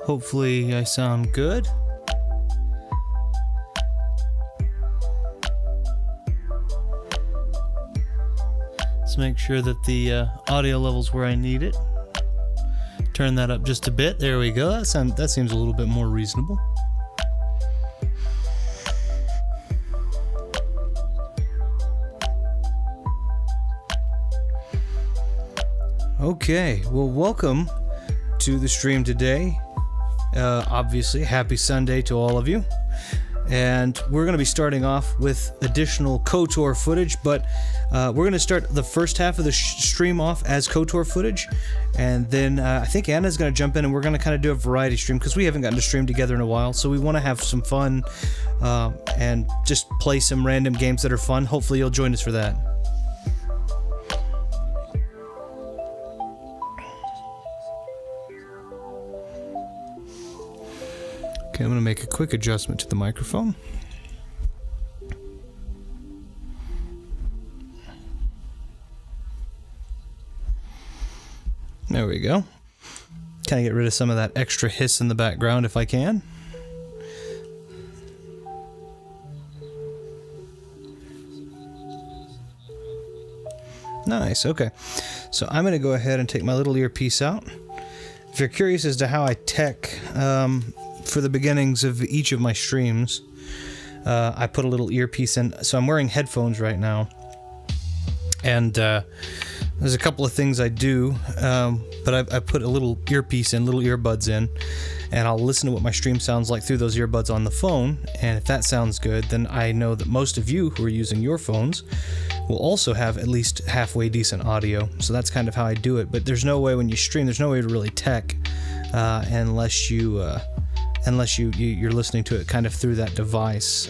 Hopefully I sound good. Let's make sure that the audio level's where I need it. Turn that up just a bit. There we go. That seems a little bit more reasonable. Okay, well, welcome to the stream today. Obviously, happy Sunday to all of you. And we're going to be starting off with additional KOTOR footage, but we're going to start the first half of the stream off as KOTOR footage, and then I think Anna's going to jump in and we're going to kind of do a variety stream because we haven't gotten to stream together in a while, so we want to have some fun and just play some random games that are fun. Hopefully you'll join us for that. Okay, I'm going to make a quick adjustment to the microphone. There we go. Kind of get rid of some of that extra hiss in the background if I can. Nice, okay. So I'm going to go ahead and take my little earpiece out. If you're curious as to how I tech for the beginnings of each of my streams, I put a little earpiece in. So I'm wearing headphones right now, and there's a couple of things I do, but I put a little earpiece in, little earbuds in, and I'll listen to what my stream sounds like through those earbuds on the phone, and if that sounds good, then I know that most of you who are using your phones will also have at least halfway decent audio. So that's kind of how I do it, but there's no way when you stream, there's no way to really tech unless you're listening to it kind of through that device.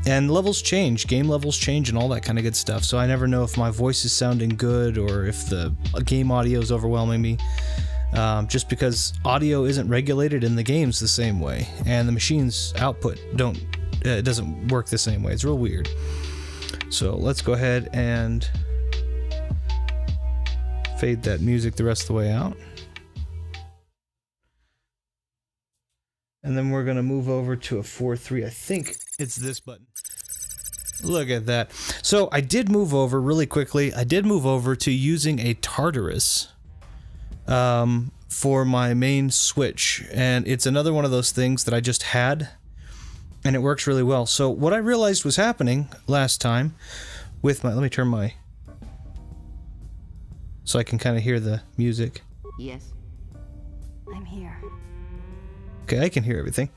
And levels change, game levels change, and all that kind of good stuff. So I never know if my voice is sounding good or if the game audio is overwhelming me. Just because audio isn't regulated in the games the same way, and the machine's output it doesn't work the same way. It's real weird. So let's go ahead and fade that music the rest of the way out. And then we're going to move over to a 4:3. I think it's this button. Look at that. So I did move over really quickly. I did move over to using a Tartarus for my main Switch. And it's another one of those things that I just had, and it works really well. So what I realized was happening last time with my... Let me turn my... so I can kind of hear the music. Yes, I'm here. Okay, I can hear everything.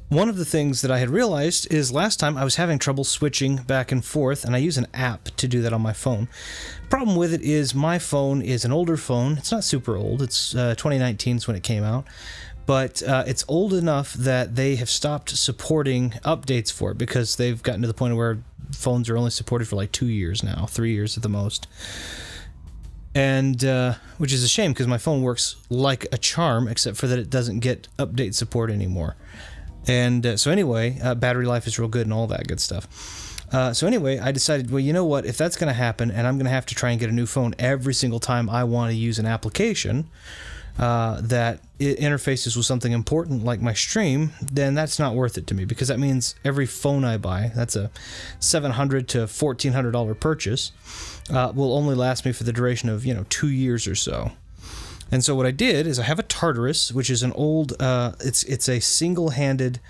One of the things that I had realized is last time I was having trouble switching back and forth, and I use an app to do that on my phone. Problem with it is my phone is an older phone. It's not super old. It's 2019 is when it came out. But it's old enough that they have stopped supporting updates for it because they've gotten to the point where phones are only supported for like 2 years now, 3 years at the most. And which is a shame because my phone works like a charm, except for that it doesn't get update support anymore. And so anyway, battery life is real good and all that good stuff. So anyway, I decided, well, you know what? If that's going to happen, and I'm going to have to try and get a new phone every single time I want to use an application that it interfaces with something important like my stream, then that's not worth it to me, because that means every phone I buy, that's a $700 to $1,400 purchase, will only last me for the duration of 2 years or so. And so what I did is I have a Tartarus, which is an old, it's a single-handed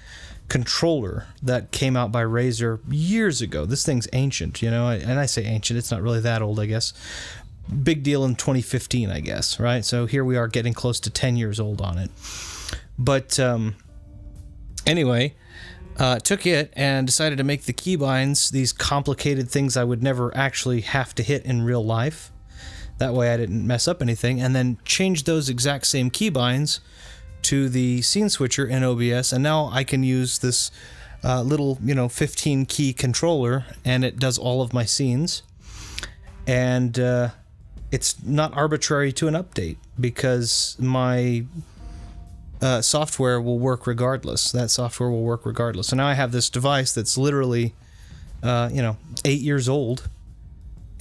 controller that came out by Razer years ago. This thing's ancient, and I say ancient, it's not really that old, I guess. Big deal in 2015, I guess, right? So here we are getting close to 10 years old on it. But anyway, took it and decided to make the keybinds these complicated things I would never actually have to hit in real life. That way I didn't mess up anything, and then changed those exact same keybinds to the scene switcher in OBS, and now I can use this little 15 key controller, and it does all of my scenes. And it's not arbitrary to an update, because my software will work regardless. That software will work regardless. So now I have this device that's literally 8 years old,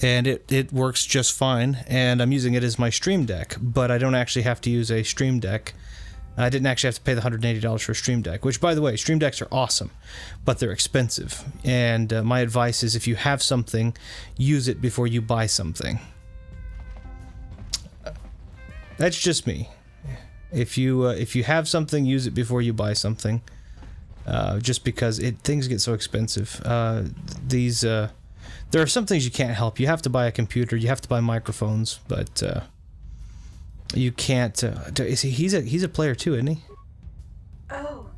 and it works just fine, and I'm using it as my Stream Deck, but I don't actually have to use a Stream Deck. I didn't actually have to pay the $180 for a Stream Deck, which, by the way, Stream Decks are awesome, but they're expensive. And my advice is, if you have something, use it before you buy something. That's just me. If you have something, use it before you buy something. Just because things get so expensive. There are some things you can't help. You have to buy a computer, you have to buy microphones, but you can't. He's a player too, isn't he? Oh,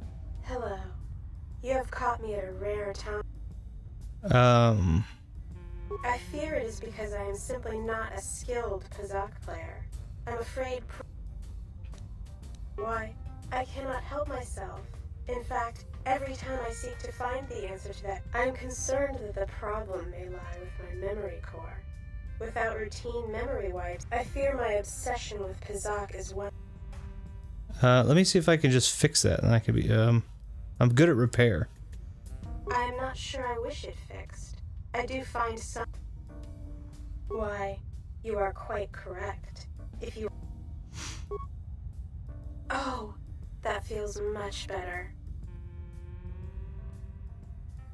hello. You have caught me at a rare time. I fear it is because I am simply not a skilled Pazak player. I'm afraid. Why? I cannot help myself. In fact, every time I seek to find the answer to that, I am concerned that the problem may lie with my memory core. Without routine memory wipes, I fear my obsession with Pazak as well. Let me see if I can just fix that, and I could be. I'm good at repair. I am not sure I wish it fixed. I do find some. Why, you are quite correct. If you. Oh, that feels much better.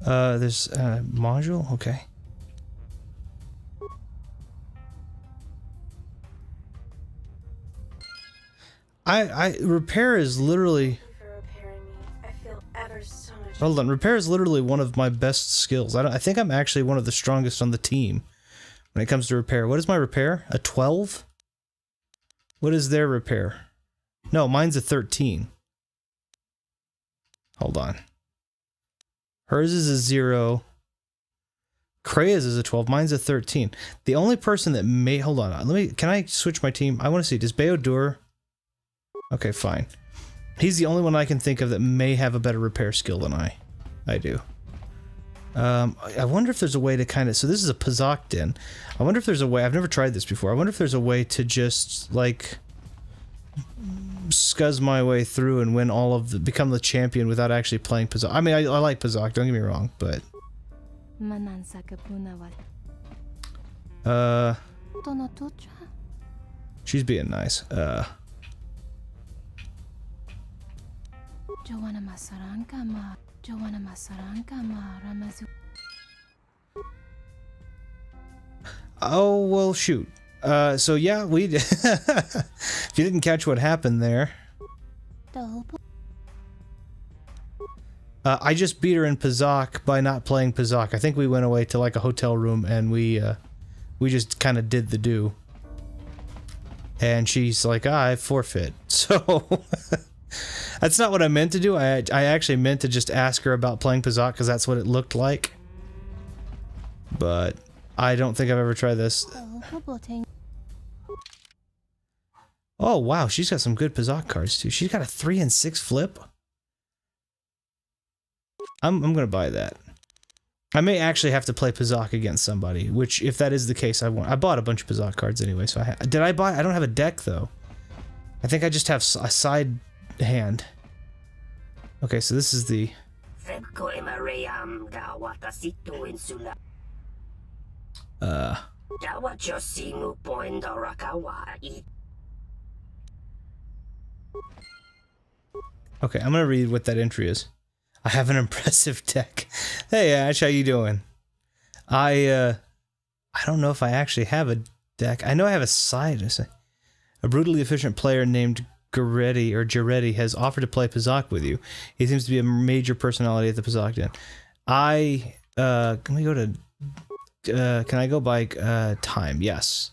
There's a module? Okay. Repair is literally... Thank you for repairing me. I feel ever so much... Hold on, repair is literally one of my best skills. I think I'm actually one of the strongest on the team when it comes to repair. What is my repair? A 12? What is their repair? No, mine's a 13. Hold on. Hers is a 0. Krea's is a 12. Mine's a 13. The only person that may... Hold on. Can I switch my team? I want to see. Does Beodur... Okay, fine. He's the only one I can think of that may have a better repair skill than I do. I wonder if there's a way to kind of... So this is a Pazak Den. I wonder if there's a way... I've never tried this before. I wonder if there's a way to just, like... scuzz my way through and win all of the... Become the champion without actually playing Pazak. I mean, I like Pazak, don't get me wrong, but... She's being nice. Oh, well, shoot. So yeah, we... If you didn't catch what happened there... I just beat her in Pazak by not playing Pazak. I think we went away to like a hotel room and we just kind of did the do. And she's like, I forfeit. So... That's not what I meant to do. I actually meant to just ask her about playing Pazak because that's what it looked like. But I don't think I've ever tried this. Oh wow, she's got some good Pazak cards too. She's got a 3 and 6 flip. I'm gonna buy that. I may actually have to play Pazak against somebody, which if that is the case, I want. I bought a bunch of Pazak cards anyway, so did I buy? I don't have a deck though. I think I just have a side hand. Okay, so this is the... Okay, I'm gonna read what that entry is. I have an impressive deck. Hey Ash, how you doing? I don't know if I actually have a deck. I know I have a side. A brutally efficient player named Giretti has offered to play Pazak with you. He seems to be a major personality at the Pazak Den. Can we go to... can I go by time? Yes.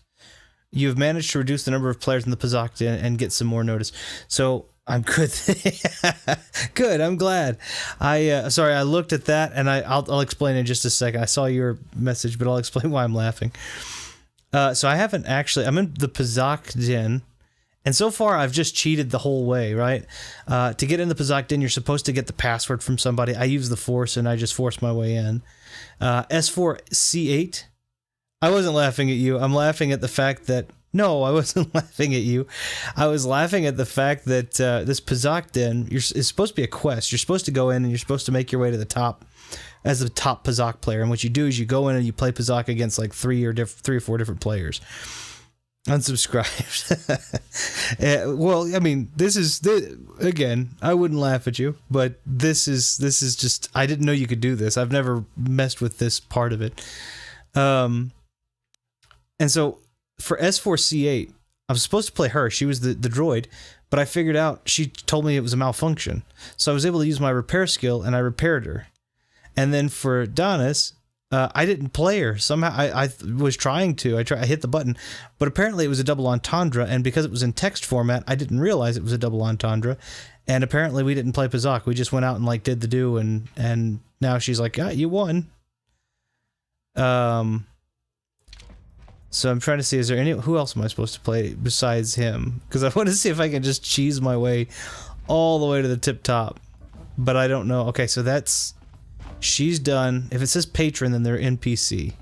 You have managed to reduce the number of players in the Pazak Den and get some more notice. So, I'm good. Good, I'm glad. Sorry, I looked at that, and I'll explain in just a second. I saw your message, but I'll explain why I'm laughing. So I haven't actually... I'm in the Pazak Den... And so far, I've just cheated the whole way, right? To get in the Pazak Den, you're supposed to get the password from somebody. I use the Force, and I just force my way in. S4C8. I wasn't laughing at you. I'm laughing at the fact that... No, I wasn't laughing at you. I was laughing at the fact that this Pazak Den is supposed to be a quest. You're supposed to go in, and you're supposed to make your way to the top as the top Pazak player. And what you do is you go in and you play Pazak against like three or four different players. Unsubscribed. Well, I mean, again, I wouldn't laugh at you, but this is just, I didn't know you could do this. I've never messed with this part of it. And so for S4C8, I was supposed to play her. She was the droid, but I figured out, she told me it was a malfunction. So I was able to use my repair skill and I repaired her. And then for Donis, I didn't play her. Somehow I was trying to. I hit the button, but apparently it was a double entendre, and because it was in text format, I didn't realize it was a double entendre. And apparently we didn't play Pazak. We just went out and like did the do, and now she's like, "Yeah, you won." So I'm trying to see, is there who else am I supposed to play besides him? Because I want to see if I can just cheese my way all the way to the tip top, but I don't know. Okay, so she's done. If it says patron, then they're NPC.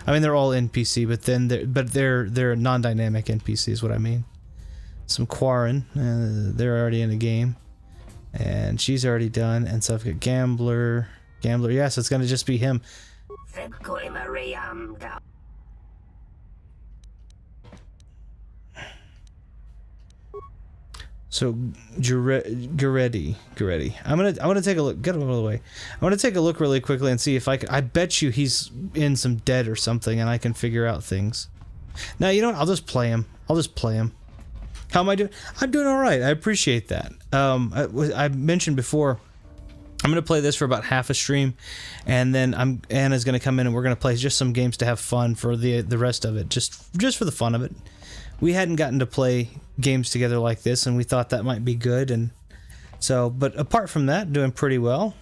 I mean, they're all NPC, but then they're non-dynamic NPC is what I mean. Some Quarren, they're already in the game, and she's already done. And so I've got Gambler. Yeah, so it's gonna just be him. So Guretti. I'm gonna take a look. Get him out of the way. I want to take a look really quickly and see if I bet you he's in some debt or something, and I can figure out things. Now, you know what? I'll just play him. How am I doing? I'm doing all right. I appreciate that. I mentioned before, I'm gonna play this for about half a stream, and then Anna's gonna come in and we're gonna play just some games to have fun for the rest of it, just for the fun of it. We hadn't gotten to play games together like this, and we thought that might be good, and so, but apart from that, doing pretty well.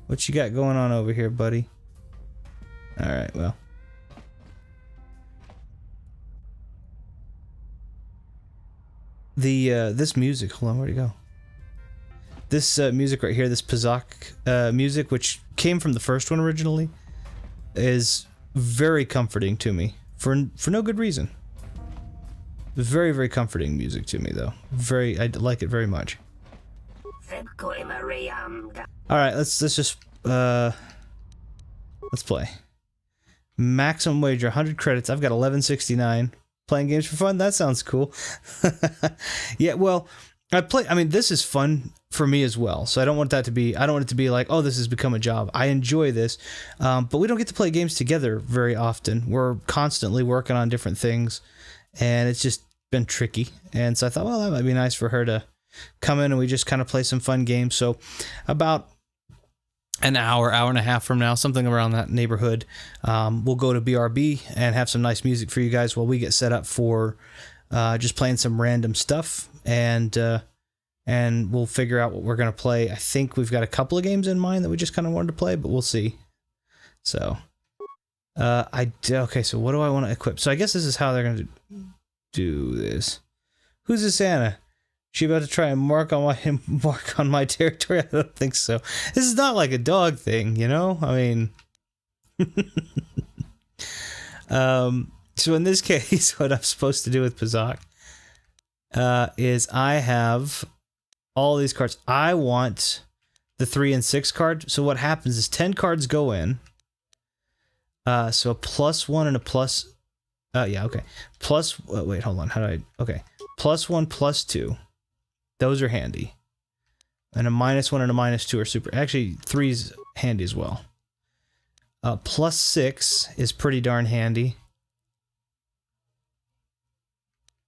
What you got going on over here, buddy? Alright, well. This music, hold on, where'd it go? This music right here, this Pazak music, which came from the first one originally, is very comforting to me, for no good reason. Very, very comforting music to me, though. I like it very much. Alright, let's just, let's play. Maximum wager, 100 credits. I've got 1169. Playing games for fun? That sounds cool. Yeah, well, I mean, this is fun for me as well, so I don't want it to be like, oh, this has become a job. I enjoy this, but we don't get to play games together very often. We're constantly working on different things, and it's just been tricky. And so I thought, well, that might be nice for her to come in and we just kind of play some fun games. So about an hour and a half from now, something around that neighborhood, we'll go to BRB and have some nice music for you guys while we get set up for just playing some random stuff, and we'll figure out what we're going to play. I think we've got a couple of games in mind that we just kind of wanted to play, but we'll see. So okay, so what do I want to equip? So I guess this is how they're going to do this. Who's this Anna? She about to try and mark on my territory? I don't think so. This is not like a dog thing, you know? I mean, so in this case, what I'm supposed to do with Pazak is I have all these cards. I want the 3 and 6 card. So what happens is 10 cards go in. So a +1 and a plus. Yeah, okay. Wait, hold on. Okay. +1, +2. Those are handy. And a -1 and a -2 are super. Actually, 3's handy as well. +6 is pretty darn handy.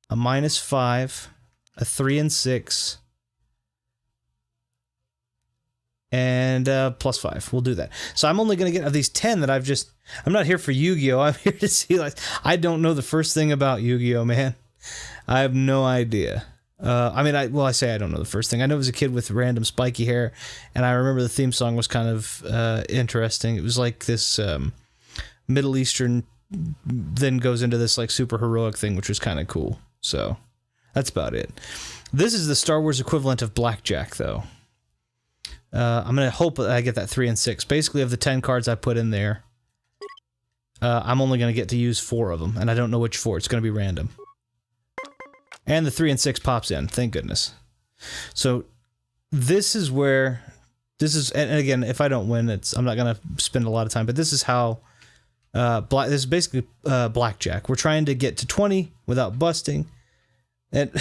A -5, a 3 and 6, and +5. We'll do that. So I'm only going to get of these 10 that I'm not here for Yu-Gi-Oh! I'm here to see, like, I don't know the first thing about Yu-Gi-Oh, man. I have no idea. I say I don't know the first thing. I know as a kid with random spiky hair, and I remember the theme song was kind of interesting. It was like this Middle Eastern, then goes into this like super heroic thing, which was kind of cool. So that's about it. This is the Star Wars equivalent of blackjack, though. I'm going to hope that I get that 3 and 6. Basically, of the 10 cards I put in there, I'm only going to get to use 4 of them, and I don't know which 4. It's going to be random. And the 3 and 6 pops in, thank goodness. So this is where This is, and again, if I don't win, I'm not gonna spend a lot of time. But this is how this is basically blackjack. We're trying to get to 20 without busting, and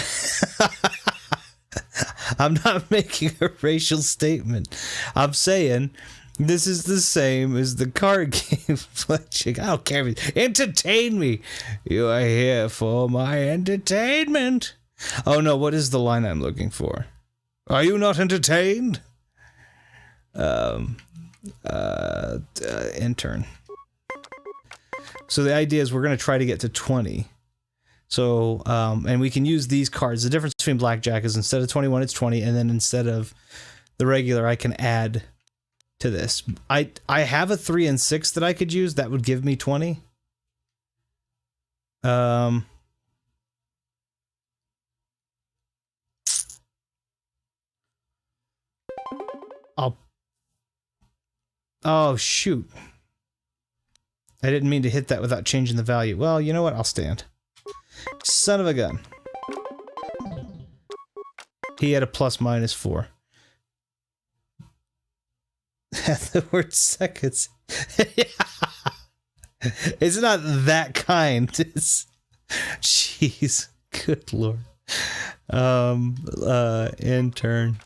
I'm not making a racial statement. I'm saying this is the same as the card game blackjack. I don't care. Entertain me. You are here for my entertainment. Oh no, what is the line I'm looking for? Are you not entertained? Intern. So the idea is we're going to try to get to 20. So, and we can use these cards. The difference between blackjack is instead of 21, it's 20. And then instead of the regular, I can add to this. I have a 3 and 6 that I could use. That would give me 20. Oh, shoot. I didn't mean to hit that without changing the value. Well, you know what? I'll stand. Son of a gun. He had a ±4. The word seconds. It's not that kind. It's... Jeez. Good lord. Intern.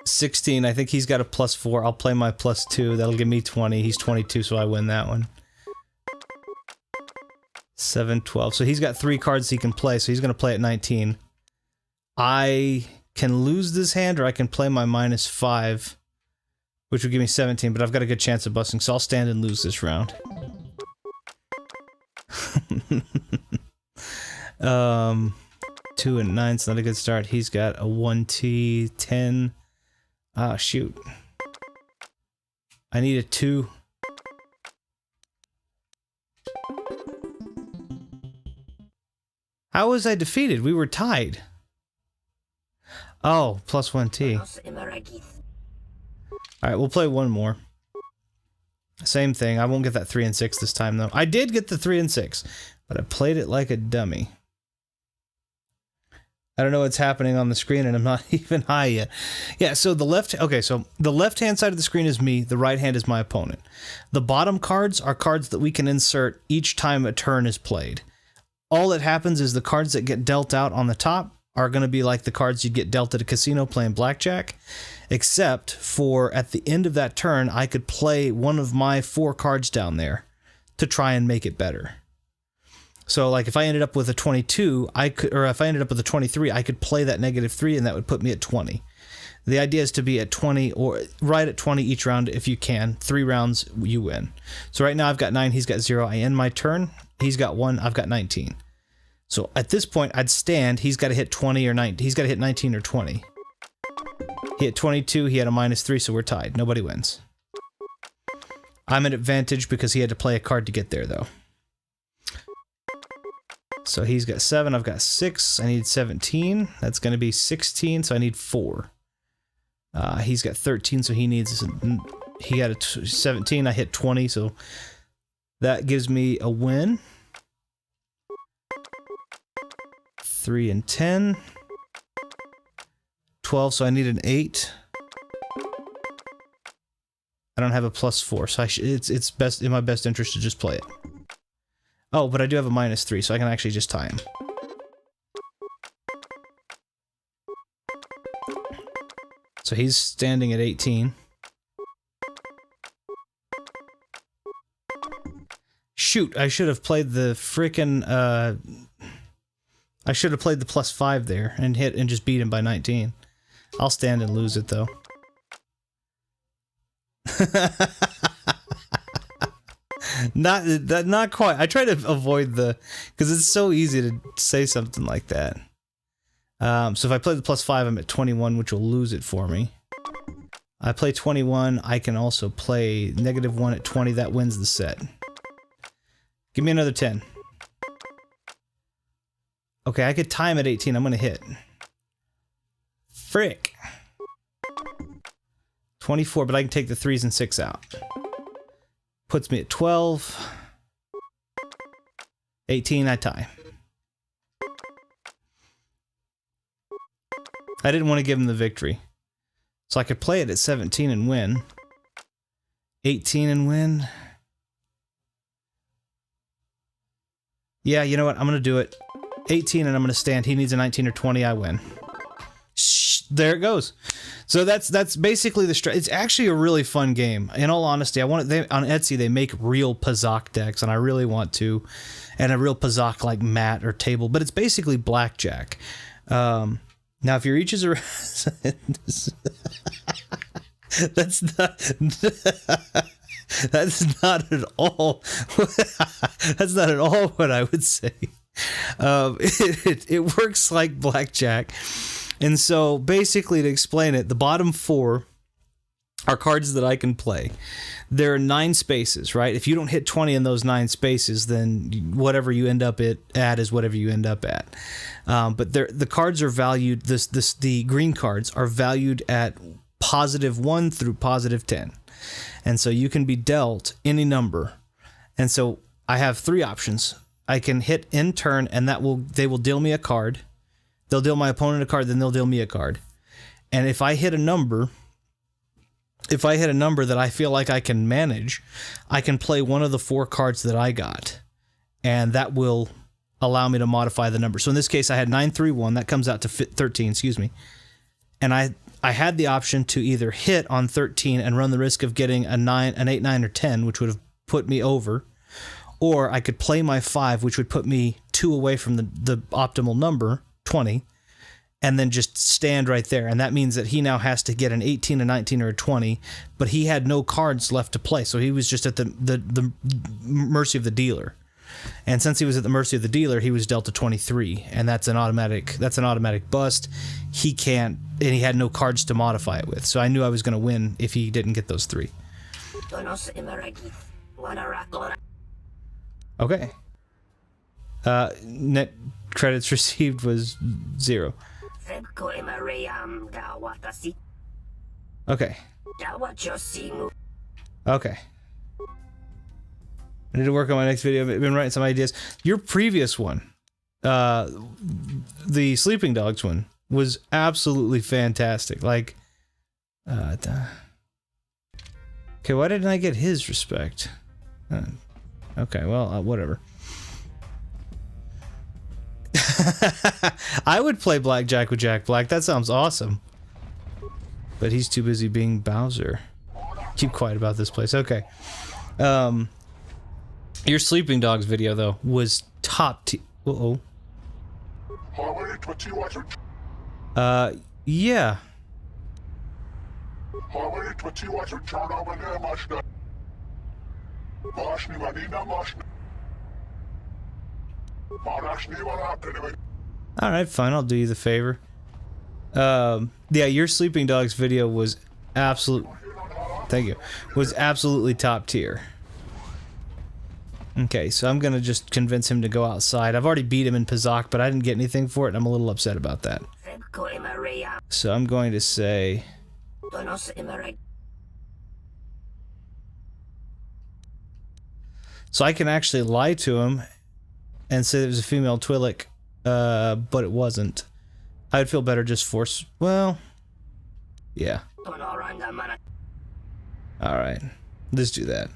16, I think he's got a +4. I'll play my +2. That'll give me 20. He's 22, so I win that one. 7, 12. So he's got 3 cards he can play, so he's going to play at 19. I can lose this hand, or I can play my -5, which would give me 17, but I've got a good chance of busting, so I'll stand and lose this round. 2 and 9's not a good start. He's got a 1T, 10. Ah, shoot. I need a 2. How was I defeated? We were tied. Oh, +1T. Alright, we'll play one more. Same thing. I won't get that 3 and 6 this time, though. I did get the 3 and 6, but I played it like a dummy. I don't know what's happening on the screen, and I'm not even high yet. Yeah, so the left-hand side of the screen is me, the right hand is my opponent. The bottom cards are cards that we can insert each time a turn is played. All that happens is the cards that get dealt out on the top are going to be like the cards you'd get dealt at a casino playing blackjack, except for at the end of that turn, I could play one of my 4 cards down there to try and make it better. So, like, if I ended up with a 22, or if I ended up with a 23, I could play that -3, and that would put me at 20. The idea is to be at 20, or right at 20 each round if you can. 3 rounds, you win. So right now I've got 9, he's got 0. I end my turn, he's got 1, I've got 19. So at this point, I'd stand, he's got to hit 20 or 19, he's got to hit 19 or 20. He hit 22, he had a -3, so we're tied. Nobody wins. I'm at advantage because he had to play a card to get there, though. So he's got 7, I've got 6, I need 17, that's going to be 16, so I need 4. He's got 13, so he needs, he had a 17, I hit 20, so that gives me a win. 3 and 10. 12, so I need an 8. I don't have a +4, so it's best in my best interest to just play it. Oh, but I do have a -3, so I can actually just tie him. So he's standing at 18. Shoot, I should have played the frickin' I should have played the +5 there and just beat him by 19. I'll stand and lose it though. Not quite. I try to avoid because it's so easy to say something like that. So if I play the +5, I'm at 21, which will lose it for me. I play 21. I can also play -1 at 20. That wins the set. Give me another 10. Okay, I could tie him at 18. I'm gonna hit. Frick. 24, but I can take the 3s and 6 out. Puts me at 12. 18, I tie. I didn't want to give him the victory. So I could play it at 17 and win. 18 and win. Yeah, you know what? I'm going to do it. 18 and I'm going to stand. He needs a 19 or 20. I win. Shh, there it goes. So that's basically the it's actually a really fun game. In all honesty, on Etsy they make real Pazak decks, and I really want to, and a real Pazak like mat or table. But it's basically blackjack. Now, if your reaches are that's not at all what I would say. It works like blackjack. And so, basically, to explain it, the bottom 4 are cards that I can play. There are 9 spaces, right? If you don't hit 20 in those 9 spaces, then whatever you end up at is whatever you end up at. But the cards are valued, the green cards are valued at +1 through +10. And so you can be dealt any number. And so I have 3 options. I can hit in turn, and they will deal me a card. They'll deal my opponent a card, then they'll deal me a card. And if I hit a number that I feel like I can manage, I can play one of the 4 cards that I got. And that will allow me to modify the number. So in this case, I had 931. That comes out to 13, excuse me. And I had the option to either hit on 13 and run the risk of getting an 8, 9, or 10, which would have put me over. Or I could play my 5, which would put me 2 away from the optimal number, 20, and then just stand right there. And that means that he now has to get an 18, a 19, or a 20, but he had no cards left to play, so he was just at the mercy of the dealer. And since he was at the mercy of the dealer, he was dealt a 23, and that's an automatic bust. He can't, and he had no cards to modify it with, so I knew I was going to win if he didn't get those 3. Okay. Net credits received was 0. Okay. Okay. I need to work on my next video. I've been writing some ideas. Your previous one, the Sleeping Dogs one, was absolutely fantastic. Like, okay, why didn't I get his respect? Okay, well, whatever. I would play blackjack with Jack Black. That sounds awesome. But he's too busy being Bowser. Keep quiet about this place. Okay. Your Sleeping Dogs video, though, was top tier. Uh-oh. Yeah. Alright, fine, I'll do you the favor. Yeah, your Sleeping Dogs video was was absolutely top tier. Okay, so I'm gonna just convince him to go outside. I've already beat him in Pazak, but I didn't get anything for it, and I'm a little upset about that. So I'm going to say... So I can actually lie to him and say it was a female Twi'lek, but it wasn't. I would feel better just force... Well... Yeah. Alright. Let's do that.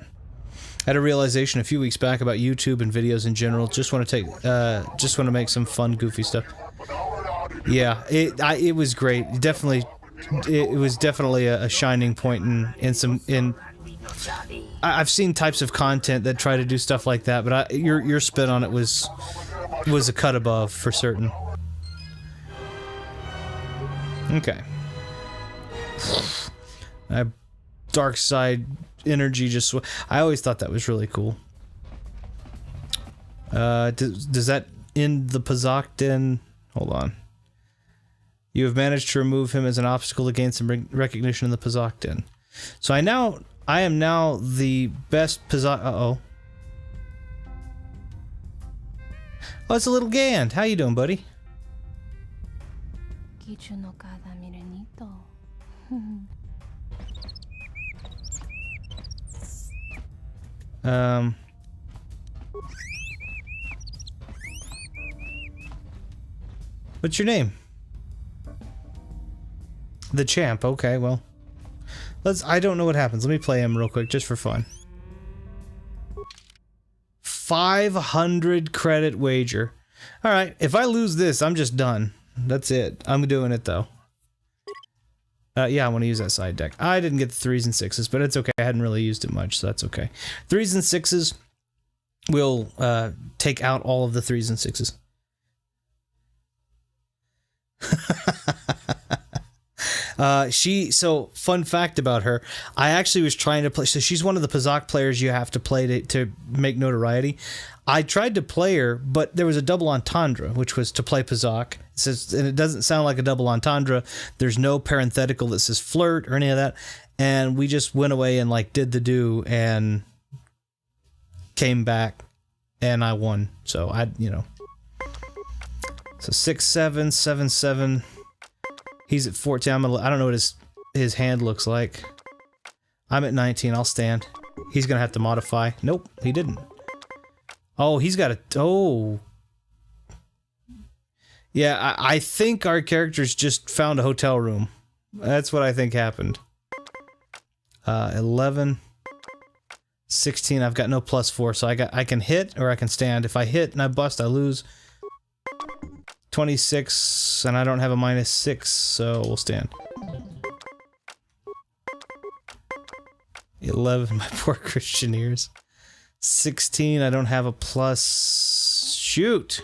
I had a realization a few weeks back about YouTube and videos in general. Just want to make some fun, goofy stuff. Yeah, it was great. It was definitely a shining point in I've seen types of content that try to do stuff like that, but your spin on it was a cut above for certain. Okay. Dark side energy just... I always thought that was really cool. Does that end the Pazak Den? Hold on. You have managed to remove him as an obstacle to gain some recognition in the Pazak Den. So I am now the best Pazak... Uh-oh. Oh, it's a little Gand. How you doing, buddy? What's your name? The champ. Okay, well. I don't know what happens. Let me play him real quick, just for fun. 500 credit wager. Alright, if I lose this, I'm just done. That's it. I'm doing it, though. Yeah, I want to use that side deck. I didn't get the 3s and 6s, but it's okay. I hadn't really used it much, so that's okay. 3s and 6s will take out all of the 3s and 6s. So fun fact about her, I actually was trying to play, so she's one of the Pazak players you have to play to make notoriety. I tried to play her, but there was a double entendre, which was to play Pazak. It says, and it doesn't sound like a double entendre. There's no parenthetical that says flirt or any of that. And we just went away and like did the do and came back and I won. So so 6, 7, 7, 7. He's at 14. I don't know what his hand looks like. I'm at 19. I'll stand. He's gonna have to modify. Nope, he didn't. Oh, he's got a... Oh. Yeah, I think our characters just found a hotel room. That's what I think happened. 11. 16. I've got no +4, so I can hit or I can stand. If I hit and I bust, I lose. 26, and I don't have a -6, so we'll stand. 11, my poor Christian ears. 16, I don't have a plus. Shoot!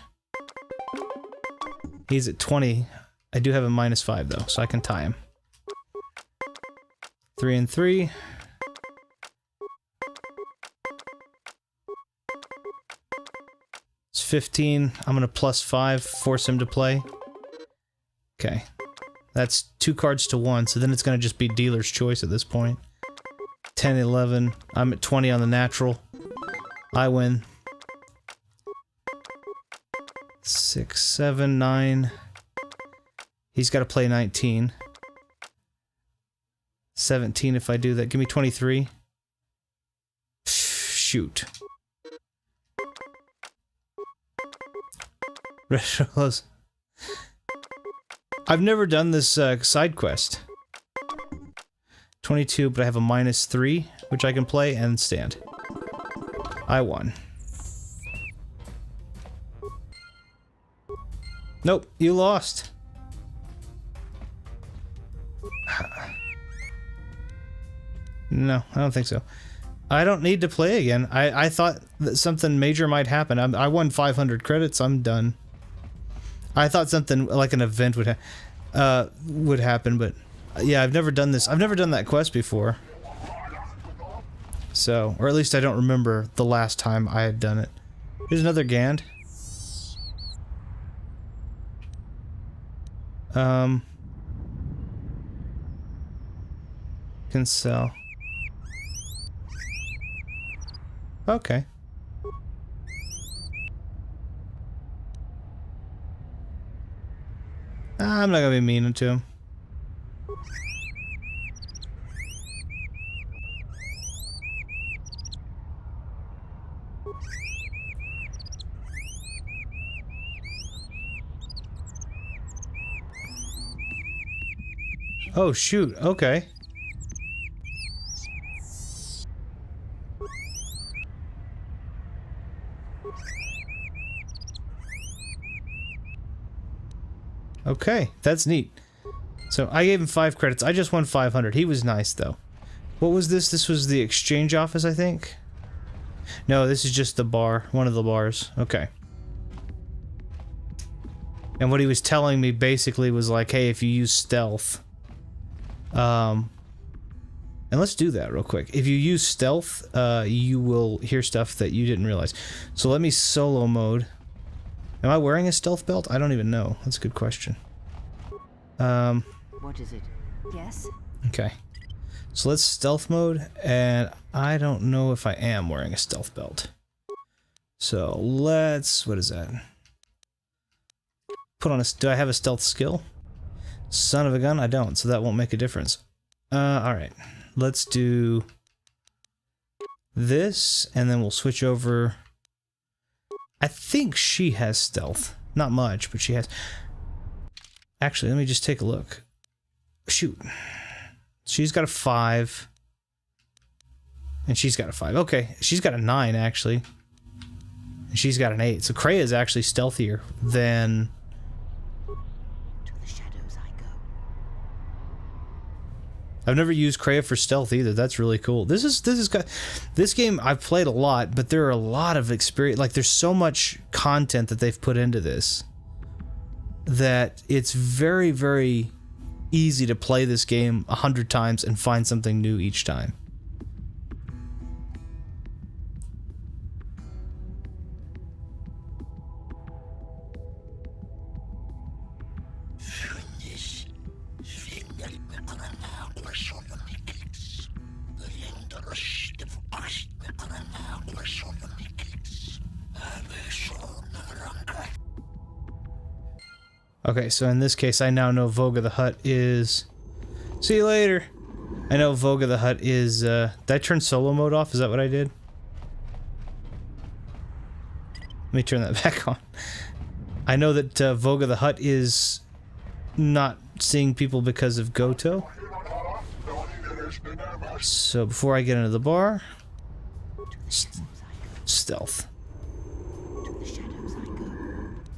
He's at 20. I do have a -5 though, so I can tie him. 3 and 3. It's 15. I'm gonna +5, force him to play. Okay. That's 2 cards to 1, so then it's gonna just be dealer's choice at this point. 10, 11. I'm at 20 on the natural. I win. 6, 7, 9. He's got to play 19. 17 if I do that. Give me 23. Shoot. I've never done this side quest. 22, but I have a -3, which I can play and stand. I won. Nope, you lost. No, I don't think so. I don't need to play again. I thought that something major might happen. I won 500 credits. I'm done. I thought something like an event would happen, but yeah, I've never done this. I've never done that quest before. So, or at least I don't remember the last time I had done it. Here's another Gand. Can sell. Okay. I'm not gonna be mean to him. Oh shoot, okay. Okay, that's neat. So I gave him 5 credits. I just won 500. He was nice though. What was this? This was the exchange office, I think? No, this is just the bar. One of the bars. Okay. And what he was telling me basically was like, hey, if you use stealth... and let's do that real quick. If you use stealth, you will hear stuff that you didn't realize. So let me solo mode. Am I wearing a stealth belt? I don't even know. That's a good question. What is it? Yes? Okay. So let's stealth mode, and I don't know if I am wearing a stealth belt. So let's... what is that? Put on a... do I have a stealth skill? Son of a gun, I don't, so that won't make a difference. Alright. Let's do this, and then we'll switch over... I think she has stealth. Not much, but she has... Actually, let me just take a look. shoot. She's got a 5. And she's got a 5. Okay, she's got a 9, actually. And she's got an 8. So Kreia is actually stealthier than... To the shadows I go. I've never used Kreia for stealth either. That's really cool. This game I've played a lot, but there are a lot of experience. Like, there's so much content that they've put into this that it's very, very easy to play this game 100 times and find something new each time. Okay, so in this case, I now know Voga the Hutt is... See you later! I know Voga the Hutt is, did I turn solo mode off? Is that what I did? Let me turn that back on. I know that Voga the Hutt is not seeing people because of GoTo. So before I get into the bar... Stealth.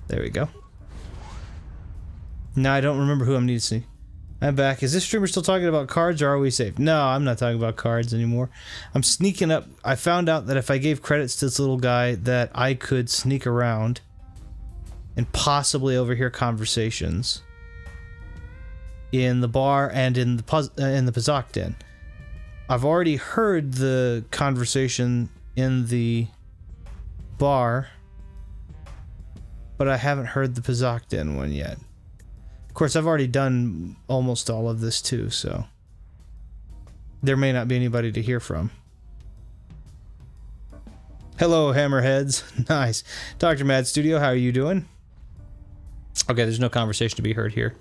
There we go. Now I don't remember who I'm needing to see. I'm back. Is this streamer still talking about cards, or are we safe? No, I'm not talking about cards anymore. I'm sneaking up. I found out that if I gave credits to this little guy, that I could sneak around and possibly overhear conversations in the bar and in the Pazak Den. I've already heard the conversation in the bar, but I haven't heard the Pazak Den one yet. Of course, I've already done almost all of this too, so there may not be anybody to hear from. Hello, Hammerheads. Nice. Dr. Mad Studio, how are you doing? Okay, there's no conversation to be heard here.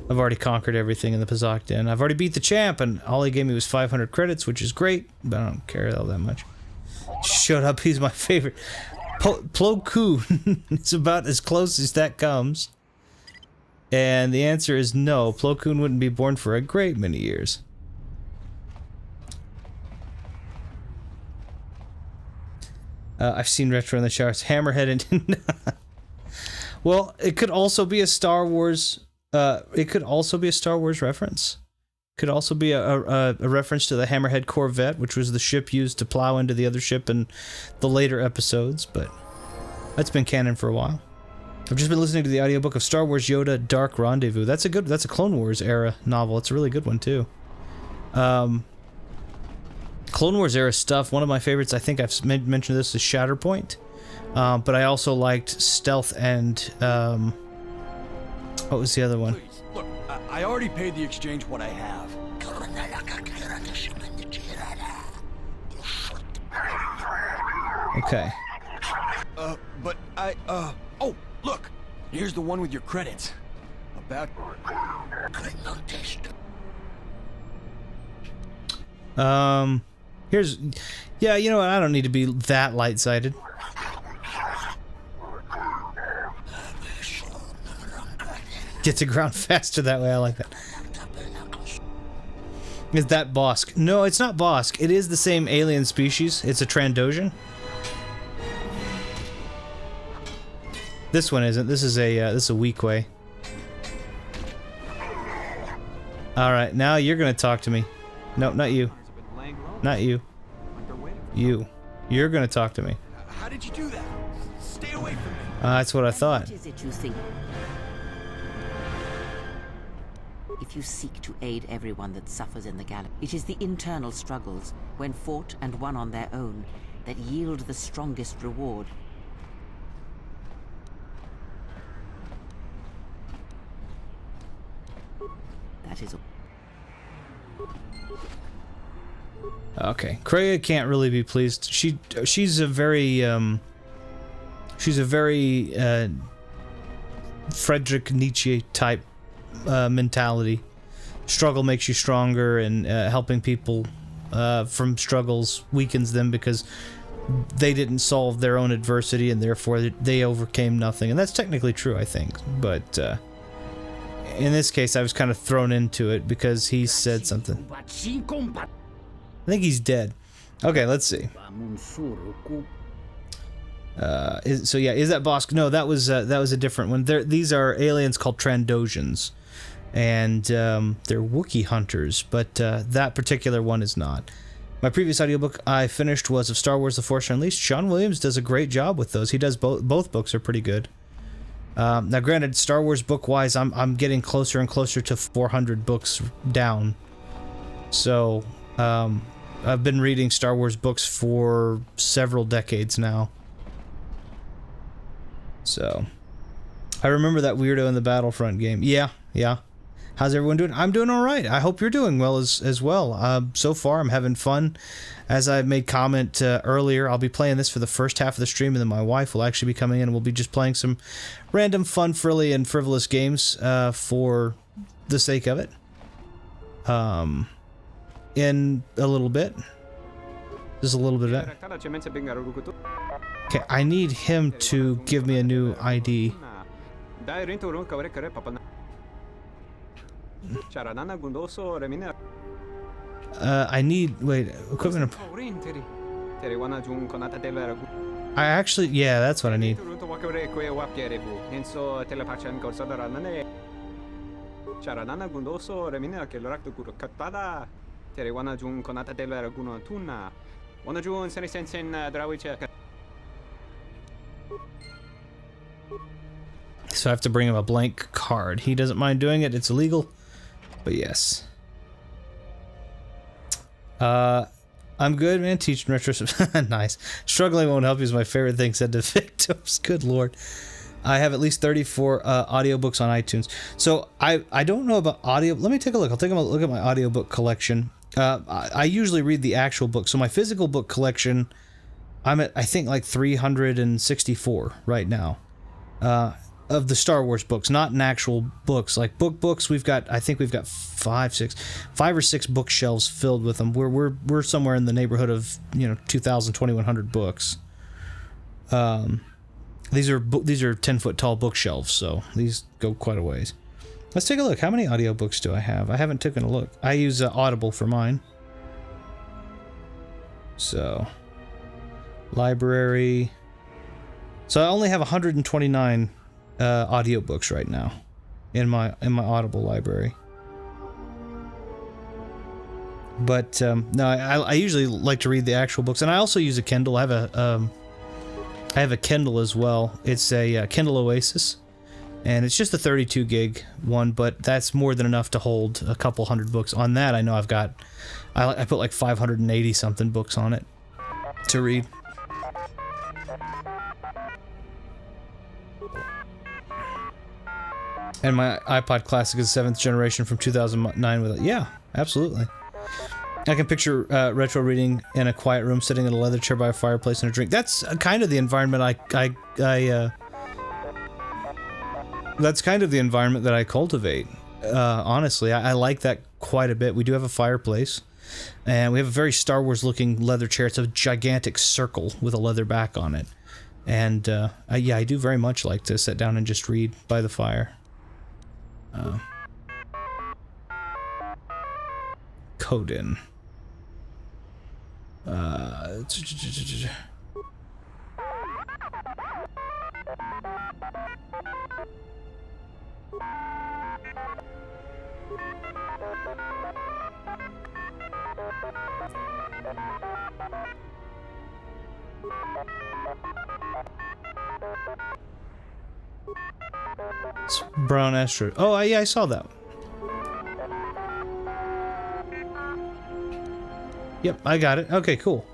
I've already conquered everything in the Pazak Den. I've already beat the champ, and all he gave me was 500 credits, which is great, but I don't care all that much. Shut up, he's my favorite. Plo Koon. It's about as close as that comes. And the answer is no. Plo Koon wouldn't be born for a great many years. I've seen Retro in the Showers. Hammerhead and... Well, it could also be a Star Wars... it could also be a Star Wars reference. Could also be a reference to the Hammerhead Corvette, which was the ship used to plow into the other ship in the later episodes, but that's been canon for a while. I've just been listening to the audiobook of Star Wars Yoda Dark Rendezvous. That's a Clone Wars era novel. It's a really good one too. Clone Wars era stuff, one of my favorites, I think I've mentioned this, is Shatterpoint. But I also liked Stealth and what was the other one? Please, look, I already paid the exchange what I have. Okay. But oh, look! Here's the one with your credits. About... Here's... Yeah, you know what? I don't need to be that light-sided. Get to ground faster that way. I like that. Is that Bosk? No, it's not Bosk. It is the same alien species. It's a Trandoshan. This one isn't. This is a weak way. All right, now you're gonna talk to me. No, not you. Not you. You. You're gonna talk to me. How did you do that? Stay away from me. That's what I thought. What is it you think? If you seek to aid everyone that suffers in the galaxy, it is the internal struggles, when fought and won on their own, that yield the strongest reward. That is all. Okay, Kreia can't really be pleased. She's a very Friedrich Nietzsche type mentality. Struggle makes you stronger, and helping people from struggles weakens them because they didn't solve their own adversity, and therefore they overcame nothing. And that's technically true, I think. But in this case, I was kind of thrown into it because he said something. I think he's dead. Okay, let's see. So yeah, is that Bosk? No, that was a different one. These are aliens called Trandoshans, and they're Wookiee hunters, but that particular one is not. My previous audiobook I finished was of Star Wars: The Force Unleashed. Sean Williams does a great job with those. He does both books are pretty good. Now, granted, Star Wars book-wise, I'm getting closer and closer to 400 books down. So, I've been reading Star Wars books for several decades now. So, I remember that weirdo in the Battlefront game. Yeah. How's everyone doing? I'm doing all right. I hope you're doing well as well. So far, I'm having fun. As I made comment earlier, I'll be playing this for the first half of the stream, and then my wife will actually be coming in, and we'll be just playing some random fun, frilly, and frivolous games for the sake of it. In a little bit. Just a little bit of that. Okay, I need him to give me a new ID. I need... Wait, equipment... I actually... Yeah, that's what I need. So I have to bring him a blank card. He doesn't mind doing it. It's illegal. But yes. I'm good, man. Teaching retro... Nice. Struggling won't help you is my favorite thing said to victims. Good lord. I have at least 34 audiobooks on iTunes. So I don't know about audio... Let me take a look. I'll take a look at my audiobook collection. I usually read the actual book. So my physical book collection, I'm at, I think, like 364 right now. Of the Star Wars books, not in actual books. Like books, I think we've got 5 or 6 bookshelves filled with them. We're somewhere in the neighborhood of 2,000, 2,100 books. These are 10-foot tall bookshelves, so these go quite a ways. Let's take a look. How many audiobooks do I have? I haven't taken a look. I use Audible for mine. So, library. So I only have 129 audiobooks right now in my Audible library. But no, I usually like to read the actual books, and I also use a Kindle. I have a Kindle as well. It's a Kindle Oasis, and it's just a 32 gig one, but that's more than enough to hold a couple hundred books. On that, I know I put like 580 something books on it to read. And my iPod Classic is 7th generation from 2009 with it. Yeah, absolutely. I can picture retro reading in a quiet room, sitting in a leather chair by a fireplace and a drink. That's kind of the environment that's kind of the environment that I cultivate. Honestly, I like that quite a bit. We do have a fireplace, and we have a very Star Wars looking leather chair. It's a gigantic circle with a leather back on it. And yeah, I do very much like to sit down and just read by the fire. Codin. It's brown astro. Oh, yeah, I saw that. Yep, I got it. Okay, cool.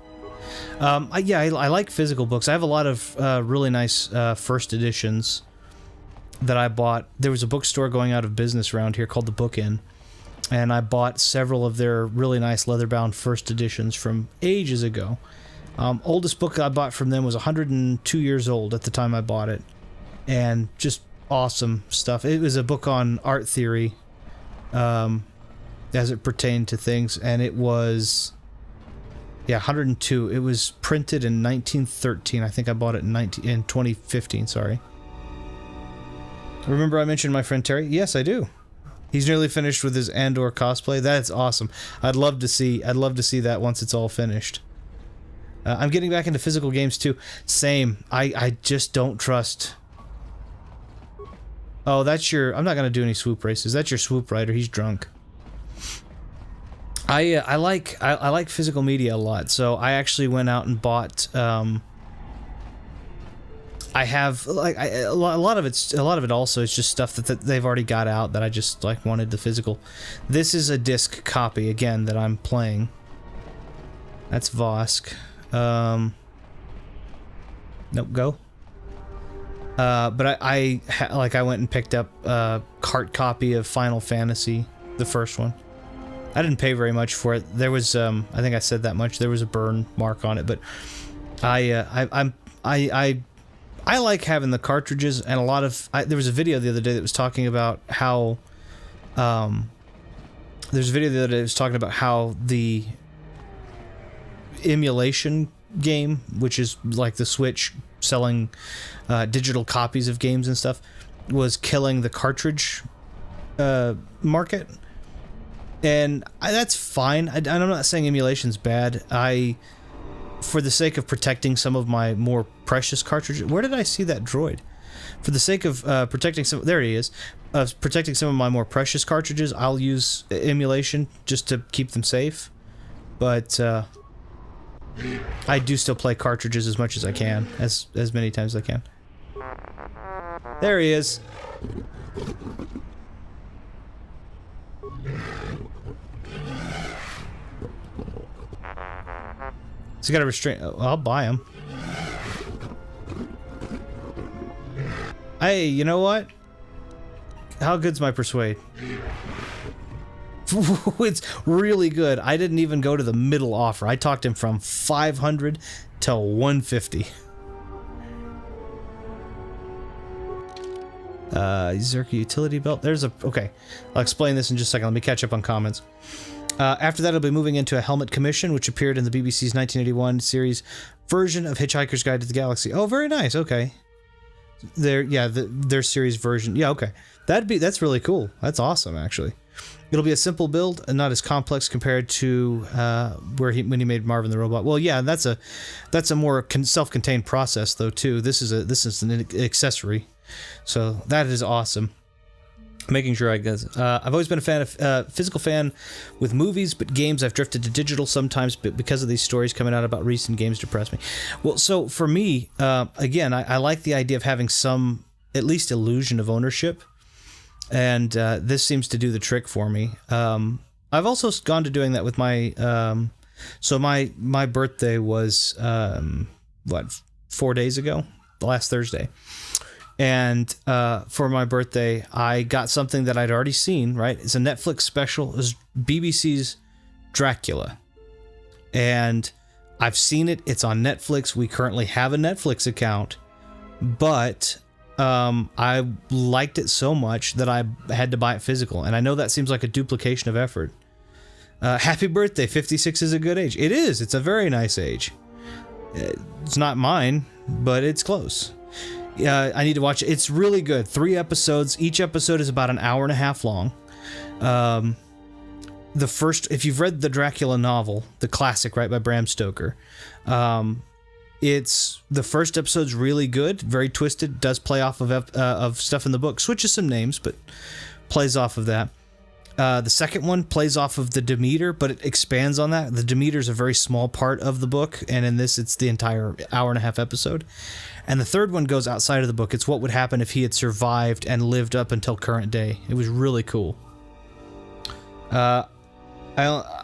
Yeah, I like physical books. I have a lot of really nice first editions that I bought. There was a bookstore going out of business around here called the Book Inn, and I bought several of their really nice leather-bound first editions from ages ago. Oldest book I bought from them was 102 years old at the time I bought it, and just awesome stuff. It was a book on art theory, as it pertained to things, and it was... Yeah, 102. It was printed in 1913. I think I bought it in 2015, sorry. Remember I mentioned my friend Terry? Yes, I do. He's nearly finished with his Andor cosplay. That's awesome. I'd love to see that once it's all finished. I'm getting back into physical games too. Same. I just don't trust. Oh, that's your... I'm not gonna do any swoop races. That's your swoop rider. He's drunk. I like physical media a lot, so I actually went out and bought. I have like a lot of it also is just stuff that they've already got out that I just like wanted the physical. This is a disc copy again that I'm playing. That's Vosk. Nope, go. But I went and picked up a cart copy of Final Fantasy, the first one. I didn't pay very much for it. There was I think I said that much. There was a burn mark on it, but I like having the cartridges, and a lot of there was a video the other day that was talking about how the emulation game, which is like the Switch selling digital copies of games and stuff, was killing the cartridge market. And that's fine. I'm not saying emulation's bad. For the sake of protecting some of my more precious cartridges... Where did I see that droid? For the sake of protecting some... There he is. Protecting some of my more precious cartridges, I'll use emulation just to keep them safe. But I do still play cartridges as much as I can. As many times as I can. There he is. So you gotta restrain... Oh, I'll buy him. Hey, you know what? How good's my persuade? It's really good. I didn't even go to the middle offer. I talked him from 500 to 150. Zerka utility belt. There's a... Okay. I'll explain this in just a second. Let me catch up on comments. After that, I'll be moving into a helmet commission, which appeared in the BBC's 1981 series version of Hitchhiker's Guide to the Galaxy. Oh, very nice. Okay. Their series version. Yeah, okay. That's really cool. That's awesome, actually. It'll be a simple build and not as complex compared to when he made Marvin the Robot. Well, yeah, that's a more self-contained process though too. This is an accessory, so that is awesome. Making sure I guess I've always been a fan of physical fan with movies, but games I've drifted to digital sometimes. But because of these stories coming out about recent games, depress me. Well, so for me, again, I like the idea of having some at least illusion of ownership, and this seems to do the trick for me. I've also gone to doing that with my. So my birthday was 4 days ago, last Thursday. And for my birthday, I got something that I'd already seen, right? It's a Netflix special. It was BBC's Dracula. And I've seen it. It's on Netflix. We currently have a Netflix account. But I liked it so much that I had to buy it physical. And I know that seems like a duplication of effort. Happy birthday. 56 is a good age. It is. It's a very nice age. It's not mine, but it's close. I need to watch it. It's really good. 3 episodes. Each episode is about an hour and a half long. The first, if you've read the Dracula novel, the classic, right, by Bram Stoker, it's the first episode's really good, very twisted. Does play off of stuff in the book. Switches some names, but plays off of that. The second one plays off of the Demeter, but it expands on that. The Demeter is a very small part of the book, and in this, it's the entire hour and a half episode. And the third one goes outside of the book. It's what would happen if he had survived and lived up until current day. It was really cool. I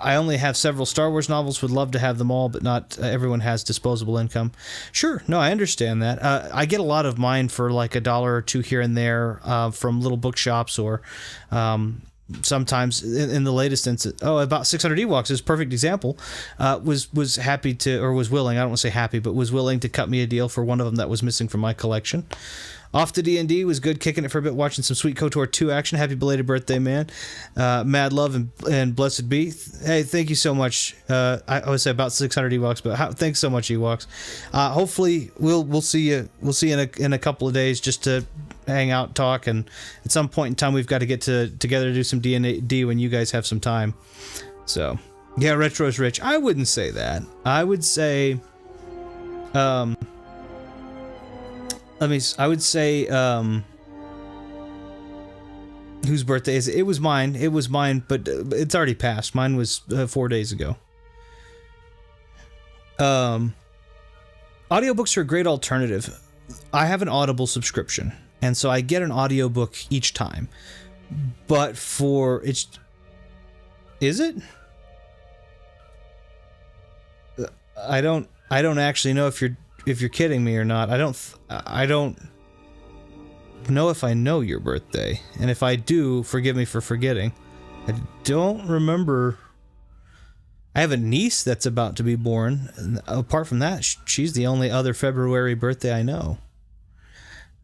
only have several Star Wars novels. Would love to have them all, but not everyone has disposable income. Sure, no, I understand that. I get a lot of mine for like $1 or $2 here and there from little bookshops or... sometimes in the latest instance, about 600 Ewoks is a perfect example, was happy to, or was willing, I don't want to say happy, but was willing to cut me a deal for one of them that was missing from my collection. Off to D&D was good, kicking it for a bit, watching some sweet KOTOR 2 action. Happy belated birthday, man. Mad love and blessed be. Hey, thank you so much. I would say about 600 Ewoks, but thanks so much, Ewoks. Hopefully we'll see you in a couple of days just to hang out, talk, and at some point in time we've got to get together to do some D&D when you guys have some time. So, yeah, retro's rich. I wouldn't say that. I would say I would say, whose birthday is it? It was mine, but it's already passed. Mine was 4 days ago. Audiobooks are a great alternative. I have an Audible subscription, and so I get an audiobook each time. But is it? I don't actually know if you're kidding me or not. I don't know if I know your birthday, and if I do, forgive me for forgetting. I don't remember. I have a niece that's about to be born. And apart from that, she's the only other February birthday I know.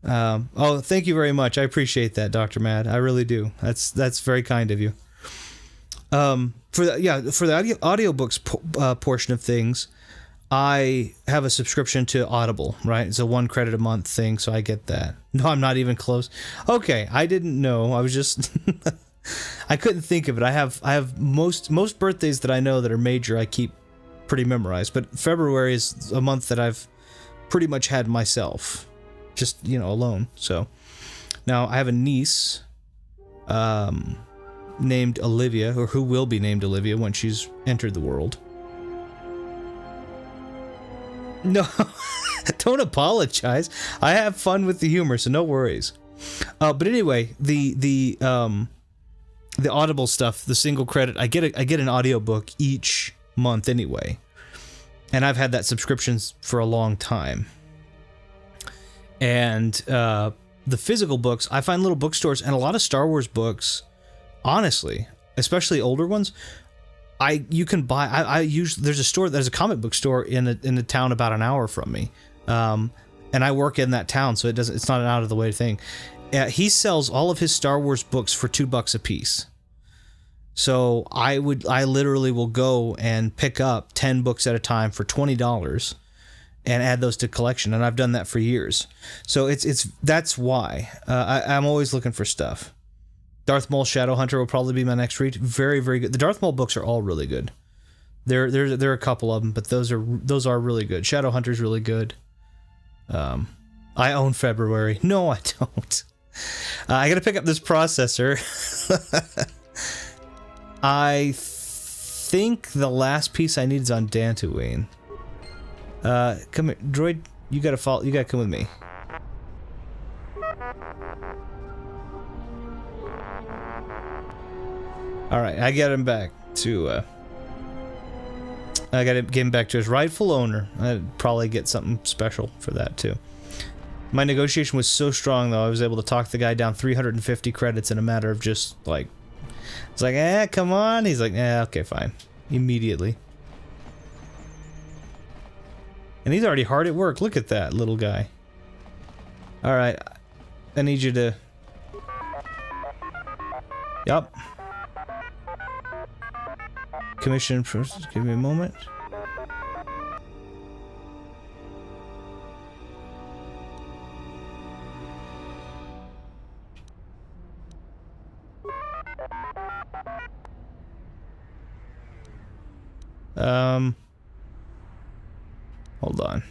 Oh, thank you very much. I appreciate that, Dr. Mad. I really do. That's very kind of you. For the audiobooks portion of things, I have a subscription to Audible, right? It's a 1 credit a month thing, so I get that. No, I'm not even close. Okay, I didn't know. I was just I couldn't think of it. I have most birthdays that I know that are major I keep pretty memorized, but February is a month that I've pretty much had myself, just, alone. So now I have a niece named Olivia, or who will be named Olivia when she's entered the world. No, don't apologize. I have fun with the humor, so no worries. But anyway, the Audible stuff, the single credit, I get an audiobook each month anyway, and I've had that subscription for a long time. And the physical books, I find little bookstores and a lot of Star Wars books, honestly, especially older ones. You can buy. There's a comic book store in a town about an hour from me, and I work in that town, so it's not an out of the way thing. He sells all of his Star Wars books for $2 a piece. So I literally will go and pick up 10 books at a time for $20 and add those to collection, and I've done that for years. So that's why I'm always looking for stuff. Darth Maul Shadowhunter will probably be my next read. Very, very good. The Darth Maul books are all really good. There are a couple of them, but those are really good. Shadowhunter's really good. I own February. No, I don't. I got to pick up this processor. I think the last piece I need is on Dantooine. Come here, droid. You gotta follow. You gotta come with me. All right, I got him back to. I got to get him back to his rightful owner. I'd probably get something special for that too. My negotiation was so strong, though, I was able to talk the guy down 350 credits in a matter of just like. It's like, come on. He's like, okay, fine. Immediately. And he's already hard at work. Look at that little guy. All right, I need you to. Yup. Commission first. Give me a moment. Hold on.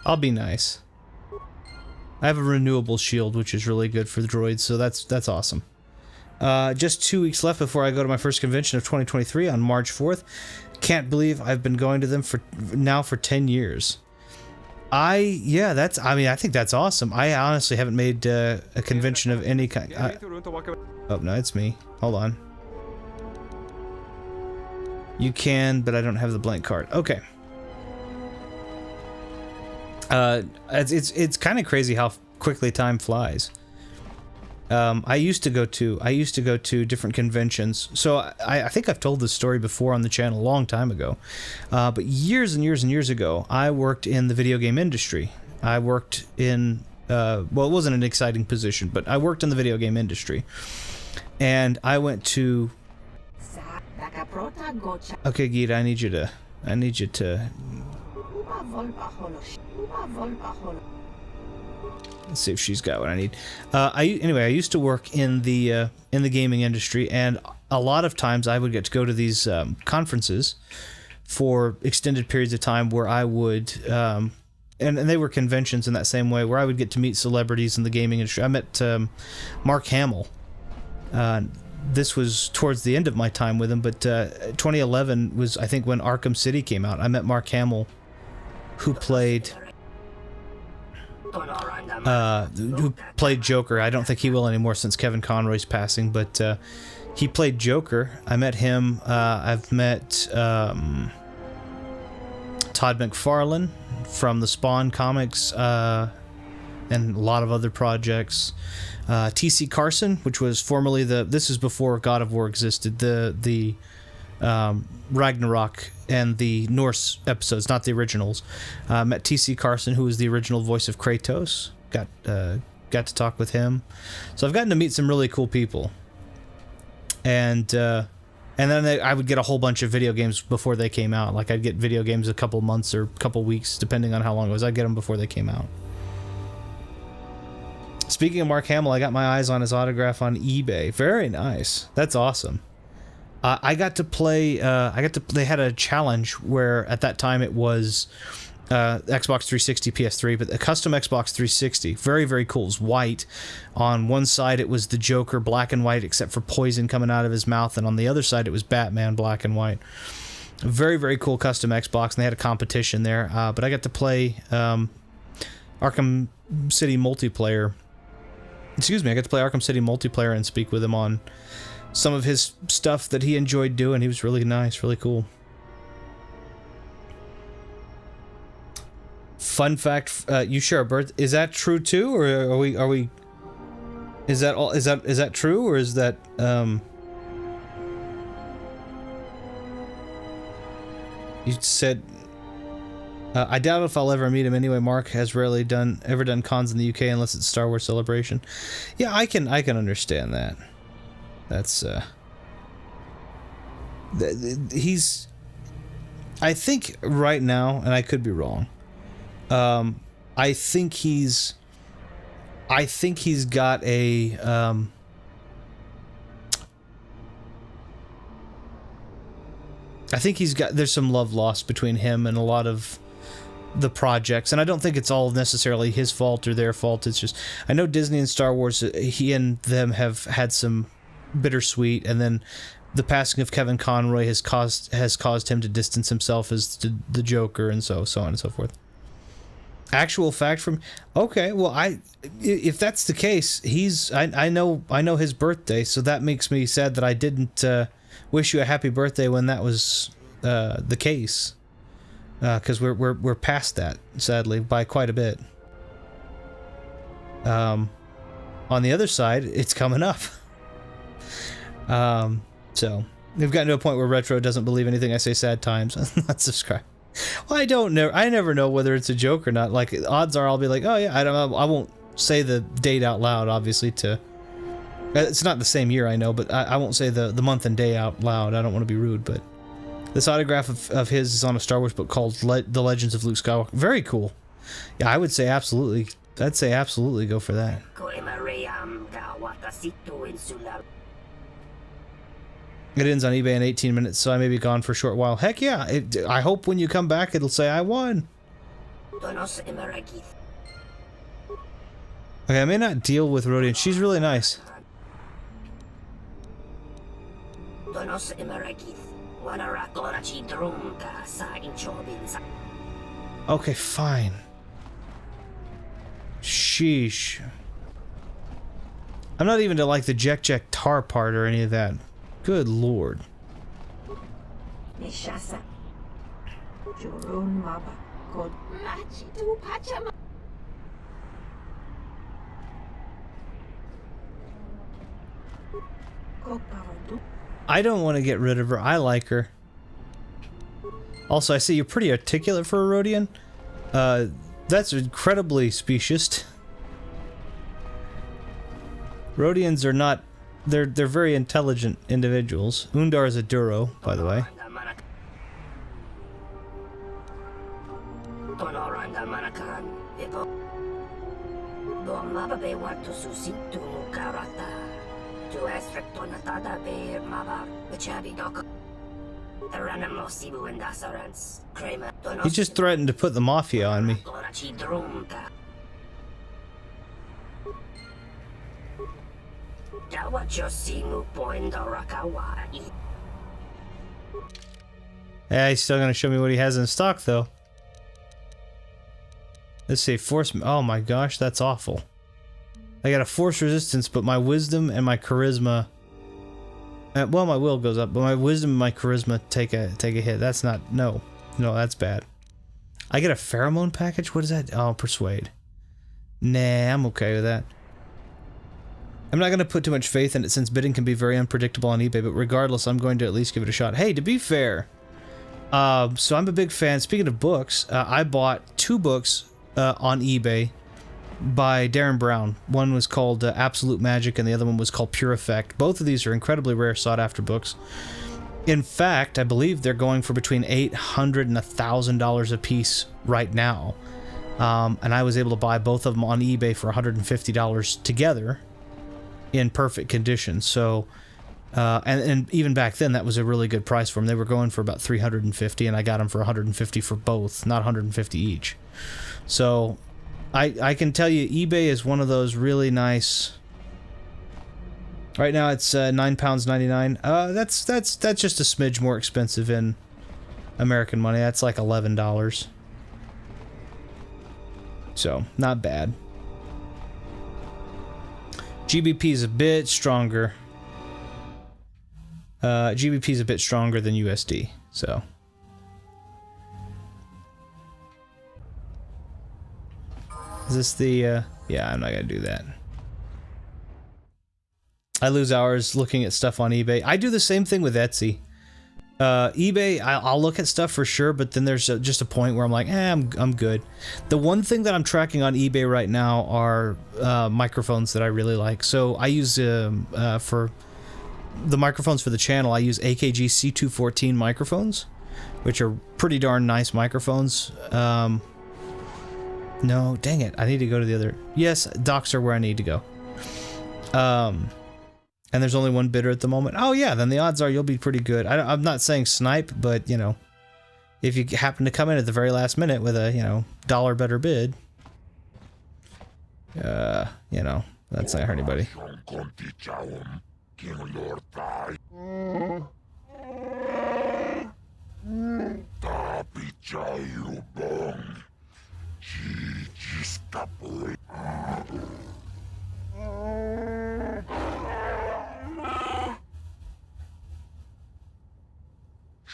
I'll be nice. I have a renewable shield, which is really good for the droids, so that's awesome. Just 2 weeks left before I go to my first convention of 2023 on March 4th. Can't believe I've been going to them for 10 years. I think that's awesome. I honestly haven't made a convention of any kind. Oh, no, it's me. Hold on. You can, but I don't have the blank card. Okay. It's kind of crazy how quickly time flies. I used to go to different conventions. So I think I've told this story before on the channel a long time ago. But years and years and years ago, I worked in the video game industry. I worked in, well, it wasn't an exciting position, but I worked in the video game industry. And I went to... Okay, Gita, I need you to... Let's see if she's got what I need. Anyway, I used to work in the gaming industry, and a lot of times I would get to go to these conferences for extended periods of time where I would, and they were conventions in that same way, where I would get to meet celebrities in the gaming industry. I met Mark Hamill. This was towards the end of my time with him, but 2011 was, I think, when Arkham City came out. I met Mark Hamill, who played Joker. I don't think he will anymore since Kevin Conroy's passing, but he played Joker. I met him. I've met Todd McFarlane from the Spawn comics and a lot of other projects. T.C. Carson, which was formerly this is before God of War existed, the Ragnarok and the Norse episodes, not the originals. Met T.C. Carson, who was the original voice of Kratos. Got to talk with him. So I've gotten to meet some really cool people. And then I would get a whole bunch of video games before they came out. Like, I'd get video games a couple months or a couple weeks, depending on how long it was. I'd get them before they came out. Speaking of Mark Hamill, I got my eyes on his autograph on eBay. Very nice. That's awesome. I got to play. They had a challenge where at that time it was Xbox 360, PS3, but a custom Xbox 360. Very, very cool. It was white. On one side it was the Joker, black and white, except for poison coming out of his mouth, and on the other side it was Batman, black and white. Very, very cool custom Xbox, and they had a competition there. But I got to play Arkham City multiplayer. Excuse me, I got to play Arkham City multiplayer and speak with him on some of his stuff that he enjoyed doing. He was really nice, really cool. Fun fact, you share a birth. Is that true too, or are we? Is that all? Is that true, or is that You said. I doubt if I'll ever meet him anyway. Mark has rarely ever done cons in the UK unless it's Star Wars Celebration. Yeah, I can understand that. That's he's. I think right now, and I could be wrong. I think he's got a. I think there's some love lost between him and a lot of the projects, and I don't think it's all necessarily his fault or their fault. It's just, I know Disney and Star Wars, he and them have had some bittersweet, and then the passing of Kevin Conroy has caused him to distance himself as the Joker, and so on and so forth. Actual fact from, okay, well, if that's the case, I know his birthday, so that makes me sad that I didn't wish you a happy birthday when that was the case. Because we're past that, sadly, by quite a bit. On the other side, it's coming up. So we've gotten to a point where Retro doesn't believe anything I say. Sad times. Not subscribe. Well, I never know whether it's a joke or not. Like, odds are I'll be like, oh yeah, I won't say the date out loud. Obviously, it's not the same year, I know, but I won't say the month and day out loud. I don't want to be rude, but. This autograph of his is on a Star Wars book called The Legends of Luke Skywalker. Very cool. Yeah, I would say absolutely. I'd say absolutely go for that. It ends on eBay in 18 minutes, so I may be gone for a short while. Heck yeah. I hope when you come back it'll say I won. Okay, I may not deal with Rodian. She's really nice. Okay, fine. Sheesh. I'm not even to like the Jek Tar part or any of that. Good lord. I don't want to get rid of her. I like her. Also, I see you're pretty articulate for a Rhodian. That's incredibly specious. Rhodians are not... They're very intelligent individuals. Undar is a Duro, by the way. He just threatened to put the Mafia on me. Yeah, he's still gonna show me what he has in stock, though. Let's see, force... Oh my gosh, that's awful. I got a force resistance, but my wisdom and my charisma... well, my will goes up, but my wisdom and my charisma take a hit. That's not... No. No, that's bad. I get a pheromone package? What is that? Oh, persuade. Nah, I'm okay with that. I'm not going to put too much faith in it since bidding can be very unpredictable on eBay, but regardless, I'm going to at least give it a shot. Hey, to be fair, so I'm a big fan. Speaking of books, I bought 2 books on eBay by Darren Brown. One was called Absolute Magic, and the other one was called Pure Effect. Both of these are incredibly rare, sought-after books. In fact, I believe they're going for between $800 and $1,000 a piece right now. And I was able to buy both of them on eBay for $150 together in perfect condition. So, and even back then, that was a really good price for them. They were going for about $350, and I got them for $150 for both, not $150 each. So, I can tell you, eBay is one of those really nice. Right now, it's £9.99. That's just a smidge more expensive in American money. That's like $11. So, not bad. GBP is a bit stronger. GBP is a bit stronger than USD, so. Is this the, yeah, I'm not gonna do that. I lose hours looking at stuff on eBay. I do the same thing with Etsy. eBay, I'll look at stuff for sure, but then there's just a point where I'm like, I'm good. The one thing that I'm tracking on eBay right now are microphones that I really like. So I use, for the microphones for the channel, I use AKG C214 microphones, which are pretty darn nice microphones. No, dang it, I need to go to the other... Yes, docks are where I need to go. And there's only one bidder at the moment. Oh yeah, then the odds are you'll be pretty good. I'm not saying snipe, but, you know, if you happen to come in at the very last minute with a, you know, $1 better bid, you know, that's not hurt anybody.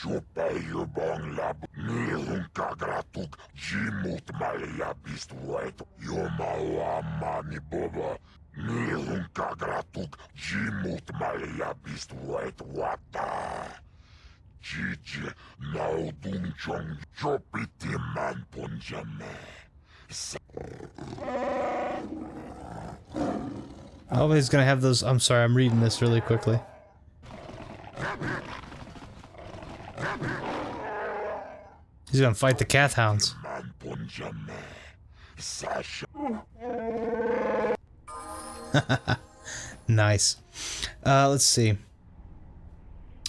Chupeio bong lab, nihun kagratuk, jimut malia bistueto, yomawa mani boba, nihun kagratuk, jimut malia bistueto, wata. Jiji, naudun chong, chopiti man punjame. Oh, he's gonna have those. I'm sorry, I'm reading this really quickly. He's gonna fight the Cath Hounds. Nice. Let's see.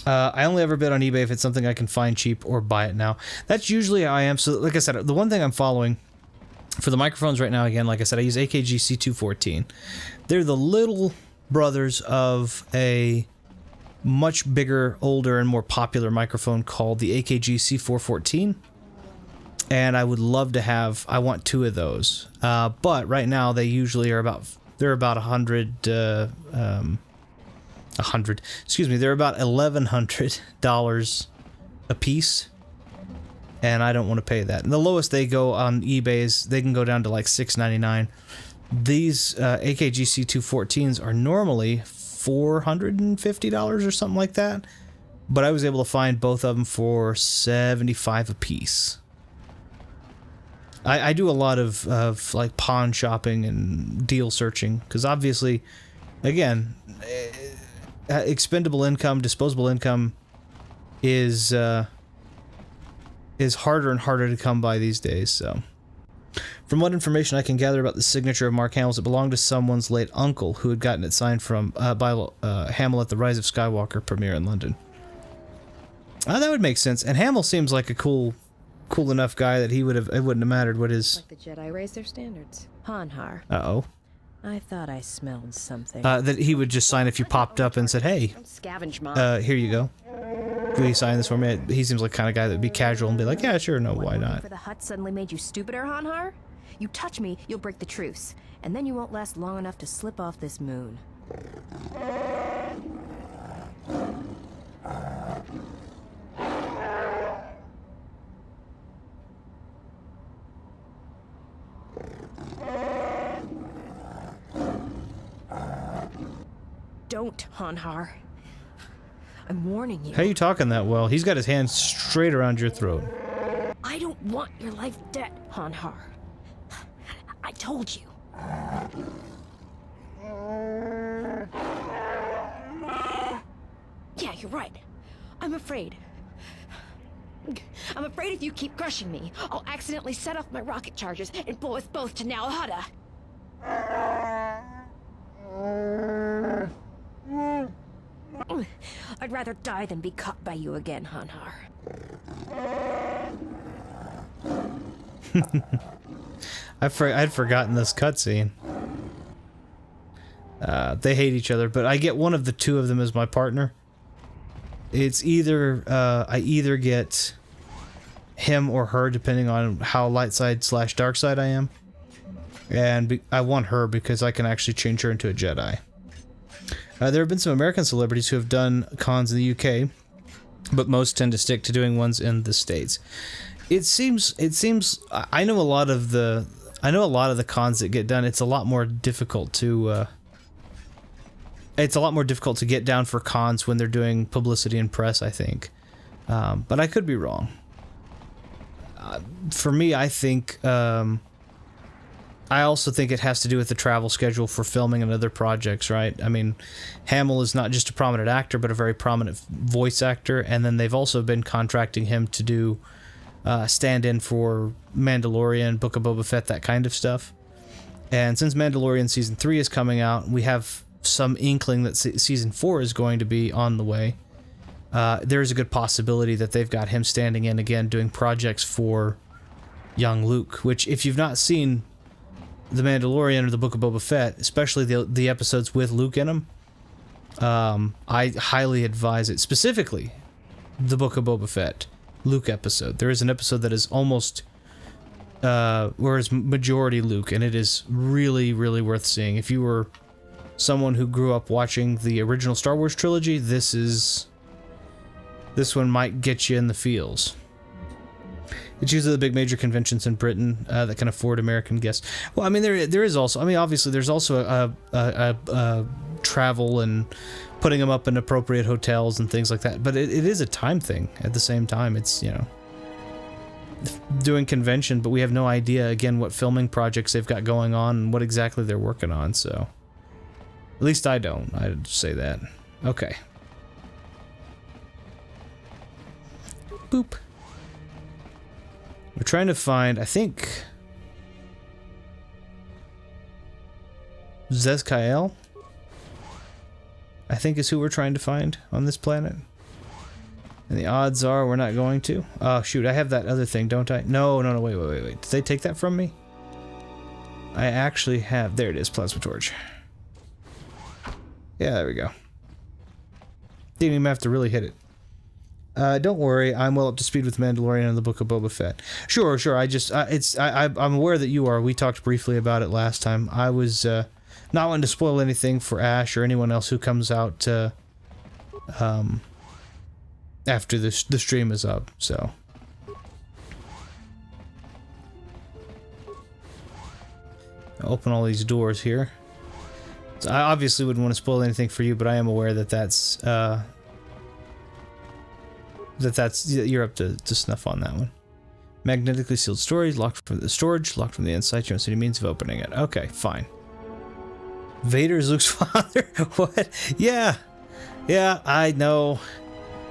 I only ever bid on eBay if it's something I can find cheap or buy it now. That's usually how I am. So, like I said, the one thing I'm following for the microphones right now, again, like I said, I use AKG C214. They're the little brothers of a much bigger, older, and more popular microphone called the AKG C414. And I would love to have, I want 2 of those. But right now they usually are about, they're about they're about $1,100 a piece. And I don't want to pay that. And the lowest they go on eBay is, they can go down to like $6.99. These AKG C214s are normally $450 or something like that. But I was able to find both of them for $75 a piece. I do a lot of like pawn shopping and deal searching because obviously, again, expendable income, disposable income is harder and harder to come by these days. So, from what information I can gather about the signature of Mark Hamill's, it belonged to someone's late uncle who had gotten it signed from by Hamill at the Rise of Skywalker premiere in London. That would make sense. And Hamill seems like a cool enough guy that it wouldn't have mattered what his... Like the Jedi raised their standards. Hanhar. Uh-oh. I thought I smelled something. That he would just sign if you popped up and said, hey, Scavenge mom. here you go. Will you sign this for me? He seems like the kind of guy that would be casual and be like, yeah, sure, no, why not? For the hut suddenly made you stupider, Hanhar? You touch me, you'll break the truce. And then you won't last long enough to slip off this moon. Don't, Hanhar. I'm warning you. How are you talking that well? He's got his hands straight around your throat. I don't want your life debt, Hanhar. I told you. Yeah, you're right. I'm afraid. I'm afraid if you keep crushing me, I'll accidentally set off my rocket charges and blow us both to Nar Shaddaa. I'd rather die than be caught by you again, Hanhar. I'd forgotten this cutscene. They hate each other, but I get one of the two of them as my partner. It's either I either get him or her, depending on how light side / dark side I am. And I want her because I can actually change her into a Jedi. There have been some American celebrities who have done cons in the UK, but most tend to stick to doing ones in the States. It seems I know a lot of the cons that get done. It's a lot more difficult to get down for cons when they're doing publicity and press, I think. But I could be wrong. For me, I think I also think it has to do with the travel schedule for filming and other projects, right? I mean, Hamill is not just a prominent actor, but a very prominent voice actor, and then they've also been contracting him to do stand-in for Mandalorian, Book of Boba Fett, that kind of stuff. And since Mandalorian Season 3 is coming out, we have some inkling that Season 4 is going to be on the way. There's a good possibility that they've got him standing in again, doing projects for young Luke, which, if you've not seen The Mandalorian or the Book of Boba Fett, especially the episodes with Luke in them, I highly advise it. Specifically, the Book of Boba Fett Luke episode. There is an episode that is almost, where it's majority Luke, and it is really, really worth seeing. If you were someone who grew up watching the original Star Wars trilogy, this one might get you in the feels. It's usually the big major conventions in Britain that can afford American guests. Well, I mean, there is also, I mean, obviously there's also a travel and putting them up in appropriate hotels and things like that. But it is a time thing at the same time. It's, you know, doing convention, but we have no idea, again, what filming projects they've got going on and what exactly they're working on. So at least I don't. I'd say that. Okay. Boop. We're trying to find, I think, Zezkael, I think, is who we're trying to find on this planet. And the odds are we're not going to. Oh, shoot, I have that other thing, don't I? No, wait. Did they take that from me? I actually have, there it is, plasma torch. Yeah, there we go. Didn't even have to really hit it. Don't worry, I'm well up to speed with Mandalorian and the Book of Boba Fett. Sure. I'm aware that you are. We talked briefly about it last time. I was not wanting to spoil anything for Ash or anyone else who comes out after the stream is up. So open all these doors here. So I obviously wouldn't want to spoil anything for you, but I am aware that you're up to snuff on that one. Magnetically sealed storage, locked from the storage, locked from the inside. You don't see any means of opening it. Okay, fine. Vader's Luke's father? What? Yeah. Yeah, I know.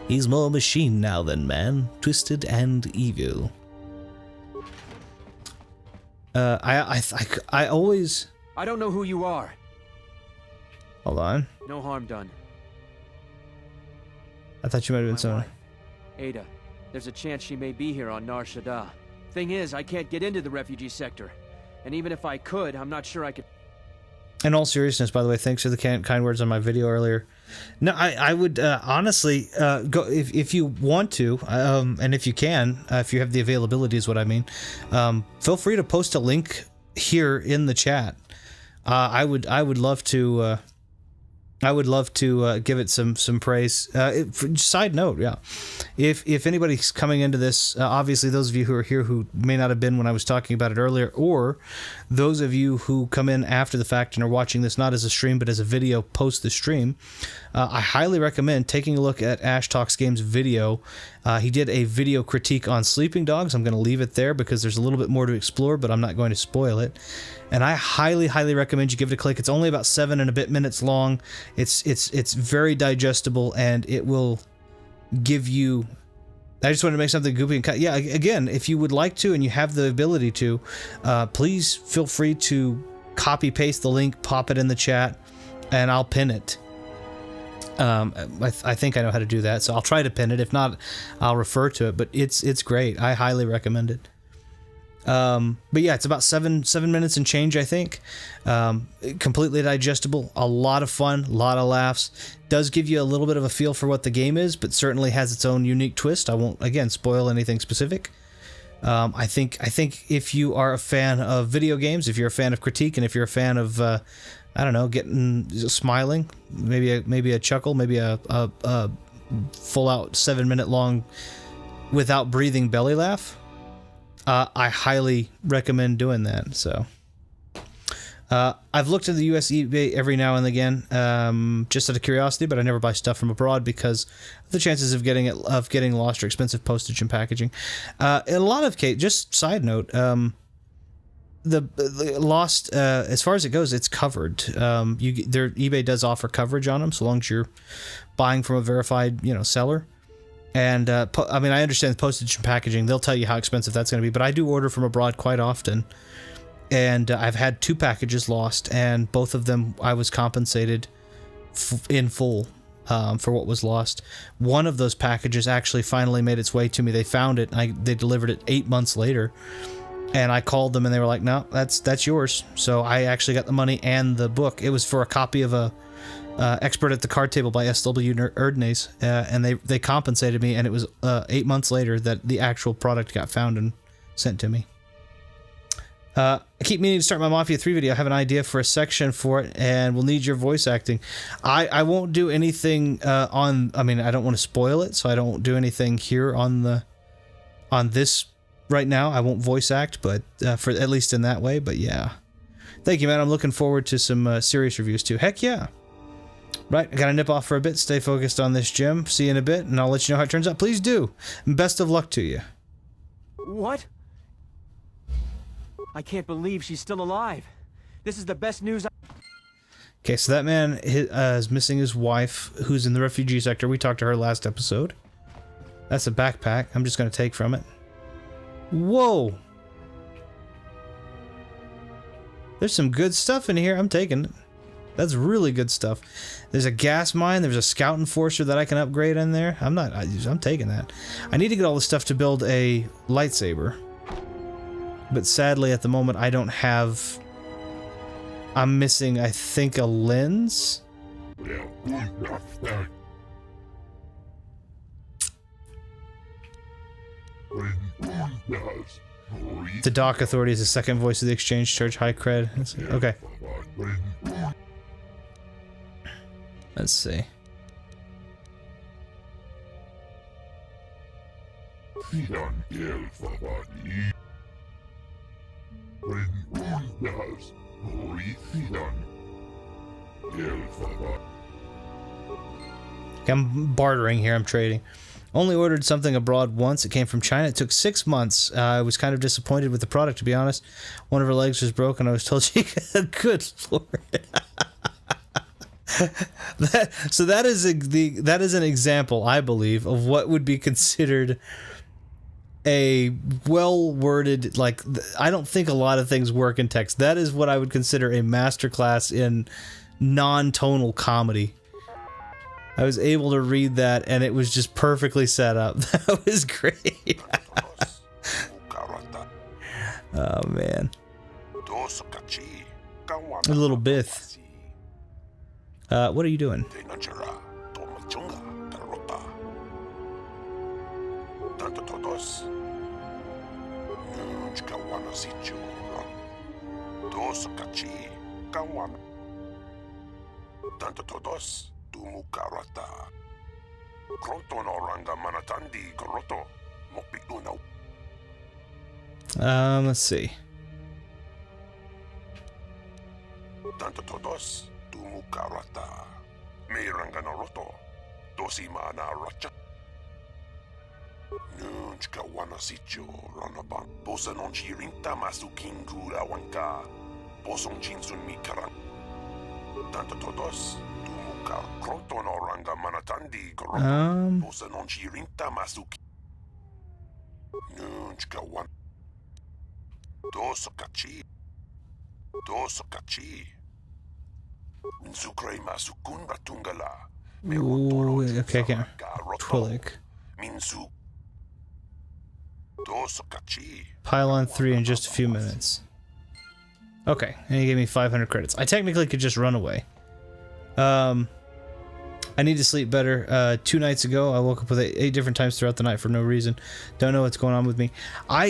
He's more machine now than man, twisted and evil. I always... I don't know who you are. Hold on. No harm done. I thought you might have been someone. Ada, there's a chance she may be here on Nar Shaddaa. Thing is, I can't get into the refugee sector. And even if I could, I'm not sure I could... In all seriousness, by the way, thanks for the kind words on my video earlier. No, I would honestly go if you want to, and if you can, if you have the availability, is what I mean. Feel free to post a link here in the chat. I would love to. I would love to give it some praise. Side note, yeah. If anybody's coming into this, obviously those of you who are here who may not have been when I was talking about it earlier, or those of you who come in after the fact and are watching this not as a stream but as a video post the stream, I highly recommend taking a look at Ash Talks Games video. He did a video critique on Sleeping Dogs. I'm going to leave it there because there's a little bit more to explore, but I'm not going to spoil it. And I highly recommend you give it a click. It's only about 7 and a bit minutes long. It's very digestible, and it will give you... I just wanted to make something goopy and cut. Yeah, again, if you would like to and you have the ability to, please feel free to copy paste the link, pop it in the chat, and I'll pin it. I think I know how to do that, so I'll try to pin it. If not, I'll refer to it. But it's great. I highly recommend it. But yeah, it's about 7 minutes and change, I think. Completely digestible, a lot of fun, a lot of laughs. Does give you a little bit of a feel for what the game is, but certainly has its own unique twist. I won't, again, spoil anything specific. I think if you are a fan of video games, if you're a fan of critique, and if you're a fan of I don't know, smiling, maybe a chuckle, maybe a full out 7 minute long without breathing belly laugh, I highly recommend doing that. So I've looked at the US eBay every now and again, just out of curiosity, but I never buy stuff from abroad because of the chances of getting lost or expensive postage and packaging. In a lot of cases, just side note, the lost, as far as it goes, it's covered. eBay does offer coverage on them, so long as you're buying from a verified, seller. And I mean, I understand the postage and packaging; they'll tell you how expensive that's going to be. But I do order from abroad quite often, and I've had 2 packages lost, and both of them I was compensated in full for what was lost. One of those packages actually finally made its way to me. They found it, and they delivered it 8 months later. And I called them, and they were like, "No, that's yours." So I actually got the money and the book. It was for a copy of a Expert at the Card Table by S.W. Erdnase, and they compensated me. And it was 8 months later that the actual product got found and sent to me. I keep meaning to start my Mafia 3 video. I have an idea for a section for it, and we'll need your voice acting. I won't do anything on. I mean, I don't want to spoil it, so I don't do anything here on this. Right now, I won't voice act, but for at least in that way. But yeah, thank you, man. I'm looking forward to some serious reviews too. Heck yeah! Right, I gotta nip off for a bit. Stay focused on this gym. See you in a bit, and I'll let you know how it turns out. Please do. And best of luck to you. What? I can't believe she's still alive. This is the best news. Okay, so that man is missing his wife, who's in the refugee sector. We talked to her last episode. That's a backpack. I'm just gonna take from it. Whoa! There's some good stuff in here. I'm taking it. That's really good stuff. There's a gas mine. There's a scout enforcer that I can upgrade in there. I'm taking that. I need to get all the stuff to build a lightsaber. But sadly, at the moment, I don't have... I'm missing, I think, a lens? The Dock Authority is the second voice of the exchange church. High cred. Okay. Let's see. I'm bartering here, I'm trading. Only ordered something abroad once. It came from China. It took 6 months. I was kind of disappointed with the product, to be honest. One of her legs was broken. I was told she could... Good Lord. that is an example, I believe, of what would be considered a well-worded, like, I don't think a lot of things work in text. That is what I would consider a masterclass in non-tonal comedy. I was able to read that, and it was just perfectly set up. That was great. Oh, man. A little Bith. What are you doing? Let's see. Tanto todos tumukarata. Miranganaroto. Dosimana racha. Nunchka wanasicho ranaban. Bosa non chirinta masukingura wanka. Boson chinsun mikaran. Tanto todos tumukar. Kronto no ranga manatandi goroto. Bosa non chirinta masuki. Nunchka wan. Dosokachi. Dosokachi. Minsukrei masukun batungala. Ooh, okay, I can't. Twilik. Minsu. Dosokachi. Pylon 3 in just a few minutes. Okay, and he gave me 500 credits. I technically could just run away. I need to sleep better. 2 nights ago, I woke up with 8 different times throughout the night for no reason. Don't know what's going on with me. I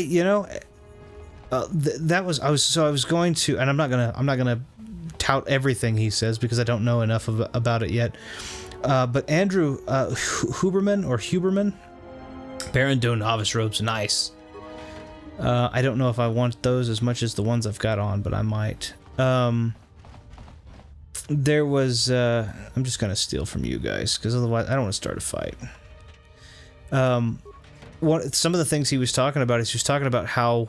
was going to, and I'm not gonna tout everything he says because I don't know enough about it yet. But Andrew Huberman, Baron Do Novice robes, nice. I don't know if I want those as much as the ones I've got on, but I might. There was, I'm just gonna steal from you guys because otherwise I don't want to start a fight. Some of the things he was talking about is he was talking about how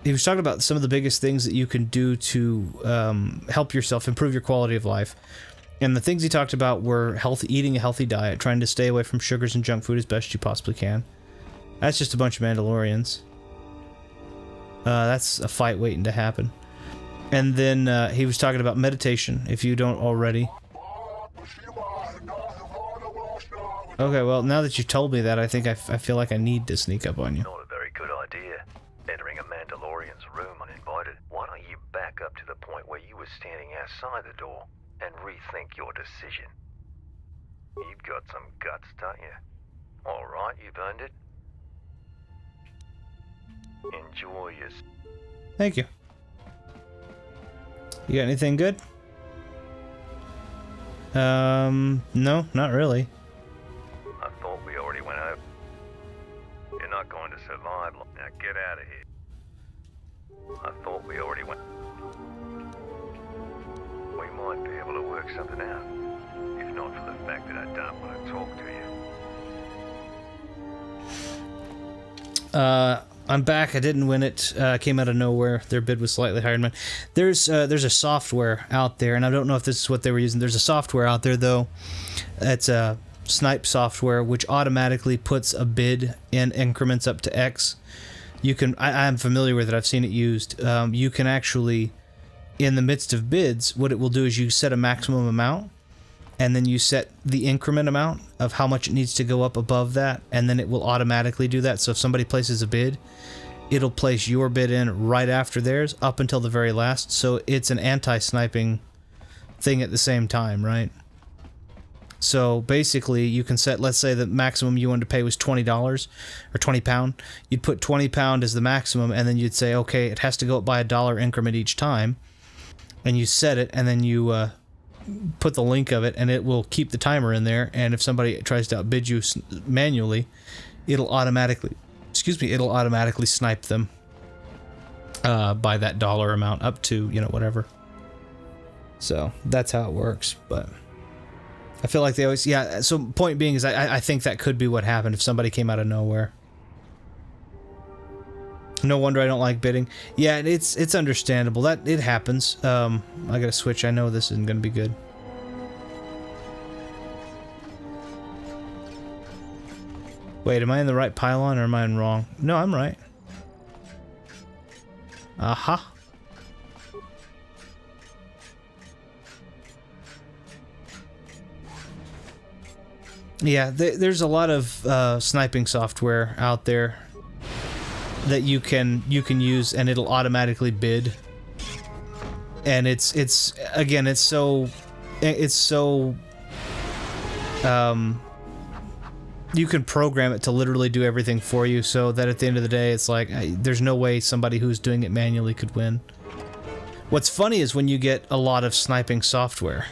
he was talking about some of the biggest things that you can do to help yourself improve your quality of life. And the things he talked about were eating a healthy diet, trying to stay away from sugars and junk food as best you possibly can. That's just a bunch of Mandalorians. That's a fight waiting to happen. And then he was talking about meditation, if you don't already. Okay, well, now that you've told me that, I think I feel like I need to sneak up on you. Not a very good idea. Entering a Mandalorian's room uninvited. Why don't you back up to the point where you were standing outside the door and rethink your decision? You've got some guts, don't you? Alright, you've earned it. Enjoy your... Thank you. You got anything good? No, not really. I thought we already went over. You're not going to survive long. Now get out of here. I thought we already went. We might be able to work something out. If not for the fact that I don't want to talk to you. I'm back. I didn't win it. Came out of nowhere. Their bid was slightly higher than mine. There's a software out there, and I don't know if this is what they were using. There's a software out there, though. It's a snipe software, which automatically puts a bid in increments up to X. You can... I'm familiar with it. I've seen it used. You can actually, in the midst of bids, what it will do is you set a maximum amount, and then you set the increment amount of how much it needs to go up above that, and then it will automatically do that. So if somebody places a bid, it'll place your bid in right after theirs up until the very last. So it's an anti-sniping thing at the same time, right? So basically you can set, let's say the maximum you wanted to pay was $20 or £20. You'd put £20 as the maximum, and then you'd say, okay, it has to go up by $1 increment each time, and you set it, and then you put the link of it, and it will keep the timer in there. And if somebody tries to outbid you manually, it'll automatically snipe them by that dollar amount up to, whatever. So that's how it works. But I feel like they always, yeah. So point being is, I think that could be what happened if somebody came out of nowhere. No wonder I don't like bidding. Yeah, it's understandable. That it happens. I gotta switch. I know this isn't gonna be good. Wait, am I in the right pylon or am I in wrong? No, I'm right. Aha. Yeah, there's a lot of sniping software out there that you can use, and it'll automatically bid. And it's so you can program it to literally do everything for you, so that at the end of the day, it's like there's no way somebody who's doing it manually could win. What's funny is when you get a lot of sniping software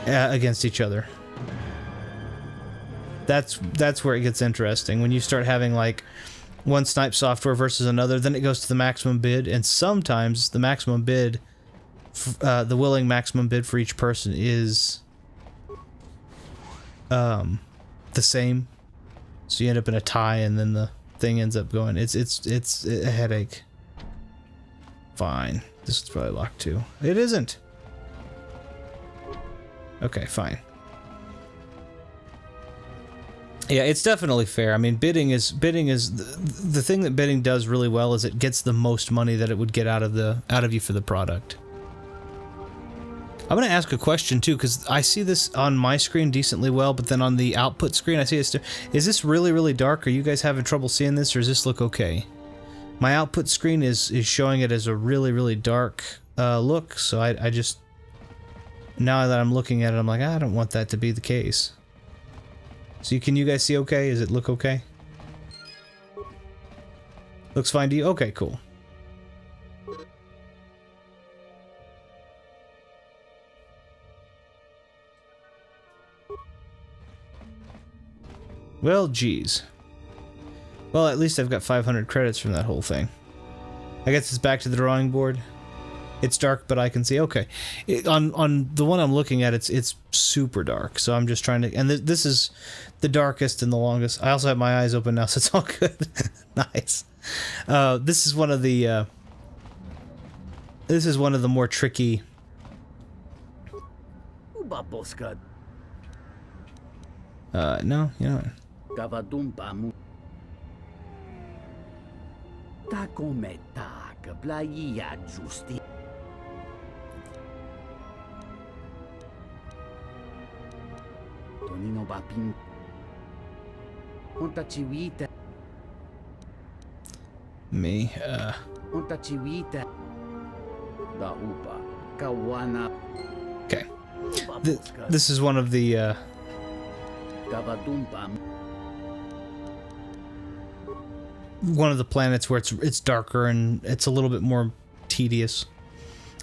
against each other. That's where it gets interesting. When you start having like one snipe software versus another, then it goes to the maximum bid, and sometimes the maximum bid, the willing maximum bid for each person is the same. So you end up in a tie, and then the thing ends up going. It's a headache. Fine. This is probably locked too. It isn't. Okay, fine. Yeah, it's definitely fair. I mean, bidding is the thing that bidding does really well is it gets the most money that it would get out of you for the product. I'm gonna ask a question too, because I see this on my screen decently well, but then on the output screen I see it's. Is this really, really dark? Are you guys having trouble seeing this, or does this look okay? My output screen is showing it as a really, really dark look, so I just, now that I'm looking at it, I'm like, I don't want that to be the case. So can you guys see okay? Does it look okay? Looks fine to you? Okay, cool. Well, geez. Well, at least I've got 500 credits from that whole thing. I guess it's back to the drawing board. It's dark, but I can see. Okay, on the one I'm looking at, it's super dark. So I'm just trying to, and this is the darkest and the longest. I also have my eyes open now, so it's all good. Nice. This is one of the more tricky. No, you know. Me, okay. This is one of the, one of the planets where it's darker and it's a little bit more tedious.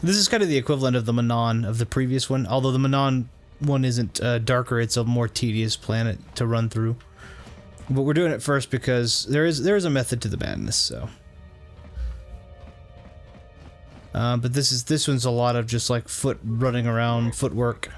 This is kind of the equivalent of the Manon of the previous one, although the Manon one isn't darker, it's a more tedious planet to run through. But we're doing it first because there is a method to the madness, so. But this one's a lot of just like running around, footwork.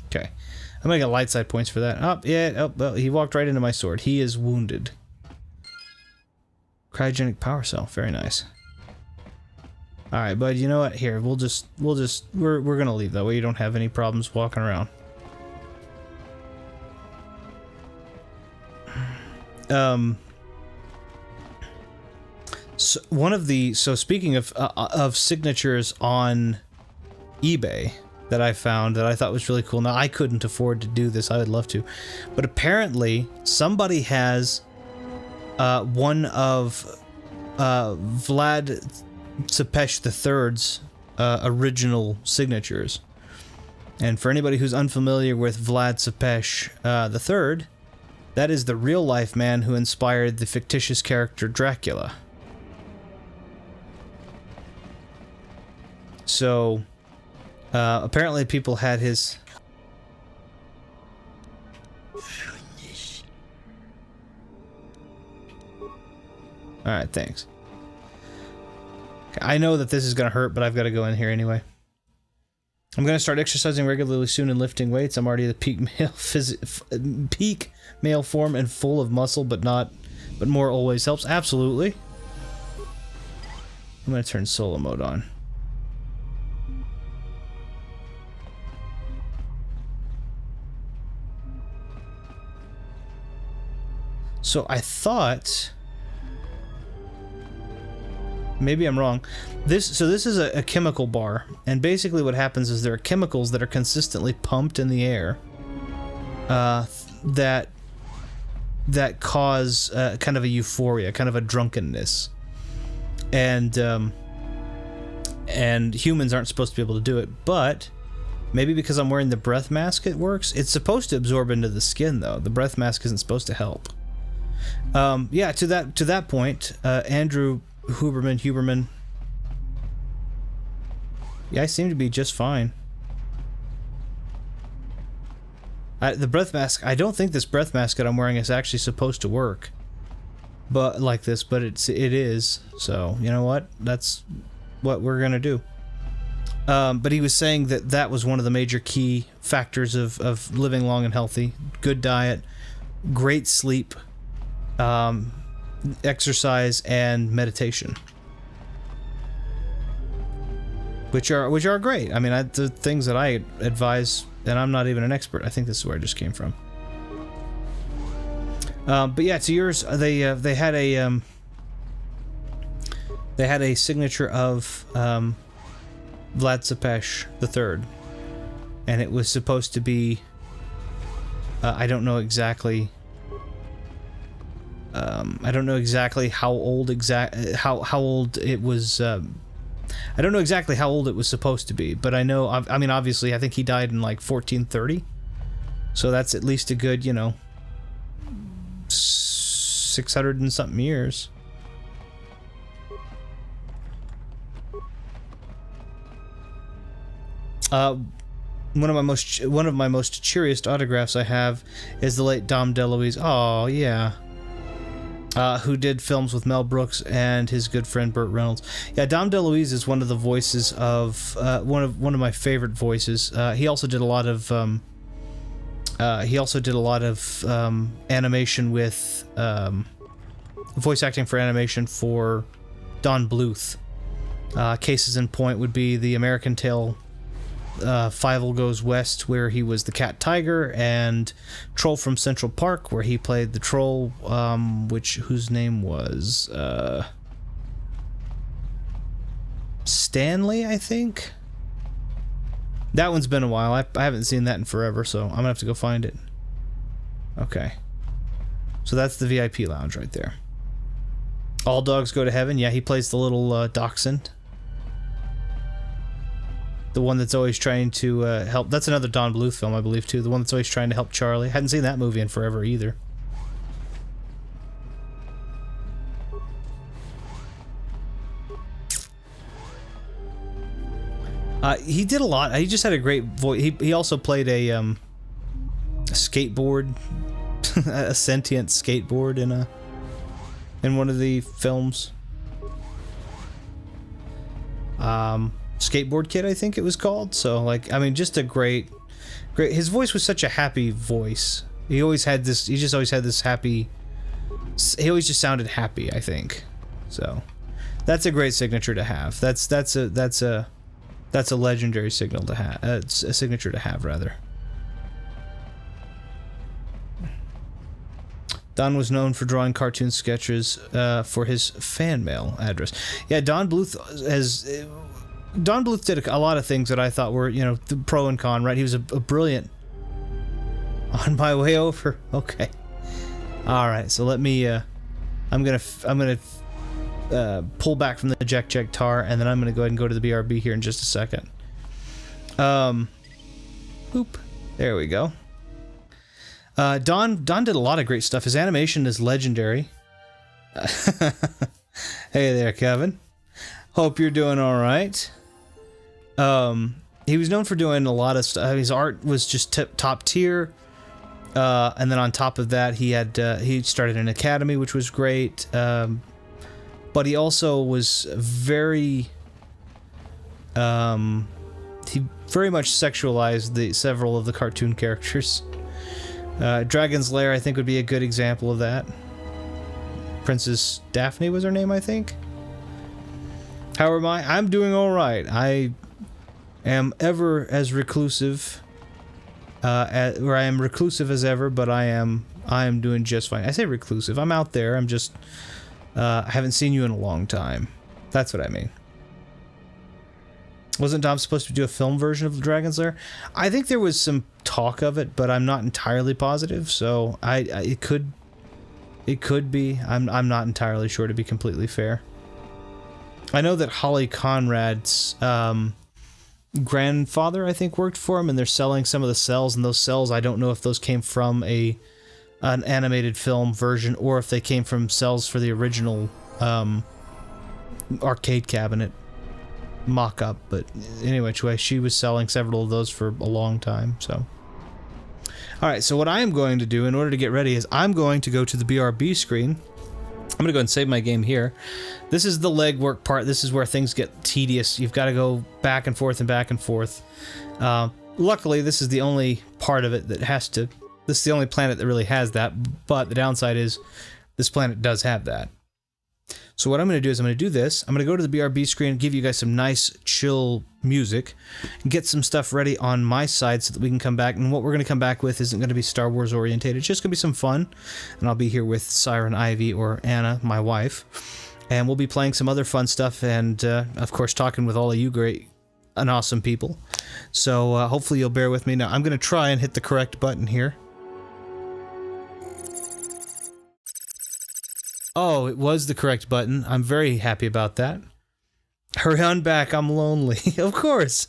Okay, I'm gonna get light side points for that. Oh, yeah, oh, well, he walked right into my sword. He is wounded. Cryogenic power cell, very nice. All right, bud, you know what? Here, we're gonna leave that way. You don't have any problems walking around. So speaking of signatures on eBay that I found that I thought was really cool. Now, I couldn't afford to do this. I would love to. But apparently, somebody has one of Vlad Tepes III's original signatures. And for anybody who's unfamiliar with Vlad Tepes III, that is the real-life man who inspired the fictitious character Dracula. So, apparently people had his... Alright, thanks. I know that this is going to hurt, but I've got to go in here anyway. I'm going to start exercising regularly soon and lifting weights. I'm already the peak male form and full of muscle, but more always helps. Absolutely. I'm going to turn solo mode on. So I thought... Maybe I'm wrong. This is a chemical bar, and basically what happens is there are chemicals that are consistently pumped in the air that cause kind of a euphoria, kind of a drunkenness, and humans aren't supposed to be able to do it, but maybe because I'm wearing the breath mask it works. It's supposed to absorb into the skin though. The breath mask isn't supposed to help. Yeah, to that point, Andrew Huberman. Yeah, I seem to be just fine. The breath mask, I don't think this breath mask that I'm wearing is actually supposed to work. But like this, but it is. So, you know what? That's what we're gonna do. But he was saying that was one of the major key factors of living long and healthy. Good diet, great sleep, exercise, and meditation, which are great. I mean, the things that I advise, and I'm not even an expert. I think this is where I just came from. But yeah, to yours, they had a signature of Vlad Tepes III, and it was supposed to be. I don't know exactly. I don't know exactly how old how old it was. I don't know exactly how old it was supposed to be, but I know. I mean, obviously, I think he died in like 1430, so that's at least a good, 600 and something years. One of my most cheeriest autographs I have is the late Dom DeLuise. Oh yeah. Who did films with Mel Brooks and his good friend Burt Reynolds. Yeah, Dom DeLuise is one of the voices of one of my favorite voices. He also did a lot of animation with voice acting for animation for Don Bluth. Cases in point would be the American Tail, Fievel Goes West, where he was the cat tiger, and Troll from Central Park, where he played the troll, whose name was Stanley, I think. That one's been a while. I haven't seen that in forever, so I'm gonna have to go find it. Okay, so that's the VIP lounge right there. All Dogs Go to Heaven. Yeah, he plays the little dachshund. The one that's always trying to help. That's another Don Bluth film, I believe, too. The one that's always trying to help Charlie. Hadn't seen that movie in forever either. He did a lot. He just had a great voice. He also played a skateboard, a sentient skateboard in one of the films. Skateboard Kid, I think it was called. So, like, I mean, just a great. His voice was such a happy voice. He always had this. He just always had this happy. He always just sounded happy, I think. So, that's a great signature to have. That's a legendary signal to have. It's a signature to have, rather. Don was known for drawing cartoon sketches for his fan mail address. Yeah, Don Bluth did a lot of things that I thought were, the pro and con, right? He was a brilliant. On my way over. Okay. All right. So let me. I'm gonna pull back from the Jack Tar, and then I'm gonna go ahead and go to the BRB here in just a second. Boop. There we go. Don did a lot of great stuff. His animation is legendary. Hey there, Kevin. Hope you're doing all right. He was known for doing a lot of stuff. His art was just top tier. And then on top of that, he started an academy, which was great. but he also was very he very much sexualized several of the cartoon characters. Dragon's Lair, I think, would be a good example of that. Princess Daphne was her name, I think. How am I? I'm doing all right. I am ever as reclusive, or I am reclusive as ever, but I am doing just fine. I say reclusive. I'm out there. I'm just, I haven't seen you in a long time. That's what I mean. Wasn't Dom supposed to do a film version of Dragon's Lair? I think there was some talk of it, but I'm not entirely positive. So it could be. I'm not entirely sure, to be completely fair. I know that Holly Conrad's grandfather, I think, worked for him, and they're selling some of the cells, and those cells, I don't know if those came from an animated film version or if they came from cells for the original arcade cabinet mock-up, but anyway, she was selling several of those for a long time, so. Alright, so what I am going to do in order to get ready is I'm going to go to the BRB screen. I'm going to go and save my game here. This is the legwork part. This is where things get tedious. You've got to go back and forth and back and forth. Luckily, this is the only part of it that has to... This is the only planet that really has that, but the downside is this planet does have that. So what I'm going to do is I'm going to do this. I'm going to go to the BRB screen and give you guys some nice, chill music, and get some stuff ready on my side so that we can come back. And what we're going to come back with isn't going to be Star Wars orientated. It's just going to be some fun. And I'll be here with Siren Ivy, or Anna, my wife. And we'll be playing some other fun stuff and, of course, talking with all of you great and awesome people. So hopefully you'll bear with me. Now, I'm going to try and hit the correct button here. Oh, it was the correct button. I'm very happy about that. Hurry on back, I'm lonely. Of course.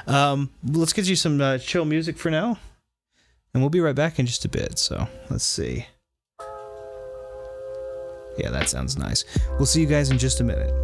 Let's get you some chill music for now. And we'll be right back in just a bit, so let's see. Yeah, that sounds nice. We'll see you guys in just a minute.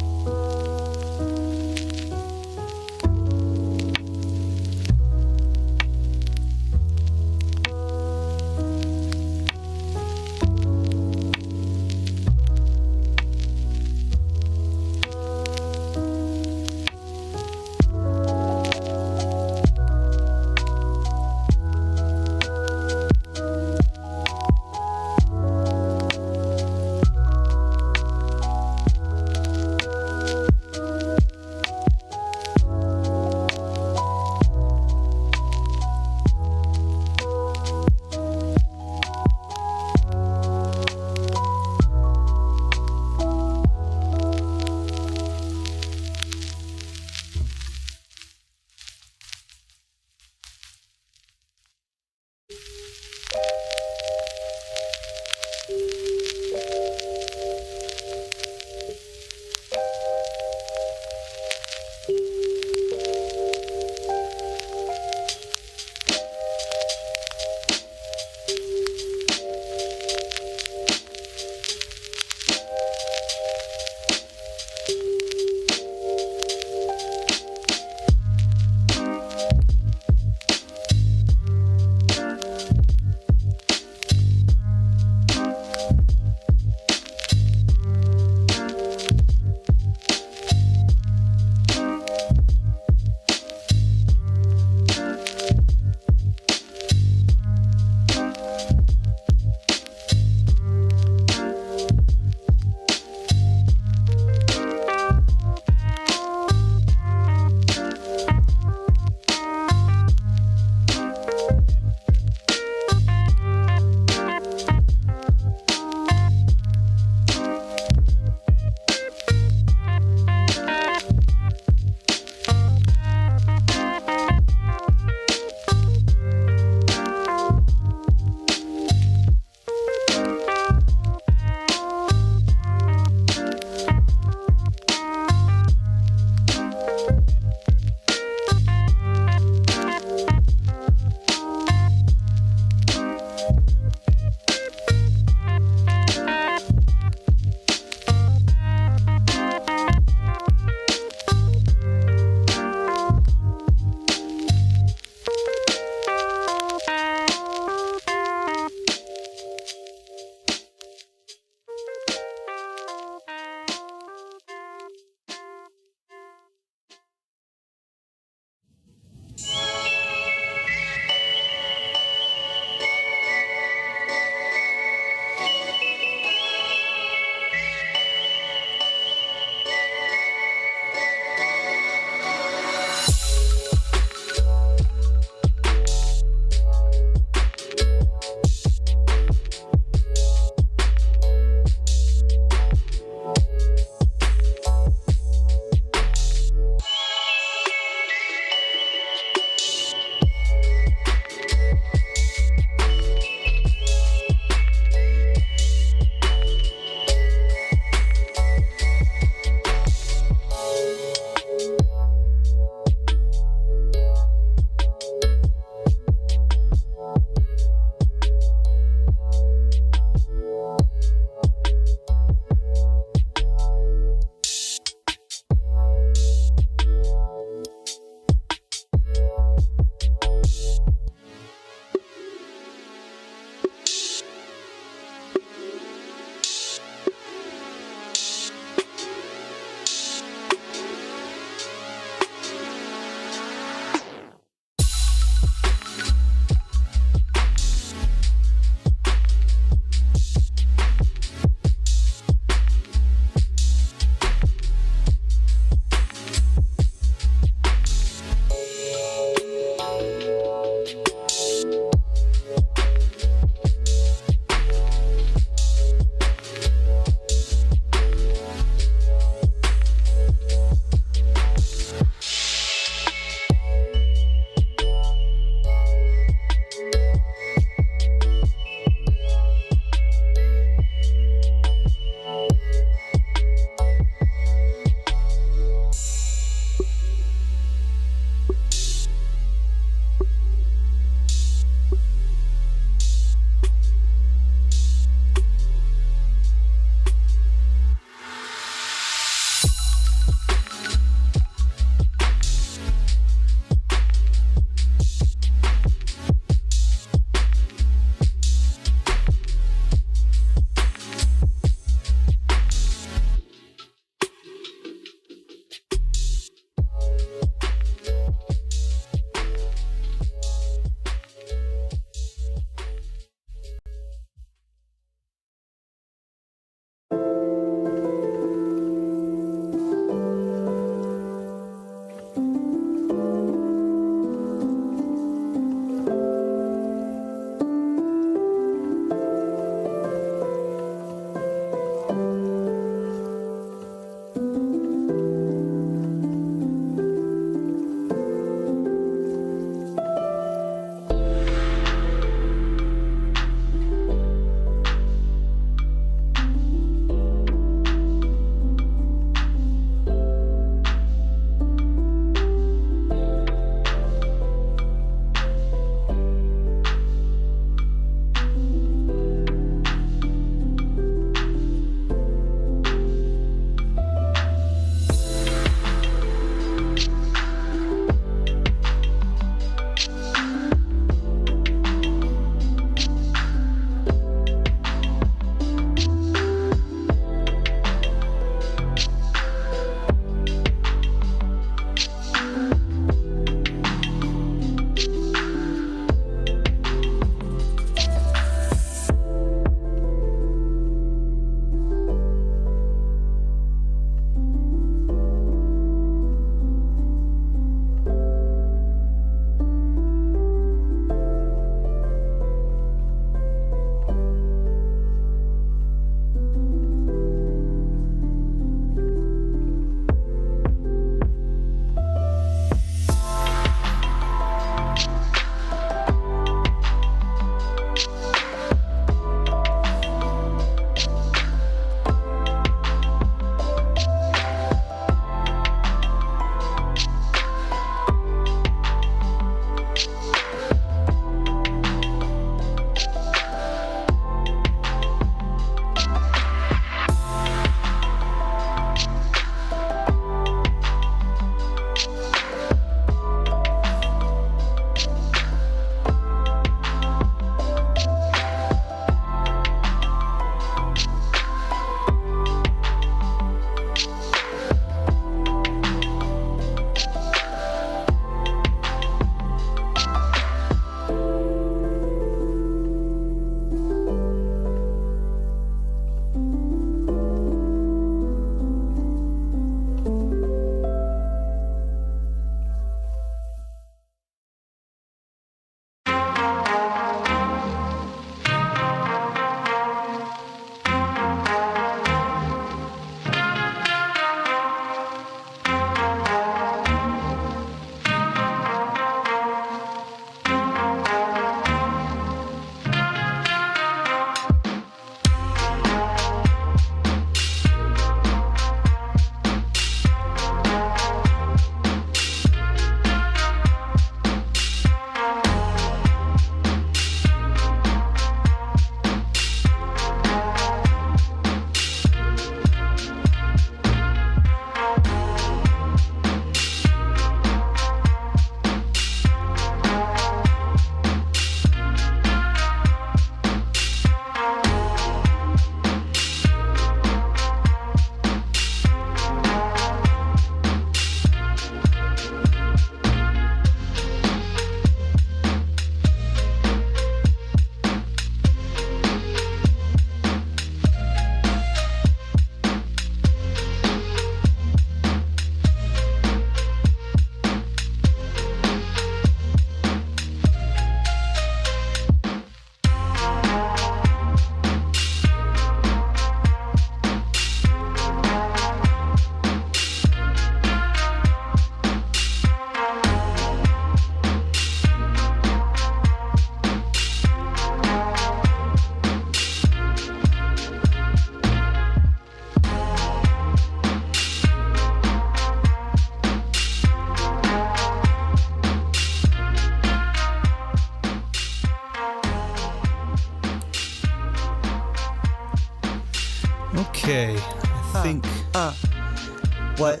What?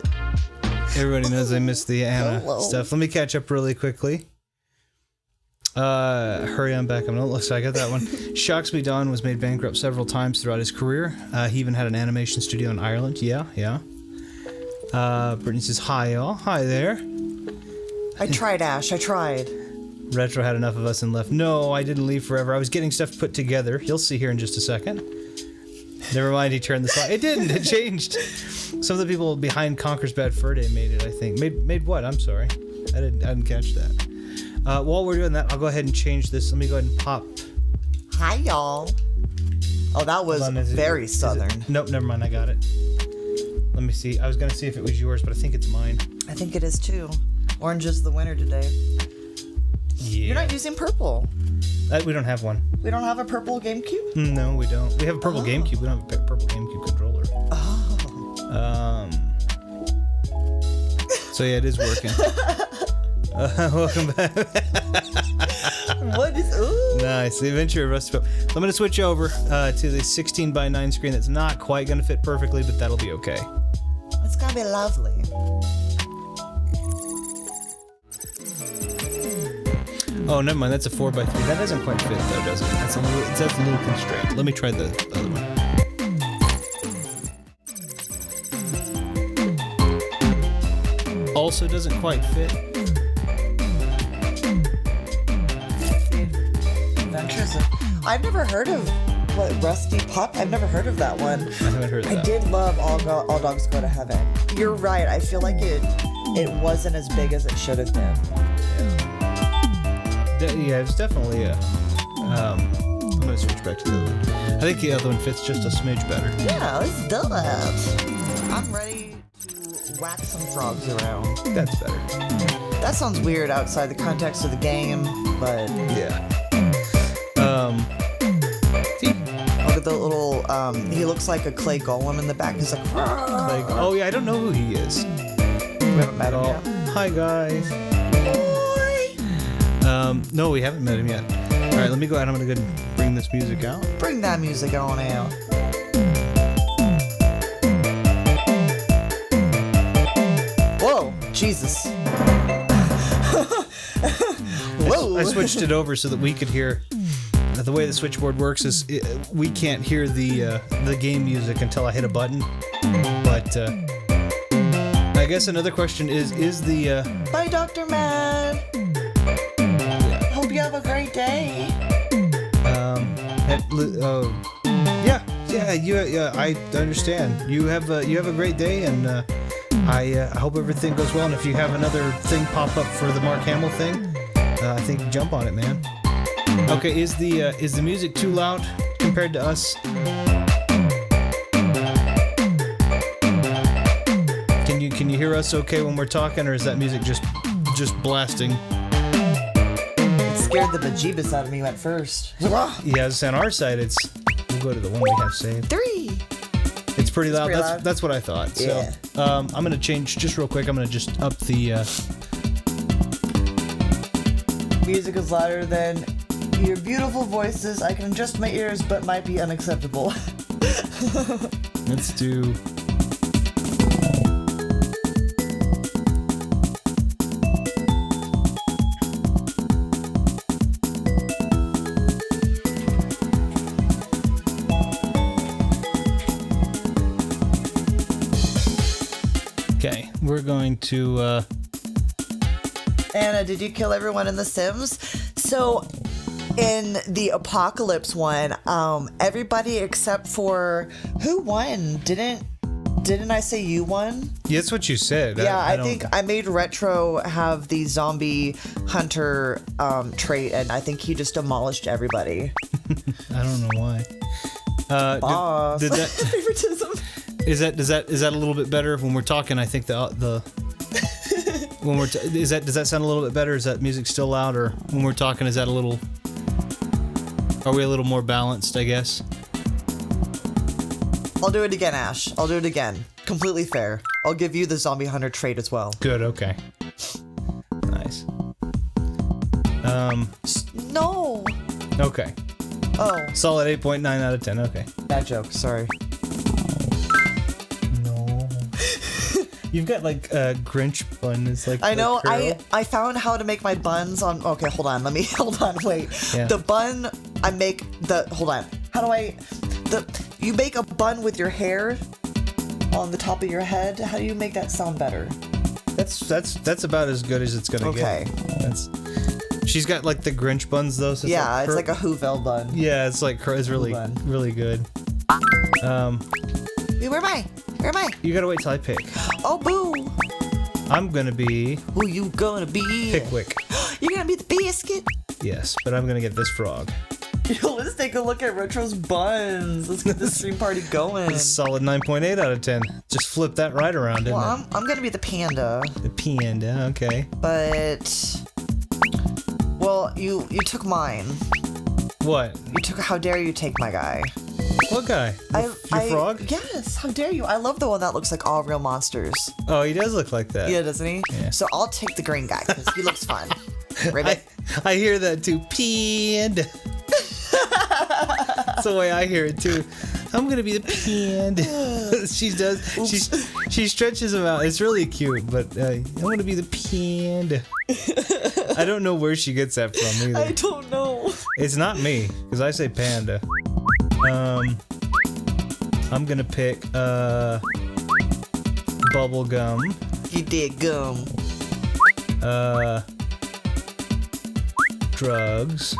Everybody knows I missed the Anna Hello. stuff. Let me catch up really quickly. Hurry on back. I'm not looks like I got that one. Shocks Me Don was made bankrupt several times throughout his career. He even had an animation studio in Ireland. Yeah. Brittany says, hi, y'all. Hi there. I tried, Ash. I tried. Retro had enough of us and left. No, I didn't leave forever. I was getting stuff put together. You'll see here in just a second. Never mind, he turned this on. It didn't. It changed. Some of the people behind Conker's Bad Fur Day made it, I think. Made what? I'm sorry. I didn't catch that. While we're doing that, I'll go ahead and change this. Let me go ahead and pop. Hi, y'all. Oh, that was very southern. Nope, never mind. I got it. Let me see. I was going to see if it was yours, but I think it's mine. I think it is too. Orange is the winner today. Yeah. You're not using purple. We don't have one. We don't have a purple GameCube? No, we don't. We have a purple GameCube. We don't have a purple GameCube controller. Oh. So yeah, it is working. Welcome back. What is... Ooh. Nice. The Adventure of Rusty Pope. I'm going to switch over to the 16:9 screen. That's not quite going to fit perfectly, but that'll be okay. It's going to be lovely. Oh, never mind. That's a 4x3. That doesn't quite fit, though, does it? That's a little constrained. Let me try the other one. Also doesn't quite fit. Adventures of... I've never heard of Rusty Pup. I've never heard of that one. I haven't heard of that. I did love All Dogs Go to Heaven. You're right. I feel like it wasn't as big as it should have been. Yeah, it's definitely a... I'm going to switch back to the other one. I think the other one fits just a smidge better. Yeah, let's do it. I'm ready to whack some frogs around. That's better. That sounds weird outside the context of the game, but... Yeah. Look at the little, he looks like a clay golem in the back. He's like, oh yeah, I don't know who he is. We haven't met him yet. Hi guys. No, we haven't met him yet. All right, let me go ahead. I'm gonna go ahead and bring this music out. Bring that music on out. Whoa, Jesus. Whoa. I switched it over so that we could hear. The way the switchboard works is we can't hear the game music until I hit a button. But I guess another question is the Bye, Dr. Man. Hope you have a great day. Yeah, I understand. You have a great day, and I hope everything goes well. And if you have another thing pop up for the Mark Hamill thing, I think jump on it, man. Okay, is the music too loud compared to us? Can you hear us okay when we're talking, or is that music just blasting? It scared the bejeebus out of me at first. Yeah, it's on our side. We'll go to the one we have saved. 3. It's pretty loud. That's what I thought. Yeah. So, I'm gonna change just real quick. I'm gonna just up the music is louder than your beautiful voices. I can adjust my ears, but might be unacceptable. Let's do. Okay, we're going to. Anna, did you kill everyone in The Sims? So, in the Apocalypse one, everybody except for who won? Didn't I say you won? Yeah, that's what you said. Yeah, I think I made Retro have the zombie hunter trait, and I think he just demolished everybody. I don't know why. Boss. Did that favoritism? Is that a little bit better when we're talking? I think the when we're does that sound a little bit better? Is that music still loud, or when we're talking, is that a little? Are we a little more balanced? I guess. I'll do it again, Ash. I'll do it again. Completely fair. I'll give you the zombie hunter trait as well. Good. Okay. Nice. No. Okay. Oh. Solid 8.9 out of 10. Okay. Bad joke. Sorry. No. You've got like a Grinch bun. It's like I know. curl. I found how to make my buns on. Okay, hold on. Hold on. Wait. Yeah. The bun I make the. Hold on. How do I? You make a bun with your hair on the top of your head. How do you make that sound better? That's about as good as it's gonna get. She's got like the Grinch buns though. So it's like a Whoville bun. Yeah, it's like it's really good. Where am I? Where am I? You gotta wait till I pick. Oh, boo! I'm gonna be. Who you gonna be? Pickwick. You're gonna be the biscuit. Yes, but I'm gonna get this frog. Yo, let's take a look at Retro's buns. Let's get the stream party going. It's a solid 9.8 out of 10. Just flip that right around, didn't Well, it? I'm gonna be the panda. The panda, okay. But well, you took mine. What? You took. How dare you take my guy? What guy? Your frog? Yes. How dare you? I love the one that looks like all real monsters. Oh, he does look like that. Yeah, doesn't he? Yeah. So I'll take the green guy because he looks fun. Ribbit. I hear that too. Panda. That's the way I hear it too. I'm gonna be the panda. She does. She stretches him out. It's really cute. But I'm gonna be the panda. I don't know where she gets that from either. I don't know. It's not me because I say panda. I'm gonna pick bubble gum. You did gum. Drugs.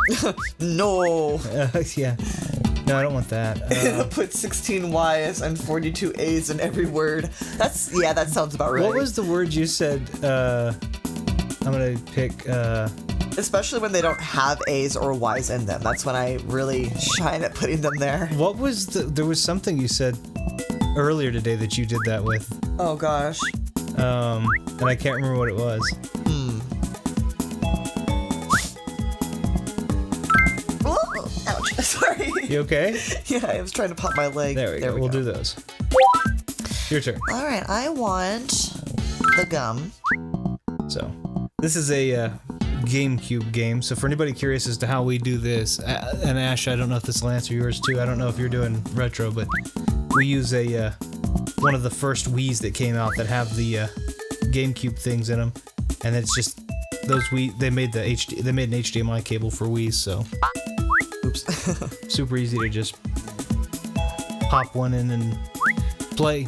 No. Yeah. No, I don't want that. Put 16 Y's and 42 A's in every word. That sounds about right. What was the word you said? I'm gonna pick. Especially when they don't have A's or Y's in them. That's when I really shine at putting them there. What was there was something you said earlier today that you did that with. Oh gosh. And I can't remember what it was. Oh, ouch. Sorry. You okay? Yeah, I was trying to pop my leg. There we go. We'll do those. Your turn. All right, I want the gum. So, this is a GameCube game. So for anybody curious as to how we do this, and Ash, I don't know if this will answer yours too. I don't know if you're doing retro, but we use a one of the first Wiis that came out that have the GameCube things in them, and it's just those Wii. They made an HDMI cable for Wii, so oops, super easy to just pop one in and play.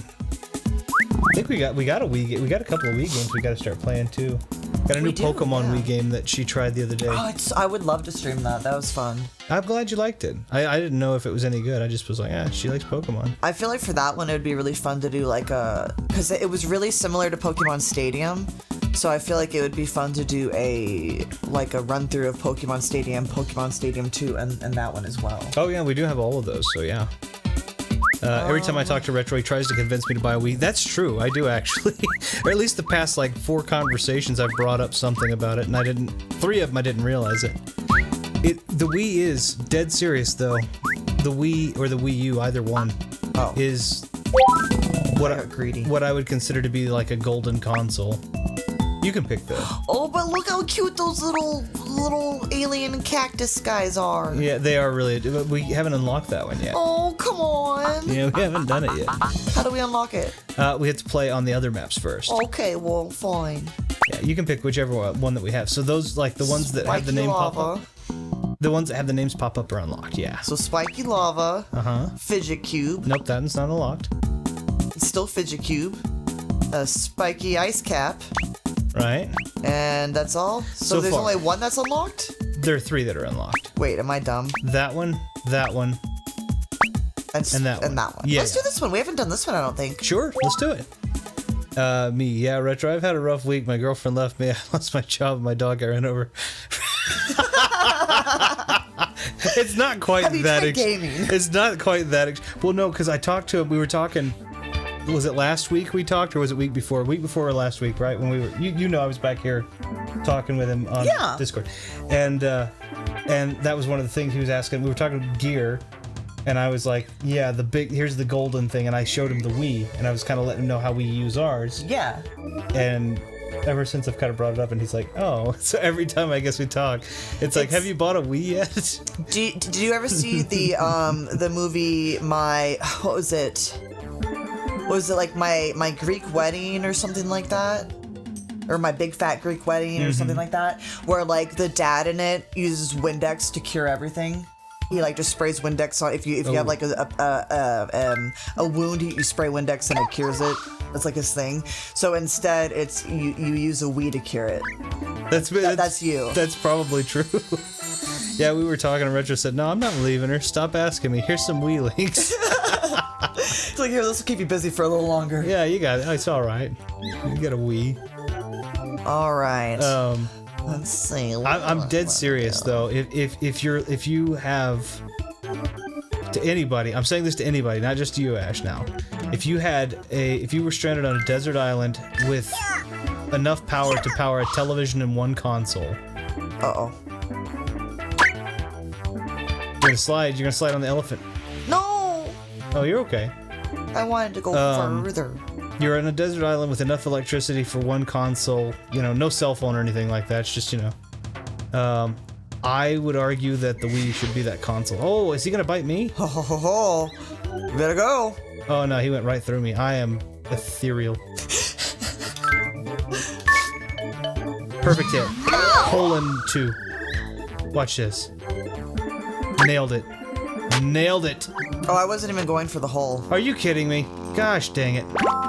I think we got a Wii. We got a couple of Wii games we got to start playing too. Got a new Pokemon Wii game that she tried the other day. Oh, I would love to stream that. That was fun. I'm glad you liked it. I didn't know if it was any good. I just was like, she likes Pokemon. I feel like for that one, it would be really fun to do like because it was really similar to Pokemon Stadium. So I feel like it would be fun to do a run through of Pokemon Stadium 2, and that one as well. Oh yeah, we do have all of those. So yeah. Every time I talk to Retro, he tries to convince me to buy a Wii. That's true, I do actually. Or at least the past 4 conversations I've brought up something about it, and 3 of them I didn't realize it. The Wii is dead serious though. The Wii or the Wii U, either one, is what I would consider to be like a golden console. You can pick though. Oh, but look how cute those little alien cactus guys are. Yeah, they are really. We haven't unlocked that one yet. Oh, come on. Yeah, we haven't done it yet. How do we unlock it? We have to play on the other maps first. Okay, well, fine. Yeah, you can pick whichever one that we have. So those the ones that have the name pop up. The ones that have the names pop up are unlocked. Yeah. So Spiky Lava. Fidget Cube. Nope, that one's not unlocked. It's still Fidget Cube. A Spiky Ice Cap. Right. And that's all? So there's only one that's unlocked? There are 3 that are unlocked. Wait, am I dumb? That one, and that one. Yeah. Let's do this one. We haven't done this one, I don't think. Sure, let's do it. Yeah, Retro, I've had a rough week. My girlfriend left me. I lost my job. My dog got ran over. It's not quite Have you tried gaming? It's not quite that. Well, no, because I talked to him. We were talking. Was it last week we talked, or was it week before? Week before or last week, right? When we were, I was back here talking with him on Discord, and that was one of the things he was asking. We were talking gear, and I was like, yeah, here's the golden thing, and I showed him the Wii, and I was kind of letting him know how we use ours. Yeah. And ever since I've kind of brought it up, and he's like, oh, so every time I guess we talk, it's like, have you bought a Wii yet? Did you ever see the movie what was it? was it like my Greek wedding or something like that? Or my big fat Greek wedding or something like that, where like the dad in it uses Windex to cure everything. He like just sprays Windex on if you have like a wound, you spray Windex and it cures it. That's like his thing. So instead, it's you use a Wii to cure it. That's you. That's probably true. Yeah, we were talking and Retro said, "No, I'm not leaving her. Stop asking me. Here's some Wii links." It's like, here, this will keep you busy for a little longer. Yeah, you got it. It's all right. You got a Wii. All right. Let's see. I'm dead serious though. If you have to anybody, I'm saying this to anybody, not just to you, Ash. Now, if you were stranded on a desert island with enough power to power a television and one console. Uh-oh. You're gonna slide on the elephant. No. Oh, you're okay. I wanted to go further. You're on a desert island with enough electricity for one console, no cell phone or anything like that. It's just, I would argue that the Wii should be that console. Oh, is he gonna bite me? Ho ho ho ho. You better go. Oh no, he went right through me. I am ethereal. Perfect hit. Colon 2. Watch this. Nailed it. Nailed it. Oh, I wasn't even going for the hole. Are you kidding me? Gosh dang it.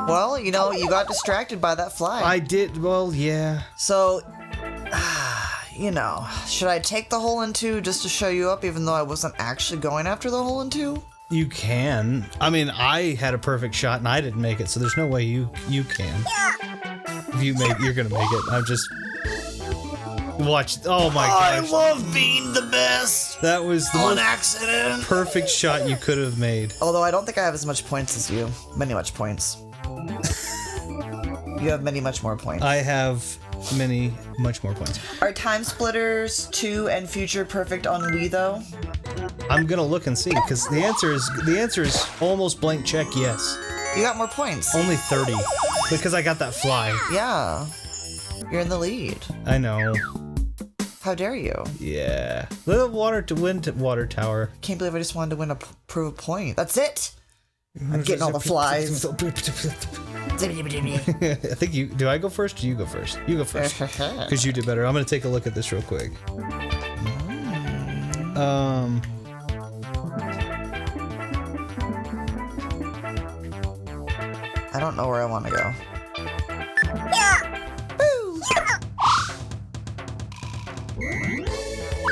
Well, you got distracted by that fly. I did, well, yeah. So, should I take the hole in 2 just to show you up, even though I wasn't actually going after the hole in 2? You can. I mean, I had a perfect shot and I didn't make it, so there's no way you can. If you're gonna make it. I'm just... Watch. Oh my gosh. I love being the best. That was the most accident. Perfect shot you could have made. Although I don't think I have as much points as you. Many much points. You have many much more points. I have many much more points. Are Time Splitters 2 and Future perfect on Wii though? I'm gonna look and see because the answer is almost blank check yes. You got more points. Only 30 because I got that fly. Yeah. You're in the lead. I know. How dare you? Yeah. Little water to win water tower. Can't believe I just wanted to win prove a point. That's it. I'm getting all the flies. I think do I go first or you go first? You go first. Because you did better. I'm going to take a look at this real quick. I don't know where I want to go.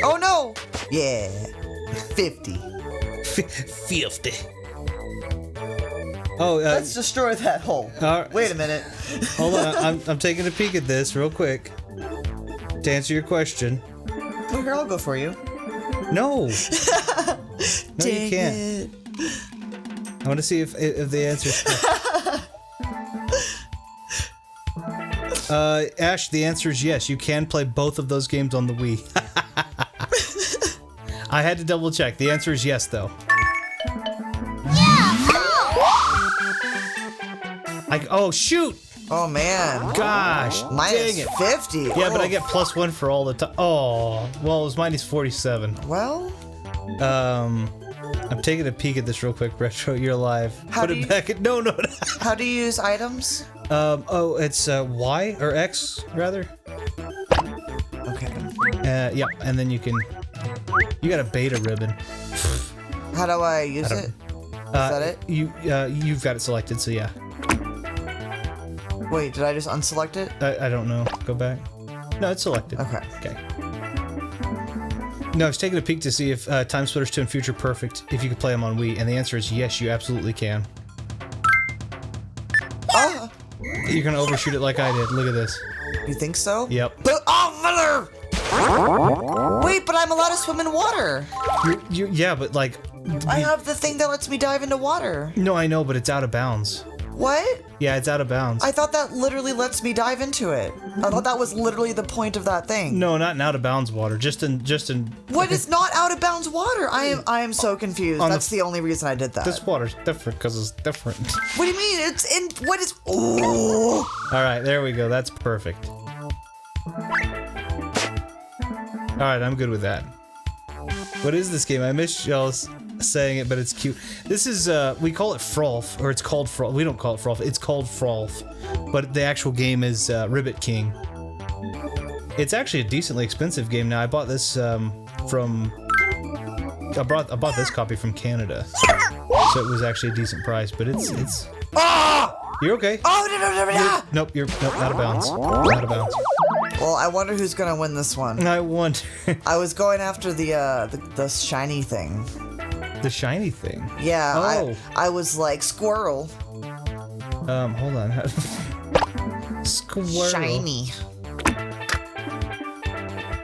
Oh no! Yeah. 50. 50. Oh, let's destroy that hole. Wait a minute. Hold on, I'm taking a peek at this real quick. To answer your question. Well, here, I'll go for you. No. No, you can't. It. I want to see if the answer's Ash, the answer is yes. You can play both of those games on the Wii. I had to double check. The answer is yes, though. Oh, shoot! Oh, man. Gosh, minus dang it. 50. Yeah, but I get +1 for all the time. Oh, well, it was minus 47. Well? I'm taking a peek at this real quick, Retro. You're alive. Put it back in. No. How do you use items? Oh, it's Y or X rather. Okay. Yeah, and then you got a beta ribbon. How do I use it? Is that it? You've got it selected, so yeah. Wait, did I just unselect it? I don't know. Go back. No, it's selected. Okay. No, I was taking a peek to see if Time Splitters 2 and Future Perfect, if you could play them on Wii, and the answer is yes, you absolutely can. Oh! You're gonna overshoot it like I did. Look at this. You think so? Yep. Oh, wait, but I'm allowed to swim in water. Yeah, but like... I have the thing that lets me dive into water. No, I know, but it's out of bounds. What? Yeah, it's out of bounds. I thought that literally lets me dive into it. I thought that was literally the point of that thing. No, not in out of bounds water. Just in. What is not out of bounds water? I am so confused. That's the only reason I did that. This water's different because it's different. What do you mean? It's in. What is? Ooh. All right, there we go. That's perfect. All right, I'm good with that. What is this game? I missed y'all's. saying it, but it's cute. This is, we call it Frolf, or it's called Frolf. We don't call it Frolf, it's called Frolf. But the actual game is Ribbit King. It's actually a decently expensive game now. I bought this from... I bought this copy from Canada. So it was actually a decent price, but it's... Ah! You're okay. Oh, no. Nope, nope, out of bounds. Out of bounds. Well, I wonder who's gonna win this one. I wonder. I was going after the shiny thing. The shiny thing? Yeah, Oh. I was like, squirrel. Hold on. Squirrel. Shiny.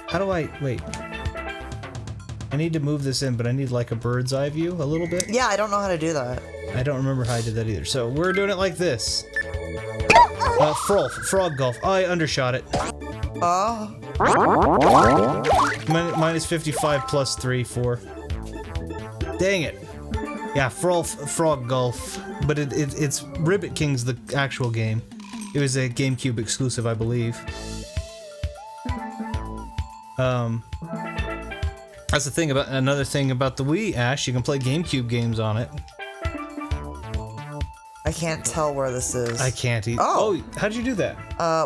How do I... Wait. I need to move this in, but I need like a bird's eye view a little bit. Yeah, I don't know how to do that. I don't remember how I did that either. So we're doing it like this. Frog golf. Oh, I undershot it. Minus 55 plus 3, 4. Dang it. Yeah, frog golf. But it's Ribbit King's the actual game. It was a GameCube exclusive, I believe. That's the thing about another thing about the Wii, Ash. You can play GameCube games on it. I can't tell where this is. I can't either. Oh. How'd you do that?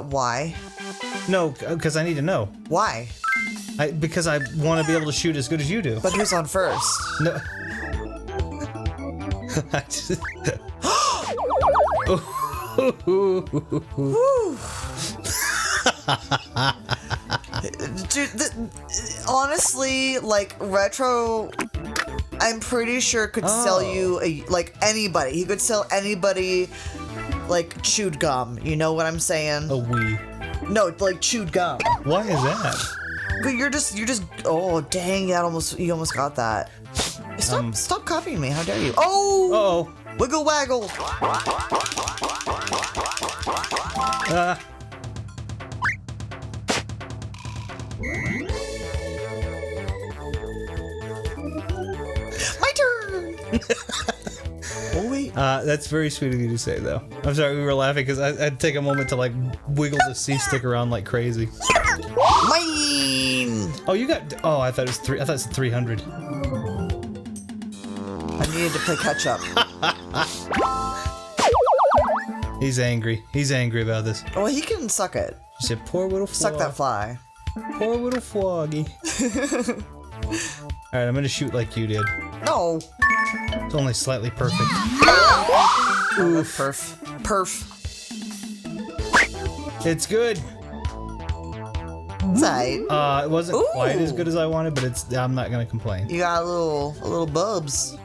Why? No, because I need to know. Why? Because I want to be able to shoot as good as you do. But who's on first? No. Dude, honestly, like, Retro, I'm pretty sure could sell you, like, anybody. He could sell anybody, like, chewed gum. You know what I'm saying? A Wii. No, like, chewed gum. Why is that? You're just, oh, dang, you almost got that. Stop copying me, how dare you? Oh! Uh-oh. Wiggle waggle! My turn! Oh, wait. That's very sweet of you to say, though. I'm sorry, we were laughing because I'd take a moment to, like, wiggle the C-stick around like crazy. Mine! Oh, you got... Oh, I thought it was 300. I needed to play catch up. He's angry. He's angry about this. Well, he can suck it. You said, poor little frog. Suck that fly. Poor little froggy. Alright, I'm gonna shoot like you did. No. It's only slightly perfect. Oof. Perf. It's good. It's alright. It wasn't quite as good as I wanted, but I'm not gonna complain. You got a little bubs.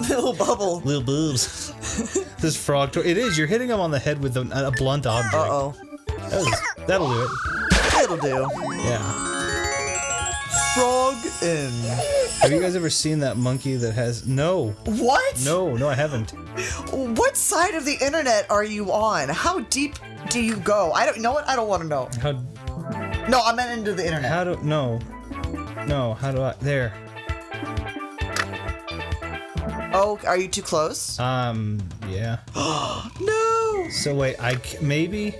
Little bubble. Little boobs. This frog toy. It is. You're hitting him on the head with a blunt object. Uh-oh. That'll do it. It'll do. Yeah. Frog in. Have you guys ever seen that monkey that has... No. What? No, I haven't. What side of the internet are you on? How deep do you go? I don't know what? I don't want to know. No, I meant into the internet. No, how do I... There. Oh, are you too close? Yeah. No! So wait, maybe?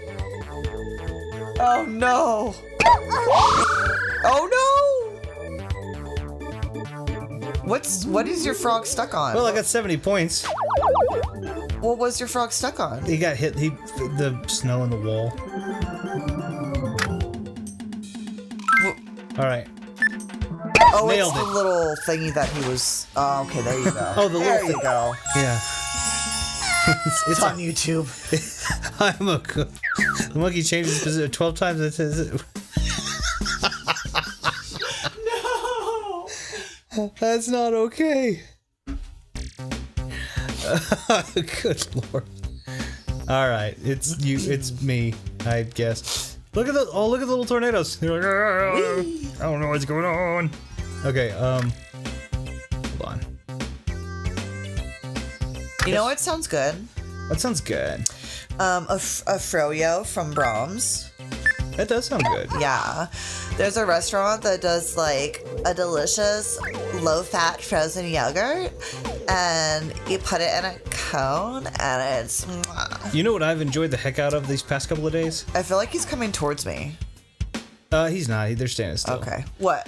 Oh no! Oh no! What is your frog stuck on? Well, I got 70 points. What was your frog stuck on? He got hit, the snow in the wall. Alright. Oh, Nailed it's the little thingy that he was... Oh, okay, there you go. Oh, the there little you go. Yeah. It's on YouTube. I'm a cook. The monkey changes his position 12 times and it says... No! That's not okay. Good lord. Alright, it's me, I guess. Look at the little tornadoes. They're like, I don't know what's going on. Okay, hold on. You know what sounds good? That sounds good. A froyo from Brahms. That does sound good. Yeah. There's a restaurant that does like a delicious low-fat frozen yogurt and you put it in a cone and it's... You know what I've enjoyed the heck out of these past couple of days? I feel like he's coming towards me. He's not. They're standing still. Okay. What?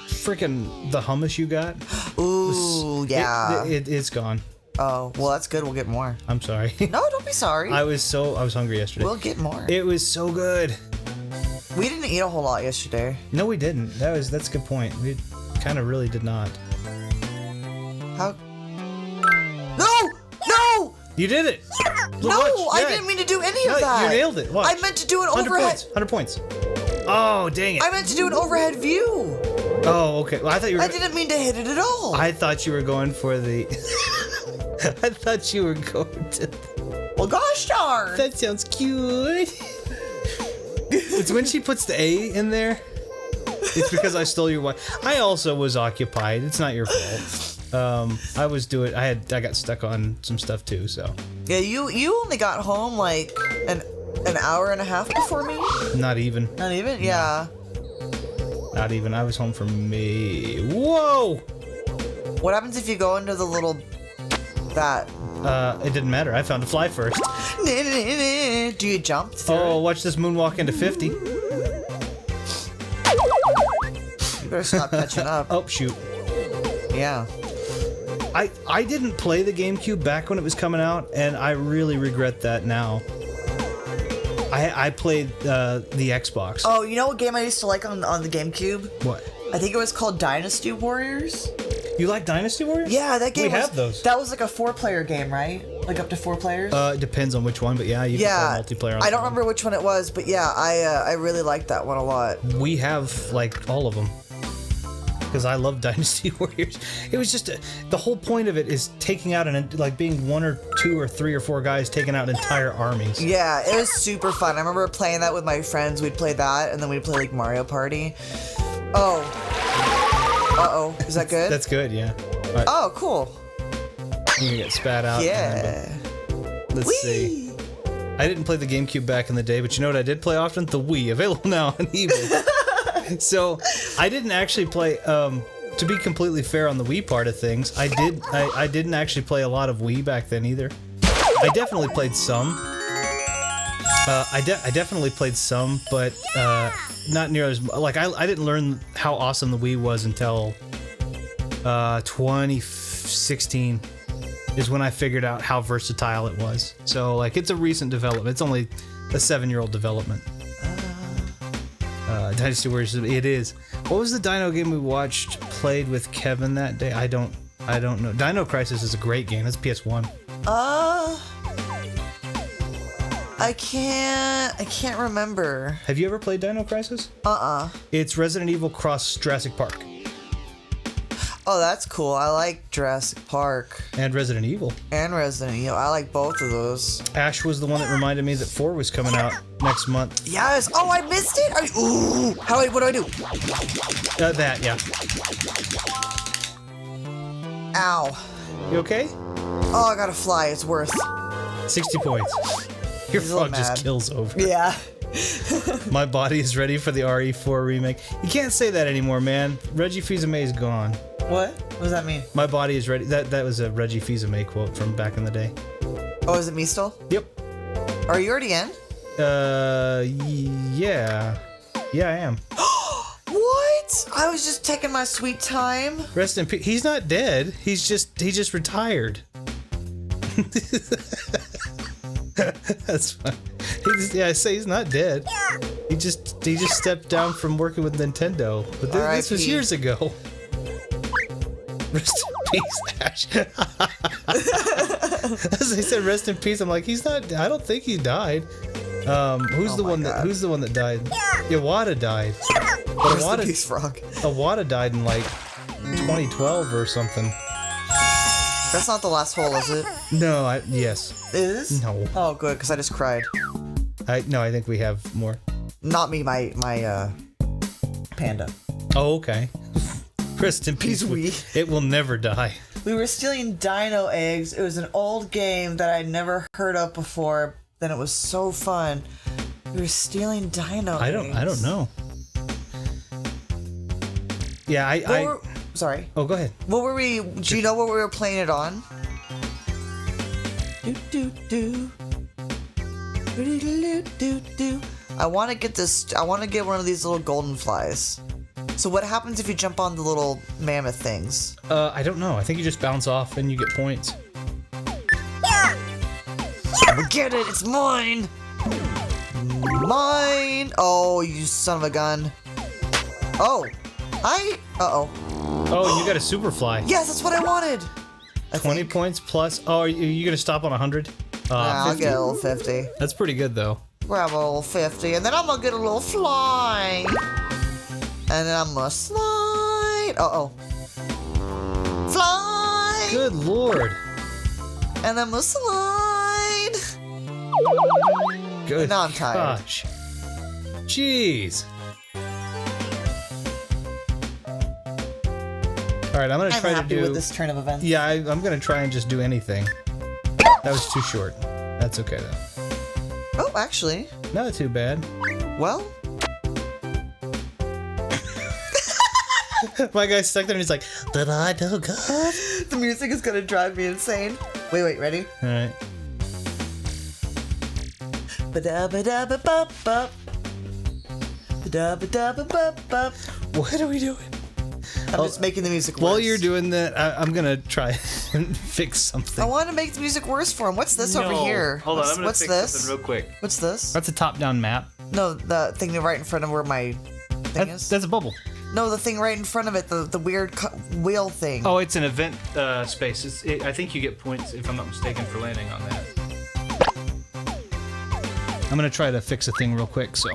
freaking the hummus you got. Ooh, yeah. It's gone. Oh, well, that's good. We'll get more. I'm sorry. No, don't be sorry. I was hungry yesterday. We'll get more. It was so good. We didn't eat a whole lot yesterday. No, we didn't. That's a good point. We kind of really did not. How? No! You did it. No, I didn't mean to do any of that. You nailed it. Watch. I meant to do an 100 points. Oh, dang it. I meant to do an overhead view. Oh, okay. Well, I thought you were. I didn't mean to hit it at all. I thought you were going for the. I thought you were going to. Well, gosh darn. That sounds cute. It's when she puts the A in there. It's because I stole your wife. I also was occupied. It's not your fault. I was doing. I got stuck on some stuff too. So. Yeah, you only got home like an hour and a half before me. Not even. Not even. Yeah. Not even. I was home from me. Whoa. What happens if you go into the little that? It didn't matter. I found a fly first. Do you jump? Oh, watch this moonwalk into 50. You better stop catching up. Oh, shoot. Yeah. I didn't play the GameCube back when it was coming out, and I really regret that now. I played the Xbox. Oh, you know what game I used to like on the GameCube? What? I think it was called Dynasty Warriors. You like Dynasty Warriors? Yeah, that game. We have those. That was like a 4-player game, right? Like up to 4 players. It depends on which one, but yeah, you can play multiplayer. I don't remember which one it was, but yeah, I really liked that one a lot. We have like all of them because I love Dynasty Warriors. It was just the whole point of it is taking out being 1 or 2 or 3 or 4 guys taking out entire armies. Yeah, it was super fun. I remember playing that with my friends. We'd play that, and then we'd play like Mario Party. Oh. Uh-oh. Is that good? That's good, yeah. Right. Oh, cool. You can get spat out. Yeah. Let's see. I didn't play the GameCube back in the day, but you know what I did play often? The Wii, available now on eBay. So I didn't actually play. To be completely fair on the Wii part of things, I didn't actually play a lot of Wii back then either. I definitely played some. I definitely played some, but not near as like I didn't learn how awesome the Wii was until 2016 is when I figured out how versatile it was. So like it's a recent development. It's only a 7-year-old development. Dynasty Warriors, it is. What was the Dino game we played with Kevin that day? I don't know. Dino Crisis is a great game. That's PS1. I can't remember. Have you ever played Dino Crisis? It's Resident Evil cross Jurassic Park. Oh, that's cool. I like Jurassic Park. And Resident Evil. I like both of those. Ash was the one that reminded me that 4 was coming out next month. Yes. Oh, I missed it. What do I do? That, yeah. Ow. You okay? Oh, I gotta fly. It's worth 60 points. Your frog just kills over. Yeah. My body is ready for the RE4 remake. You can't say that anymore, man. Reggie Fils-Aimé is gone. What? What does that mean? My body is ready. That was a Reggie Fils-Aimé quote from back in the day. Oh, is it me still? Yep. Are you already in? Yeah. Yeah, I am. What? I was just taking my sweet time. Rest in peace. He's not dead. He just retired. That's fine. I say he's not dead. He just stepped down from working with Nintendo. But this was years ago. Rest in peace, Ash. As I said, rest in peace. I'm like, he's not. I don't think he died. Who's the one that died? Iwata died. But Rest in peace, frog. Iwata died in like 2012 or something. That's not the last hole, is it? No, yes. It is? No. Oh, good, because I just cried. I think we have more. Not me, my panda. Oh, okay. Rest in peace. It will never die. We were stealing dino eggs. It was an old game that I'd never heard of before. Then it was so fun. We were stealing dino eggs. I don't know. Yeah, Sorry. Oh, go ahead. What were we? Do you know what we were playing it on? I want to get this. I want to get one of these little golden flies. So what happens if you jump on the little mammoth things? I don't know. I think you just bounce off and you get points. Get it! It's mine! Mine! Oh, you son of a gun. Oh. Uh-oh. Oh, and you got a super fly. Yes, that's what I wanted! 20 points plus. Oh, are you gonna stop on 100? Nah, I'll get a little 50. That's pretty good, though. Grab a little 50, and then I'm gonna get a little fly. And then I'm gonna slide. Uh-oh. Fly! Good lord. And then I'm gonna slide. Good. Now I'm tired. Gosh. Jeez. All right, I'm gonna try to happy do. with this turn of events. Yeah, I'm gonna try and just do anything. That was too short. That's okay though. Oh, actually. Not too bad. Well. My guy's stuck there and he's like, "Did I do good?" The music is gonna drive me insane. Wait, ready? All right. Ba-da-ba-da-ba-ba-ba. Ba-da-ba-da-ba-ba-ba. What are we doing? I'm just making the music worse. While you're doing that, I'm gonna try and fix something. I want to make the music worse for him. What's this over here? Hold on, I'm gonna what's fix this? something real quick. What's this? That's a top-down map. No, the thing right in front of where my thing is. That's a bubble. No, the thing right in front of it, the weird wheel thing. Oh, it's an event space. I think you get points, if I'm not mistaken, for landing on that. I'm gonna try to fix a thing real quick, so.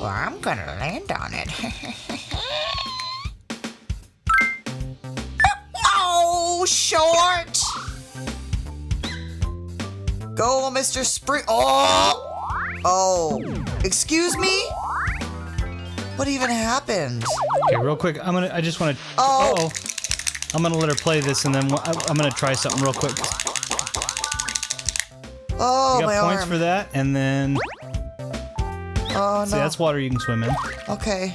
Well, I'm gonna land on it. Oh, short! Go, Mr. Spring. Oh, excuse me? What even happened? Okay, real quick, I just want to. Oh. I'm gonna let her play this, and then I'm gonna try something real quick. Oh, you got my points arm. for that, and then. Oh, no. See, that's water you can swim in. Okay.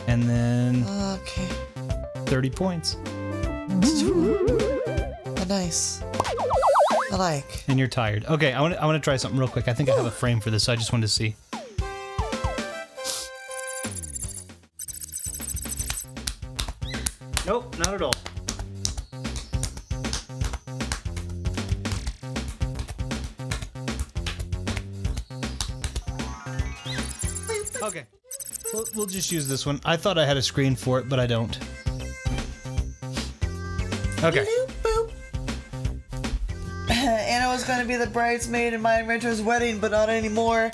And then. Okay. 30 points. Nice. I like. And you're tired. Okay, I want to try something real quick. I think I have a frame for this, so I just wanted to see. Nope, not at all. Okay, we'll just use this one. I thought I had a screen for it, but I don't. Okay. Anna was going to be the bridesmaid in my Rancher's wedding, but not anymore.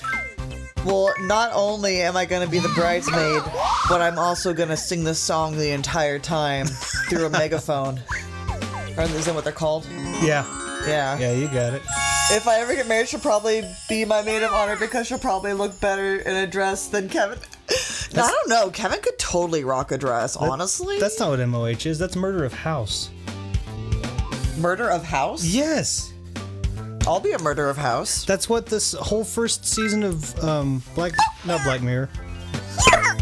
Well, not only am I going to be the bridesmaid, but I'm also going to sing this song the entire time through a megaphone. Or is that what they're called? Yeah. Yeah. Yeah, you got it. If I ever get married, she'll probably be my maid of honor because she'll probably look better in a dress than Kevin. Now, I don't know. Kevin could totally rock a dress, honestly. That's not what MOH is. That's murder of house. Murder of house? Yes. I'll be a murder of house. That's what this whole first season of not Black Mirror.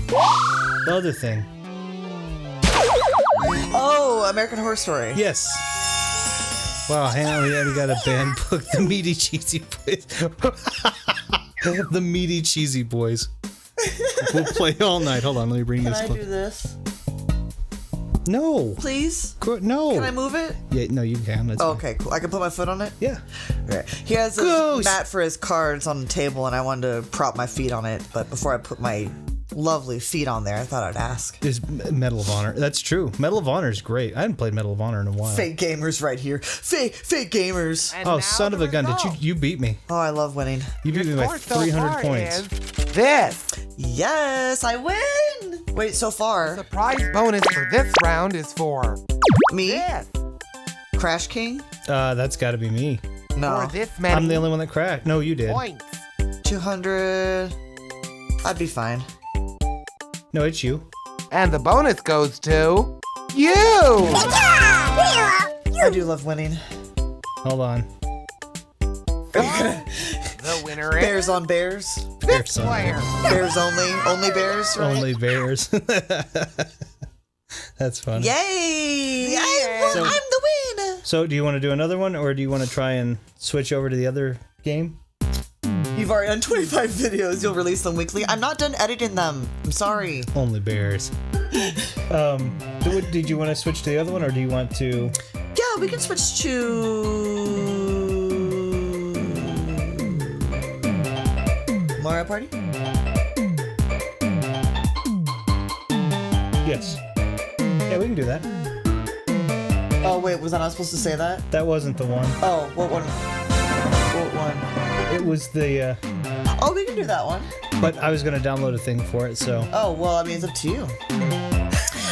The other thing. Oh, American Horror Story. Yes. Wow, hang on, we already got a band book. The Meaty Cheesy Boys. The Meaty Cheesy Boys. We'll play all night. Hold on, let me bring Can this I clip. do this? No. Please? No. Can I move it? Yeah, no, you can. That's fine. Okay, cool. I can put my foot on it? Yeah. Okay. He has a mat for his cards on the table, and I wanted to prop my feet on it, but before I put my lovely feet on there, I thought I'd ask. Is Medal of Honor. That's true. Medal of Honor is great. I haven't played Medal of Honor in a while. Fake gamers right here. Fake gamers. Oh, son of a gun. Did you beat me? Oh, I love winning. You beat me by 300 points. This. Yes, I win. Wait, so far. The prize bonus for this round is for me. This. Crash King? That's got to be me. No. For this many I'm the only one that crashed. No, you did. points. 200. I'd be fine. No, it's you. And the bonus goes to you. I do love winning. Hold on. The winner is Bears on Bears. Bears on player. Bears only. Only Bears, right? Only Bears. That's fun. Yay! So- I'm the winner. So, do you want to do another one, or do you want to try and switch over to the other game? You've already done 25 videos. You'll release them weekly. I'm not done editing them. I'm sorry. Only bears. Did you want to switch to the other one, or do you want to? Yeah, we can switch to Mario Party. Yes. Yeah, we can do that. Oh wait, was I not supposed to say that? That wasn't the one. Oh, what one? What one? It was the. Oh, we can do that one. But I was gonna download a thing for it, so. Oh well, I mean it's up to you.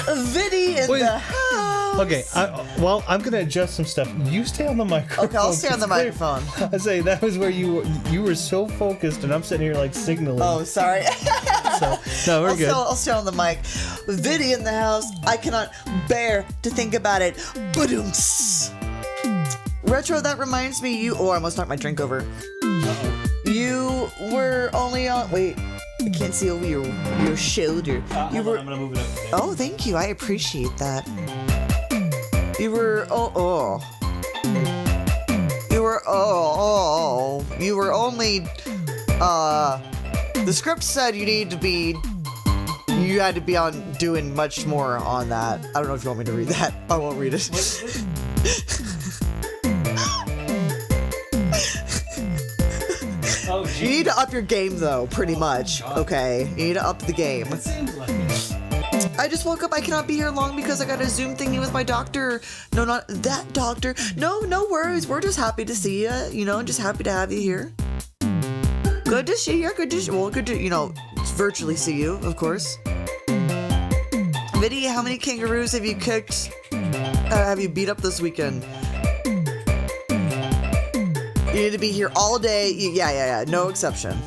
Viddy in the house. Okay, I'm gonna adjust some stuff. You stay on the microphone. Okay, I'll stay on the microphone. I say that was where you were so focused, and I'm sitting here like signaling. Oh, sorry. So, no, we're good. I'll stay on the mic. Viddy in the house. I cannot bear to think about it. Ba-doom-ts. Retro, that reminds me, you. Oh, I almost knocked my drink over. You were only on. Wait, I can't see over your shoulder. You were. I'm gonna move it up. Today. Oh, thank you. I appreciate that. You were. You were only. The script said you had to be on doing much more on that. I don't know if you want me to read that. I won't read it. Oh, you need to up your game though, pretty much. Okay, you need to up the game. It seems like it. I just woke up. I cannot be here long because I got a Zoom thingy with my doctor. No, not that doctor. No worries. We're just happy to see you. You know, just happy to have you here. Good to see you. Good to virtually see you, of course. Viddy, how many kangaroos have you kicked? Have you beat up this weekend? You need to be here all day. Yeah. No exception.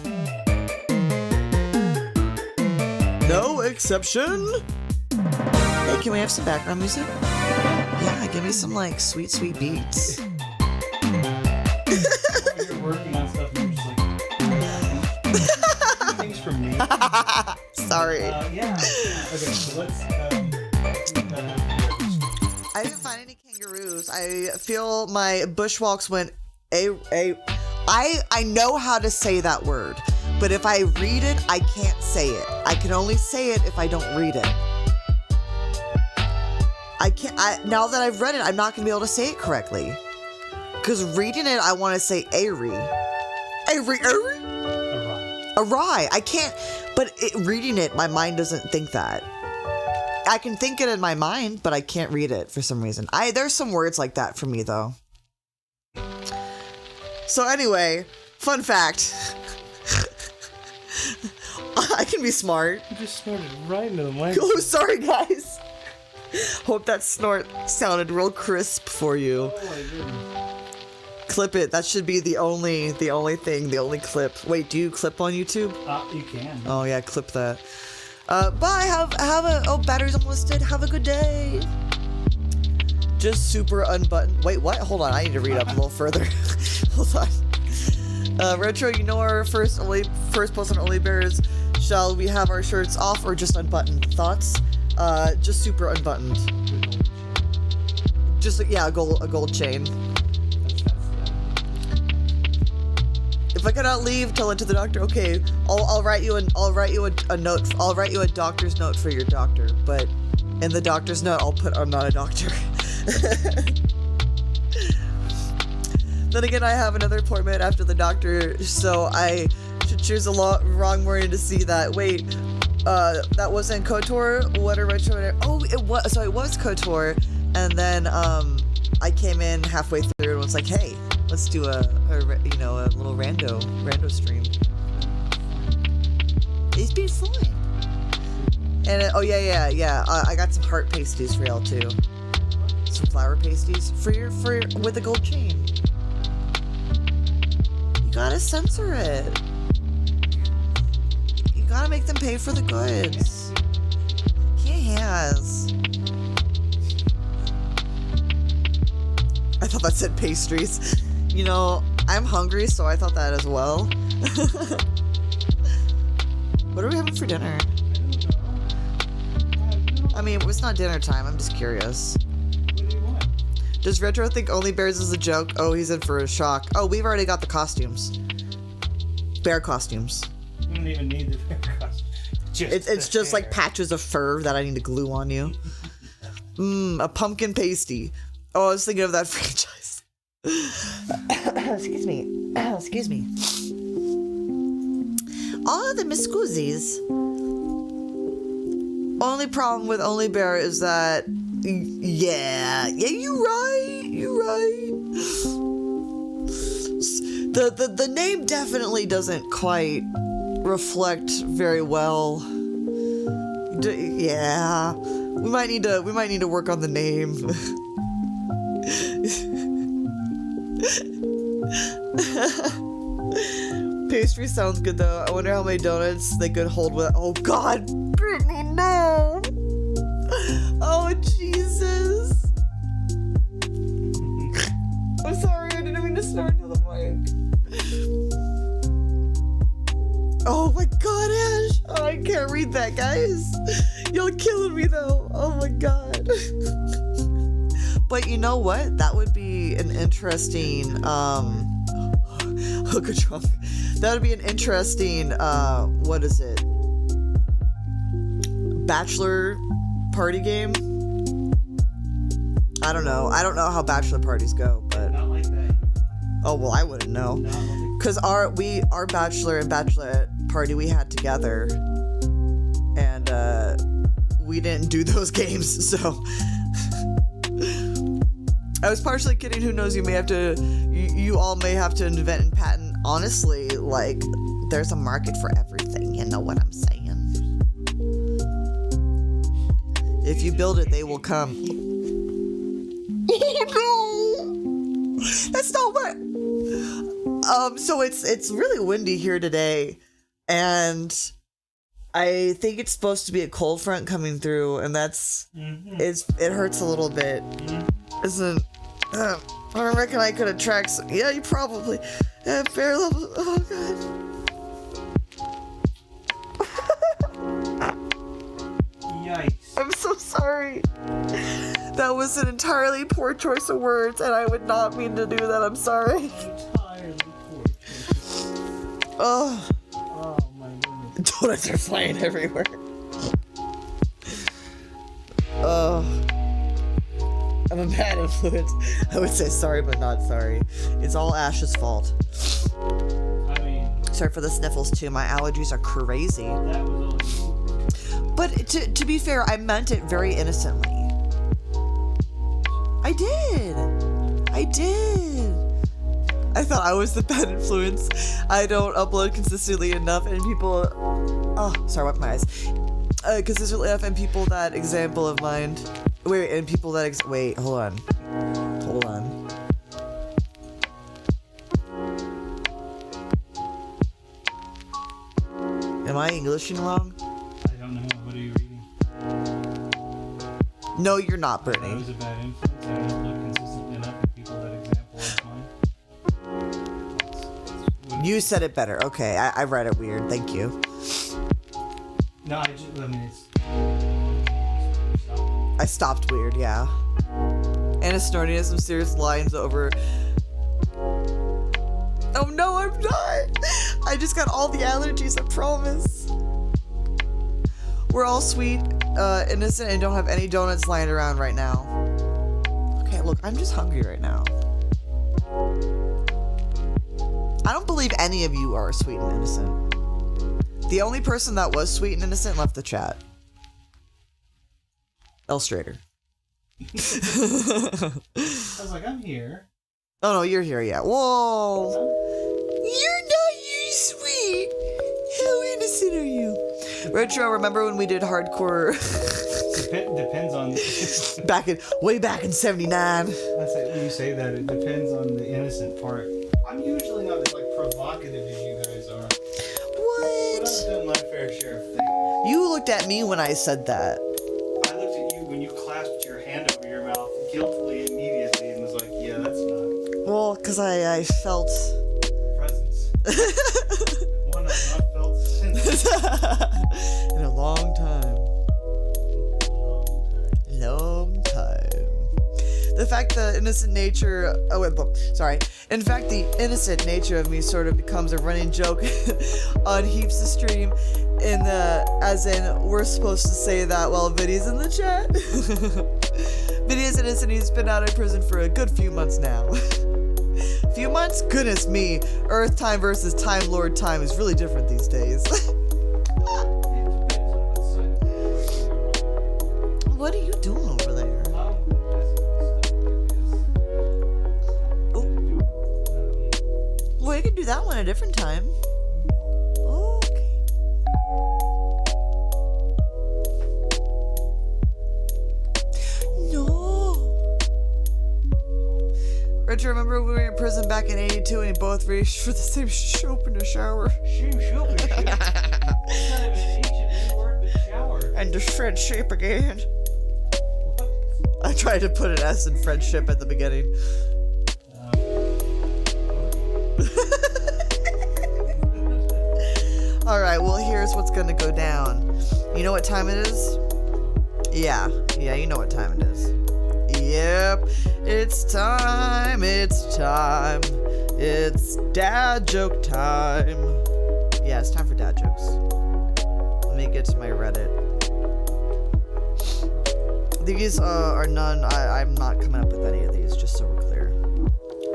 No exception. Hey, can we have some background music? Yeah, give me some like sweet beats. You're working on stuff and you're just like things from me. Sorry. Yeah. Okay, so let's. I didn't find any kangaroos. I feel my bushwalks went I know how to say that word, but if I read it, I can't say it. I can only say it if I don't read it. Now that I've read it, I'm not gonna be able to say it correctly. Because reading it, I want to say Airy. Awry. I can't, but reading it, my mind doesn't think that. I can think it in my mind, but I can't read it for some reason. There's some words like that for me, though. So anyway, fun fact. I can be smart. You just snorted right into the mic. Oh, sorry, guys. Hope that snort sounded real crisp for you. Oh my goodness. Clip it. That should be the only clip. Wait, do you clip on YouTube? You can. Oh yeah, clip that. Bye. Have a. battery's almost dead. Have a good day. Just super unbuttoned. Wait, what? Hold on. I need to read up a little further. Hold on. Retro, you know our first post on Only Bears. Shall we have our shirts off or just unbuttoned? Thoughts? Just super unbuttoned. Just a gold chain. If I cannot leave, tell it to the doctor. Okay, I'll write you a note. I'll write you a doctor's note for your doctor. But in the doctor's note, I'll put I'm not a doctor. Then again, I have another appointment after the doctor, so I should choose a wrong morning to see that. Wait, that wasn't KOTOR. What a retro. Oh, it was. So it was KOTOR, and then I came in halfway through and was like, hey, let's do a little rando stream. It's been fun. And I got some heart pasties for y'all too. Some flower pasties for with a gold chain. You gotta censor it. You gotta make them pay for the goods. He has. I thought that said pastries. You know, I'm hungry, so I thought that as well. What are we having for dinner? I mean, it's not dinner time. I'm just curious. What do you want? Does Retro think Only Bears is a joke? Oh, he's in for a shock. Oh, we've already got the costumes. Bear costumes. You don't even need the bear costume. It's just like patches of fur that I need to glue on you. A pumpkin pasty. Oh, I was thinking of that franchise. Excuse me. Excuse me. All the Miscusis. Only problem with Only Bear is that, yeah, you're right. The name definitely doesn't quite reflect very well. Yeah, we might need to work on the name. Pastry sounds good though. I wonder how many donuts they could hold with. Oh God, Brittany, no! Oh Jesus! I'm sorry, I didn't mean to snort into the mic. Oh my God, Ash! Oh, I can't read that, guys. You're killing me though. Oh my God. But you know what? That would be an interesting hooker trunk. That would be an interesting what is it? Bachelor party game? I don't know. I don't know how bachelor parties go, but Not like that. oh well, I wouldn't know. Cause our bachelor and bachelorette party we had together, and we didn't do those games, so I was partially kidding. Who knows? You all may have to invent and patent. Honestly, like, there's a market for everything. You know what I'm saying? If you build it, they will come. Oh no! That's not what. So it's really windy here today, and I think it's supposed to be a cold front coming through, and that's it hurts a little bit. Isn't? I reckon I could attract some. Yeah, you probably have fair level. Oh God. Yikes. I'm so sorry. That was an entirely poor choice of words, and I would not mean to do that. I'm sorry. Entirely poor. Oh. Oh my goodness. Donuts are flying everywhere. Oh. I'm a bad influence. I would say sorry, but not sorry. It's all Ash's fault. I mean, Sorry for the sniffles too. My allergies are crazy. that was all. But to be fair, I meant it very innocently. I did. I thought I was the bad influence. I don't upload consistently enough, and people. Oh, sorry, wipe my eyes. Consistently enough, and people that example of mine. Wait, and people that wait, hold on. Am I Englishing wrong? I don't know. What are you reading? No, you're not, I Brittany. was a bad influence. I don't look consistent enough with people that example of mine. You said it better. Okay, I read it weird. Thank you. No, I mean, it's. I stopped weird, yeah. Anna's snorting has some serious lines over. Oh no, I'm not! I just got all the allergies, I promise. We're all sweet, innocent, and don't have any donuts lying around right now. Okay, look, I'm just hungry right now. I don't believe any of you are sweet and innocent. The only person that was sweet and innocent left the chat. Illustrator. I was like, I'm here. Oh no, you're here, yeah. Whoa! You're not you sweet! How innocent are you? Retro, remember when we did hardcore? Depends on. way back in '79. I say when you say that, it depends on the innocent part. I'm usually not as like provocative as you guys are. What? But I've done my fair share of things. You looked at me when I said that. I looked at you when you clasped your hand over your mouth guiltily immediately and was like, yeah, that's not. Well, because I felt. Presence. One I've not felt since. In a long time. In fact, the innocent nature. Oh, wait, sorry. In fact, the innocent nature of me sort of becomes a running joke on Heaps' stream. As in, we're supposed to say that while Vinny's in the chat. Vinny's innocent. He's been out of prison for a good few months now. Few months? Goodness me. Earth time versus Time Lord time is really different these days. What are you doing over there? Oh. Well, you can do that one at a different time. Okay. No. Richard, remember when we were in prison back in '82 and we both reached for the same soap in the shower? Same soap in the shower. It's not even an ancient N-word, but shower. And the friendship again. I tried to put an S in friendship at the beginning. Alright, well, here's what's gonna go down. You know what time it is? Yeah, you know what time it is. Yep, it's time. It's dad joke time. Yeah, it's time for dad jokes. Let me get to my Reddit. These are none. I'm not coming up with any of these, just so we're clear.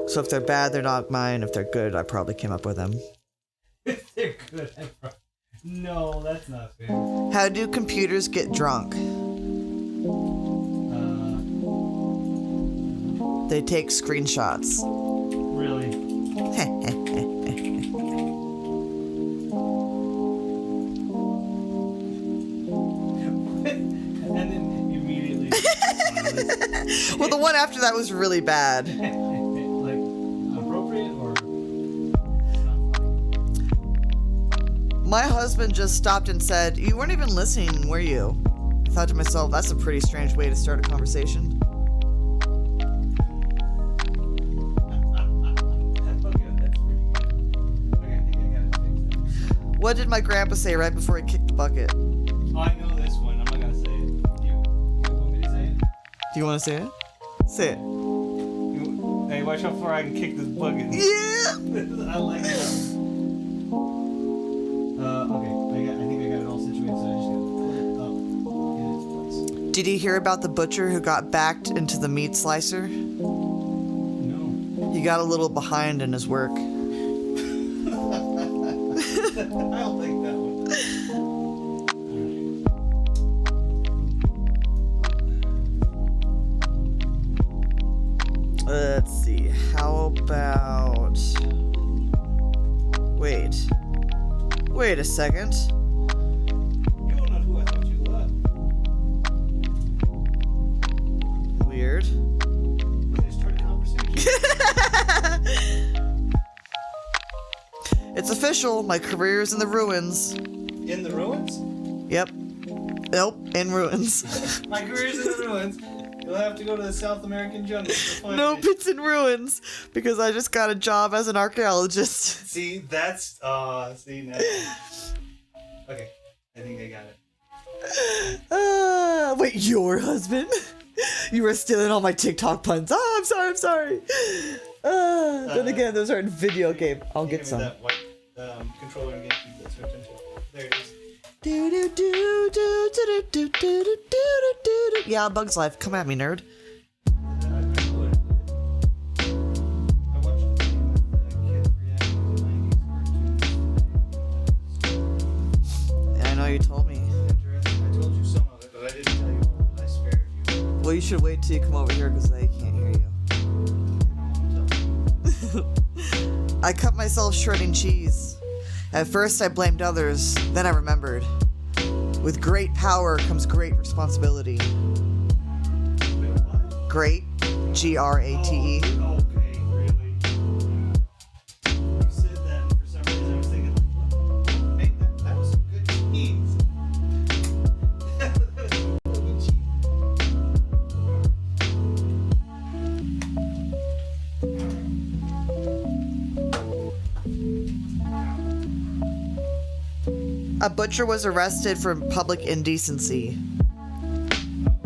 So if they're bad, they're not mine. If they're good, I probably came up with them. If they're good, no, that's not fair. How do computers get drunk? They take screenshots. Really? And then immediately. Well, the one after that was really bad. Like, appropriate or My husband just stopped and said, "You weren't even listening, were you?" I thought to myself, that's a pretty strange way to start a conversation. What did my grandpa say right before he kicked the bucket? Oh, I know this one. I'm not gonna say it. Do you want me to say it? Do you want to say it? Say it. Hey, watch how far I can kick this bucket. Yeah! I like that. Okay. I think I got it all situated, so I just gotta put it up in its place. Did you hear about the butcher who got backed into the meat slicer? No. He got a little behind in his work. I'll take that one. Let's see. How about... Wait a second. You are not who I thought you were. Weird. Let's start a conversation. It's official. My career is in the ruins. In the ruins? Yep. Nope. In ruins. My career's in the ruins. You'll have to go to the South American jungle to find Nope, it. it's in ruins. Because I just got a job as an archaeologist. See, that's... see, now... Okay, I think I got it. Wait, your husband? You were stealing all my TikTok puns. Oh, I'm sorry. Then again, those aren't video game. I'll get some. That white controller and GameCube that's hooked into it. There it is. Yeah, Bug's Life. Come at me, nerd. I know you told me. I told you some of it, but I didn't tell you all. I spared you. Well, you should wait till you come over here because they can't hear you. I cut myself shredding cheese. At first, I blamed others. Then I remembered. With great power comes great responsibility. Great. G-R-A-T-E. Okay, really? You said that, and for some reason I was thinking, hey, that was some good cheese. That was some good cheese. A butcher was arrested for public indecency.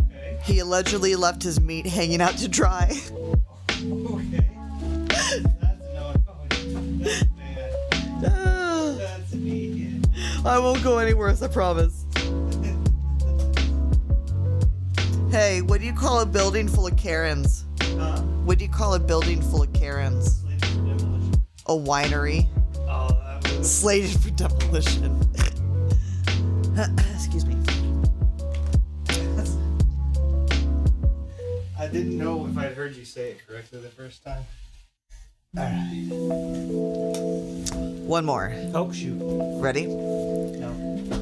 Okay. He allegedly left his meat hanging out to dry. Okay. That's no. That's bad. That's idiot. I won't go any worse, I promise. Hey, what do you call a building full of Karens? What do you call a building full of Karens? A winery. Oh, that was... Slated for demolition. Excuse me. I didn't know if I'd heard you say it correctly the first time. Alright. One more. Oh, shoot. Ready? No.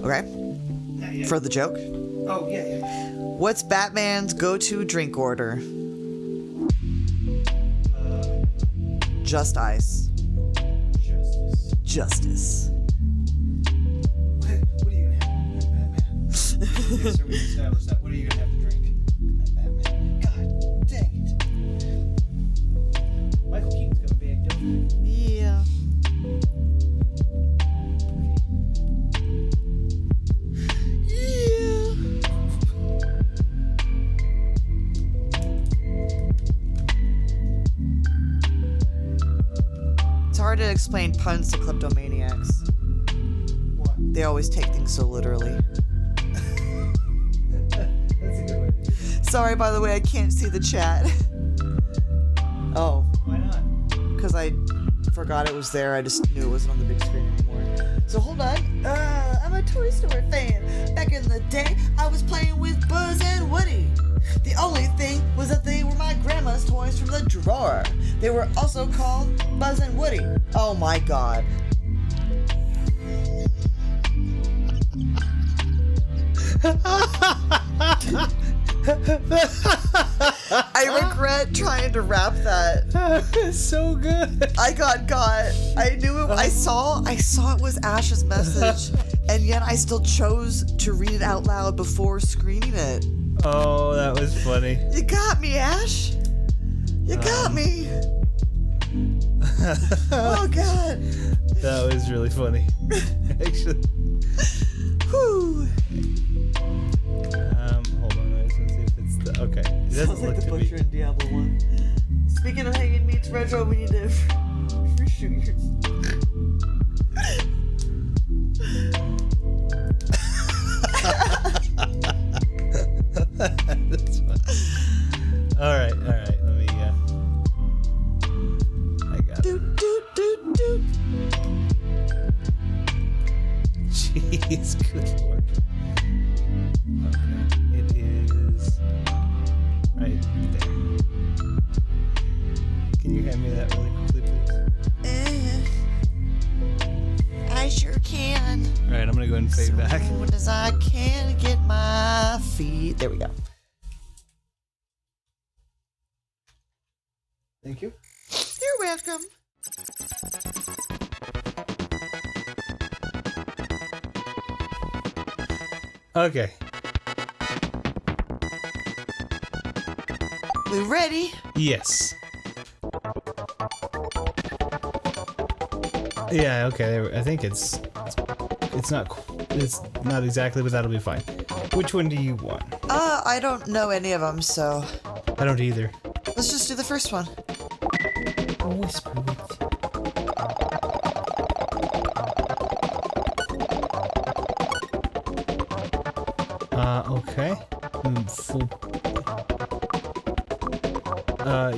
Okay. Not yet. For the joke? Oh, yeah. What's Batman's go-to drink order? Just ice. Justice. What are you gonna have, Batman? Yes, sir, we established that. What are you gonna have to drink, Batman? God dang it. Michael Keaton's gonna be a dope. Yeah. It's hard to explain puns to kleptomaniacs. What? They always take things so literally. That's a good way to do that. Sorry, by the way, I can't see the chat. Oh, Why not? because I forgot it was there. I just knew it wasn't on the big screen anymore. So hold on. I'm a Toy Story fan. Back in the day, I was playing with Buzz and Woody. The only thing was that they were my grandma's toys from the drawer. They were also called Buzz and Woody. Oh my god. I regret trying to rap that. It's so good. I got. I knew it. I saw it was Ash's message, and yet I still chose to read it out loud before screening it. Oh, that was funny. You got me, Ash. You got me. Oh god. That was really funny. Actually. Whew. Hold on. I just want to see if it's the. Okay. It doesn't Sounds look like the to Butcher be. in Diablo 1. Speaking of hanging meats, Retro, we need to reshoot yours. That's fun. All right. Let me. I got it. Jeez, good lord. Okay, it is right there. Can you hand me that really quickly, please? I sure can. All right, I'm gonna go ahead and fade back. Soon as I can get my feet. There we go. Thank you. You're welcome. Okay. We ready? Yes. Yeah. Okay. I think it's not exactly, but that'll be fine. Which one do you want? I don't know any of them, so I don't either. let's just do the first one. Whisper it. Okay. Full.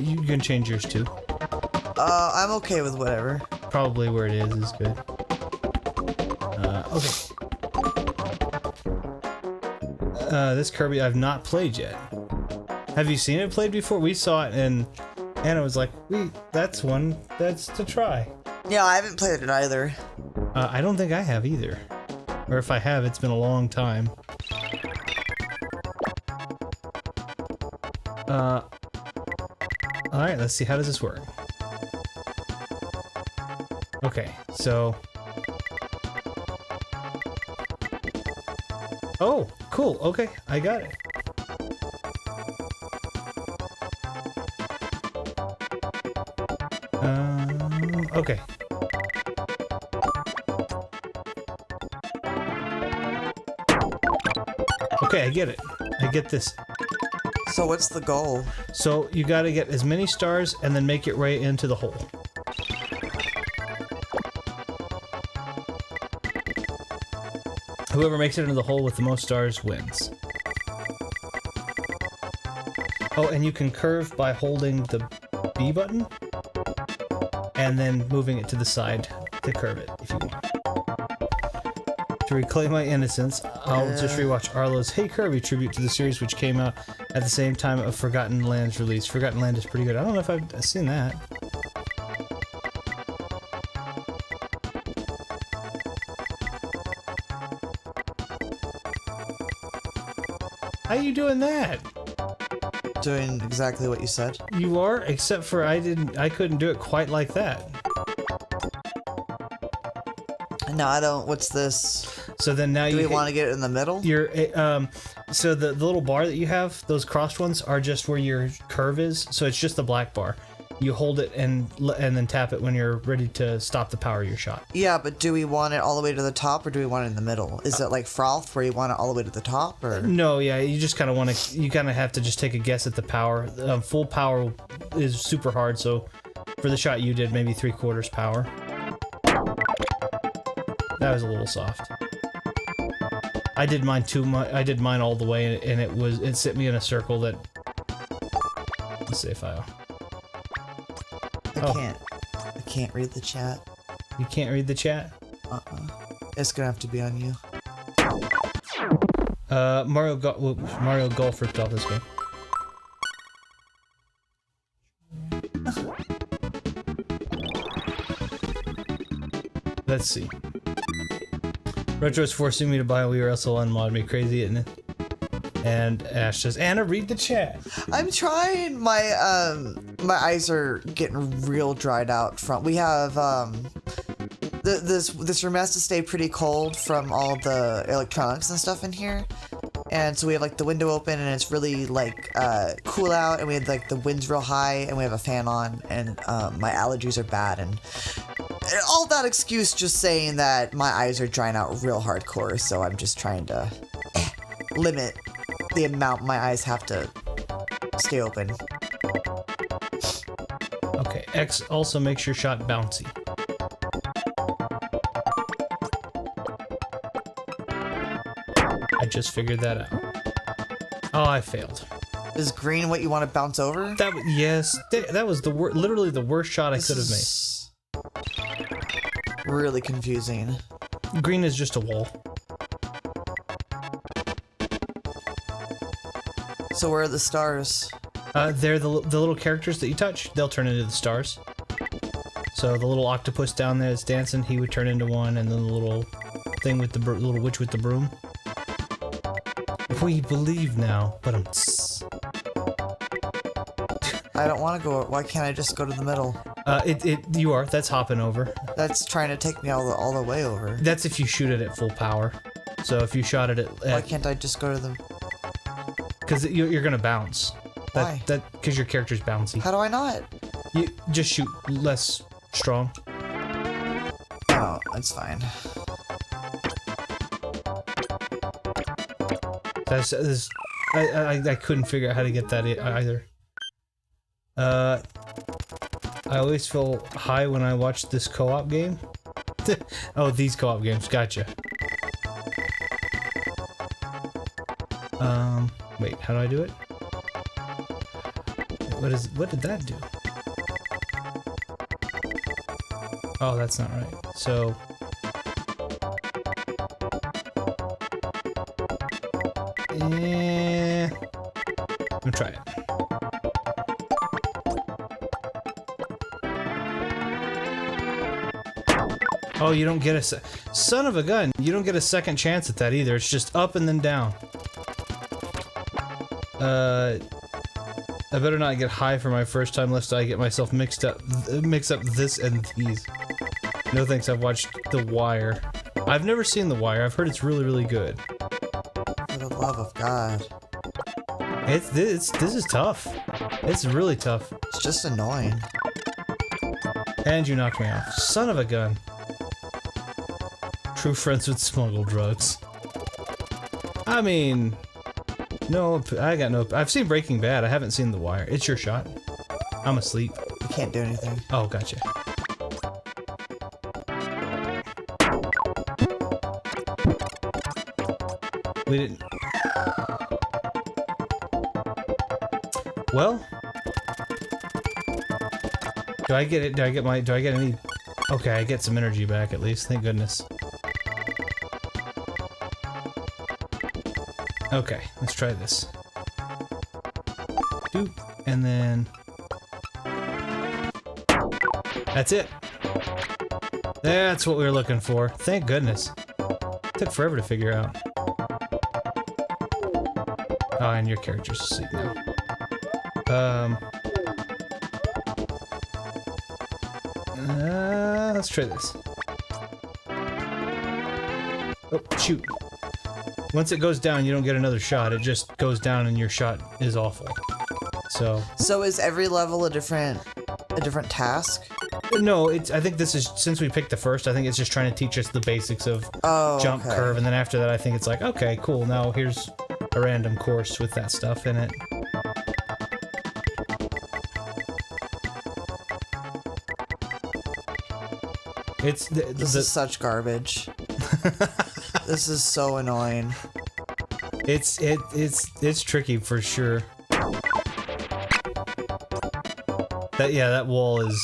You can change yours too. I'm okay with whatever. Probably where it is good. Okay. This Kirby I've not played yet. Have you seen it played before? We saw it and Anna was like, that's one that's to try. Yeah, I haven't played it either. I don't think I have either. Or if I have, it's been a long time. Alright, let's see. How does this work? Okay, so... Oh, cool. Okay, I got it. Okay. Okay, I get it. I get this. So what's the goal? So you got to get as many stars and then make it right into the hole. Whoever makes it into the hole with the most stars wins. Oh, and you can curve by holding the B button and then moving it to the side to curve it if you want. To reclaim my innocence, I'll just rewatch Arlo's Hey Kirby tribute to the series, which came out at the same time of Forgotten Land's release. Forgotten Land is pretty good. I don't know if I've seen that. How are you doing that? Doing exactly what you said. You are, except for I couldn't do it quite like that. No, I don't. What's this? So then now do we want to get it in the middle? So the little bar that you have, those crossed ones, are just where your curve is. So it's just the black bar. You hold it and then tap it when you're ready to stop the power of your shot. Yeah, but do we want it all the way to the top, or do we want it in the middle? Is it like Froth, where you want it all the way to the top, or? No, yeah, you just kind of want to. You kind of have to just take a guess at the power. Full power is super hard. So for the shot you did, maybe 3/4 power. That was a little soft. I did mine too much. I did mine all the way, and it sent me in a circle that. Let's see if I can't read the chat. You can't read the chat? It's gonna have to be on you. Mario Golf ripped off this game. Let's see. Retro's forcing me to buy a Wii or else he'll unmod me. Crazy, isn't it? And Ash says, Anna, read the chat. I'm trying. My eyes are getting real dried out from. We have this room has to stay pretty cold from all the electronics and stuff in here, and so we have like the window open and it's really like cool out, and we have like the wind's real high and we have a fan on, and my allergies are bad, and all that excuse just saying that my eyes are drying out real hardcore. So I'm just trying to limit the amount my eyes have to stay open. Okay, X also makes your shot bouncy. I just figured that out. Oh, I failed. Is green what you want to bounce over? Yes, that was literally the worst shot I could have made. Really confusing. Green is just a wall. So where are the stars? They're the little characters that you touch. They'll turn into the stars. So the little octopus down there that's dancing, he would turn into one, and then the little thing with the little witch with the broom. We believe now, but I don't want to go. Why can't I just go to the middle? You are. That's hopping over. That's trying to take me all the way over. That's if you shoot it at full power. So if you shot it at why can't I just go to the? Because you're gonna bounce. Why? Because your character's bouncy. How do I not? You just shoot less strong. Oh, that's fine. I couldn't figure out how to get that either. I always feel high when I watch this co-op game. Oh, these co-op games. Gotcha. Wait, how do I do it? What did that do? Oh, that's not right. So... let me try it. Oh, you don't get a son of a gun. You don't get a second chance at that either. It's just up and then down. I better not get high for my first time lest I get myself mix up this and these. No thanks, I've watched The Wire. I've never seen The Wire. I've heard it's really, really good. For the love of God. This is tough. It's really tough. It's just annoying. And you knocked me off. Son of a gun. True friends would smuggle drugs. I mean, No, I got no... I've seen Breaking Bad. I haven't seen The Wire. It's your shot. I'm asleep. You can't do anything. Oh, gotcha. We didn't... Well... Do I get it? Do I get any... Okay, I get some energy back at least. Thank goodness. Okay, let's try this. Doop, and then... That's it! That's what we were looking for. Thank goodness. Took forever to figure out. Oh, and your character's asleep now. Let's try this. Oh, shoot. Once it goes down, you don't get another shot. It just goes down and your shot is awful. So is every level a different task? No, I think this is, since we picked the first, I think it's just trying to teach us the basics of jump, curve, and then after that I think it's like, okay, cool, now here's a random course with that stuff in it. This is such garbage. This is so annoying. It's tricky for sure. That wall is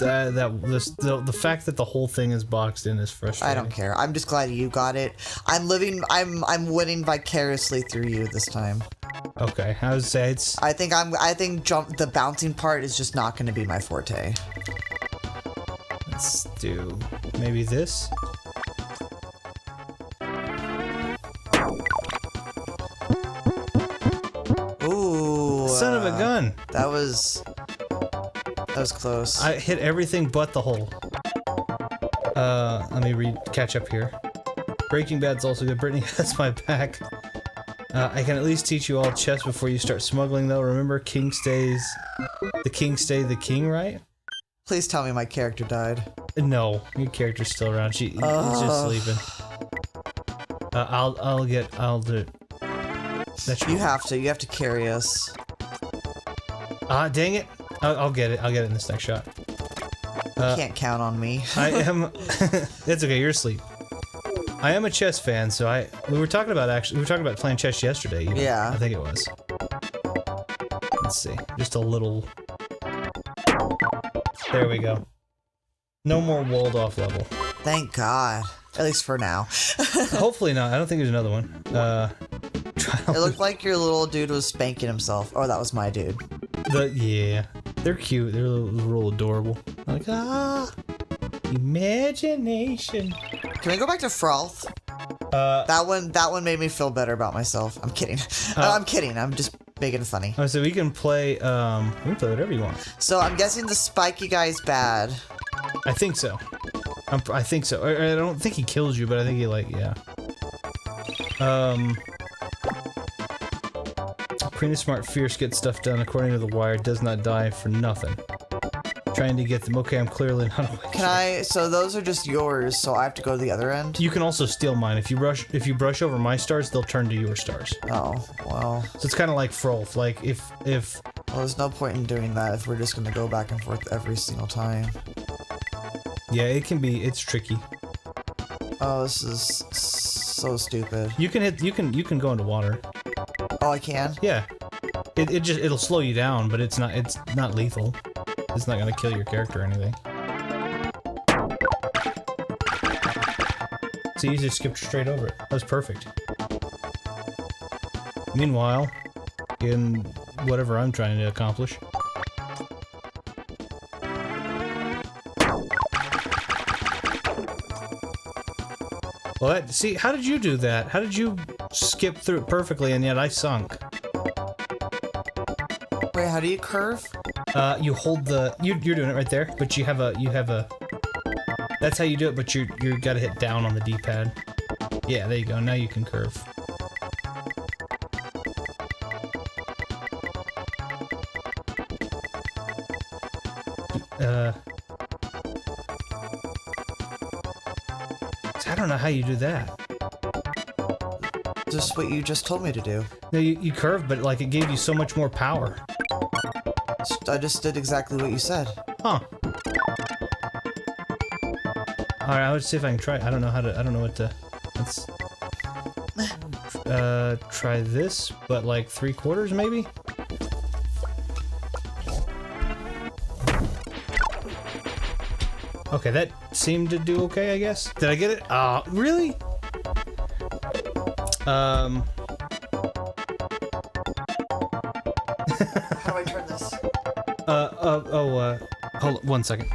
the fact that the whole thing is boxed in is frustrating. I don't care. I'm just glad you got it. I'm winning vicariously through you this time. Okay, I would say it's... I think the bouncing part is just not going to be my forte. Let's do maybe this. Ooh. Son of a gun. That was close. I hit everything but the hole. Let me catch up here. Breaking Bad's also good. Brittany has my back. I can at least teach you all chess before you start smuggling, though. Remember, the king stay the king, right? Please tell me my character died. No, your character's still around. She's just sleeping. I'll do it. You have to carry us. Dang it. I'll get it in this next shot. You can't count on me. I am... It's okay, you're asleep. I am a chess fan, so we were talking about playing chess yesterday. Even. Yeah. I think it was. Let's see. Just a little... There we go. No more walled off level. Thank God. At least for now. Hopefully not. I don't think there's another one. It looked like your little dude was spanking himself. Oh, that was my dude. Yeah. They're cute. They're a little adorable. Like, imagination. Can we go back to Froth? That one made me feel better about myself. I'm kidding. I'm kidding. I'm just making it funny. Oh, so we can play whatever you want. So I'm guessing the spiky guy's bad. I think so. I think so. I don't think he kills you, but I think he yeah. Queen of Smart Fierce gets stuff done according to the Wire, does not die for nothing. Trying to get them. Okay, I'm clearly not awake. So those are just yours, so I have to go to the other end? You can also steal mine. If you brush over my stars, they'll turn to your stars. Oh, well. So it's kind of like Frolf. Like, if... Well, there's no point in doing that if we're just gonna go back and forth every single time. Yeah, it's tricky. Oh, this is so stupid. You can go into water. Oh, I can? Yeah. It'll slow you down, but it's not lethal. It's not gonna kill your character or anything. So you just skipped straight over it. That was perfect. Meanwhile, in whatever I'm trying to accomplish. Well, see, how did you do that? How did you skip through it perfectly and yet I sunk? Wait, how do you curve? You hold you're doing it right there, but you have a that's how you do it, but you gotta hit down on the D-pad. Yeah, there you go, now you can curve. I don't know how you do that. just what you just told me to do. No, you curved, but like it gave you so much more power. I just did exactly what you said. Huh. Alright, I would see if I can try. I don't know how to. I don't know what to. Let's try this, but like 3/4 maybe. Okay, that seemed to do okay, I guess. Did I get it? Really? How do I turn this? Hold on 1 second.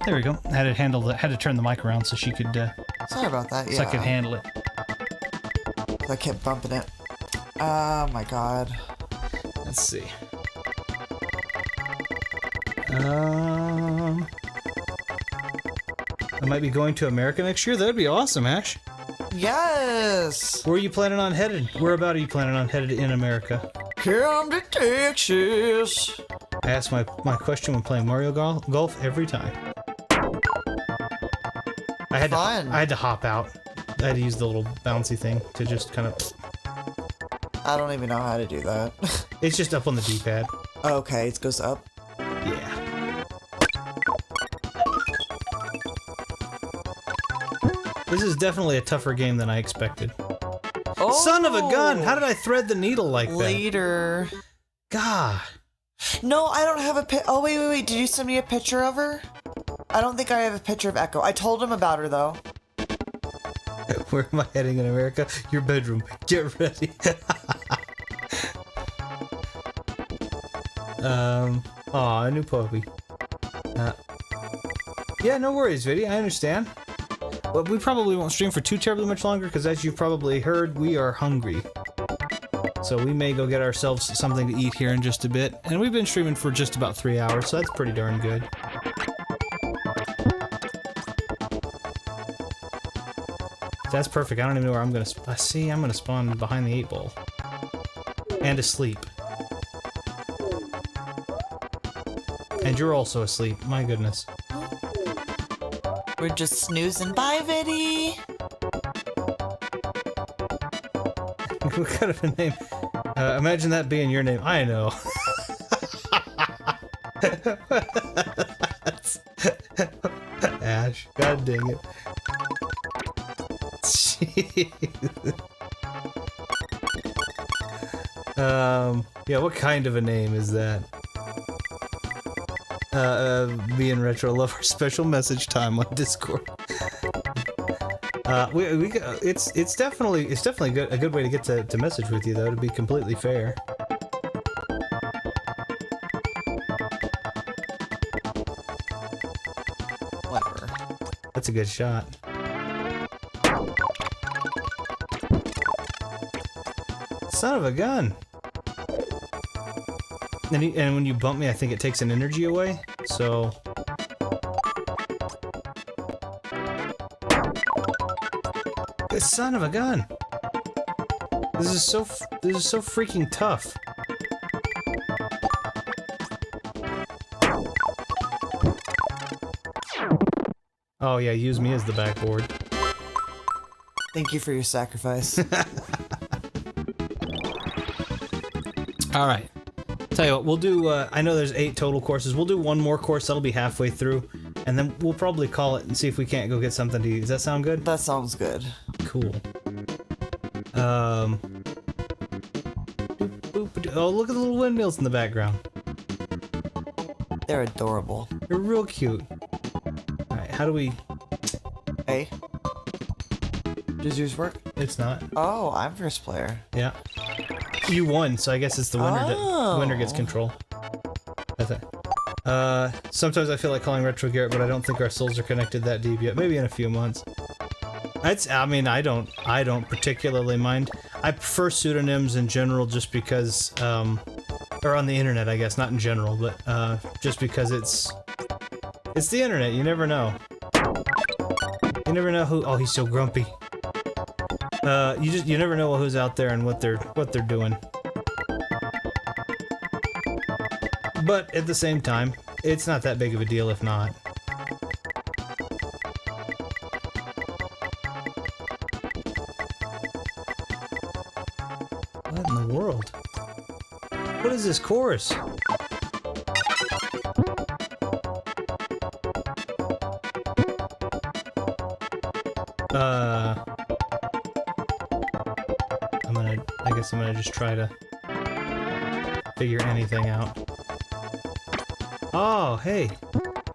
There we go. Had to turn the mic around so she could. Sorry about that. Yeah. So I could handle it. I kept bumping it. Oh my god. Let's see. I might be going to America next year. That'd be awesome, Ash. Yes. Where are you planning on headed? Whereabout are you planning on headed in America? Come to Texas. I ask my question when playing Mario Golf every time. I had to hop out. I had to use the little bouncy thing to just kind of. I don't even know how to do that. It's just up on the D-pad. Okay, it goes up. Yeah. This is definitely a tougher game than I expected. Oh, son of a gun! How did I thread the needle like that? Later. God. No, I don't have a Oh, wait. Did you send me a picture of her? I don't think I have a picture of Echo. I told him about her, though. Where am I heading in America? Your bedroom. Get ready. Aw, a new puppy. Yeah, no worries, Viddy. I understand. But we probably won't stream for too terribly much longer, because as you've probably heard, we are hungry. So we may go get ourselves something to eat here in just a bit. And we've been streaming for just about 3 hours, so that's pretty darn good. That's perfect. I don't even know where I'm gonna see. I'm gonna spawn behind the 8 ball. And asleep. And you're also asleep. My goodness. We're just snoozing. Bye, Viddy. What kind of a name? Imagine that being your name. I know. Ash. God dang it. Yeah, what kind of a name is that? Me and Retro love our special message time on Discord. It's definitely a good way to get to message with you, though, to be completely fair. Whatever. That's a good shot. Son of a gun! And when you bump me, I think it takes an energy away, so... Son of a gun! This is so freaking tough. Oh yeah, use me as the backboard. Thank you for your sacrifice. Alright. Tell you what, we'll do, I know there's 8 total courses. We'll do one more course, that'll be halfway through. And then we'll probably call it and see if we can't go get something to eat. Does that sound good? That sounds good. Cool. Oh, look at the little windmills in the background. They're adorable. They're real cute. Alright, how do we... Hey. Does yours work? It's not. Oh, I'm first player. Yeah. You won, so I guess it's the winner that winner gets control. That's it. Sometimes I feel like calling Retro Garrett, but I don't think our souls are connected that deep yet. Maybe in a few months. I mean, I don't particularly mind. I prefer pseudonyms in general just because, or Or on the internet, I guess, not in general, but just because it's the internet. You never know. You never know who. Oh, he's so grumpy. You never know who's out there and what they're doing. But at the same time, it's not that big of a deal if not. What in the world? What is this chorus? I guess I'm gonna just try to figure anything out. Oh, hey.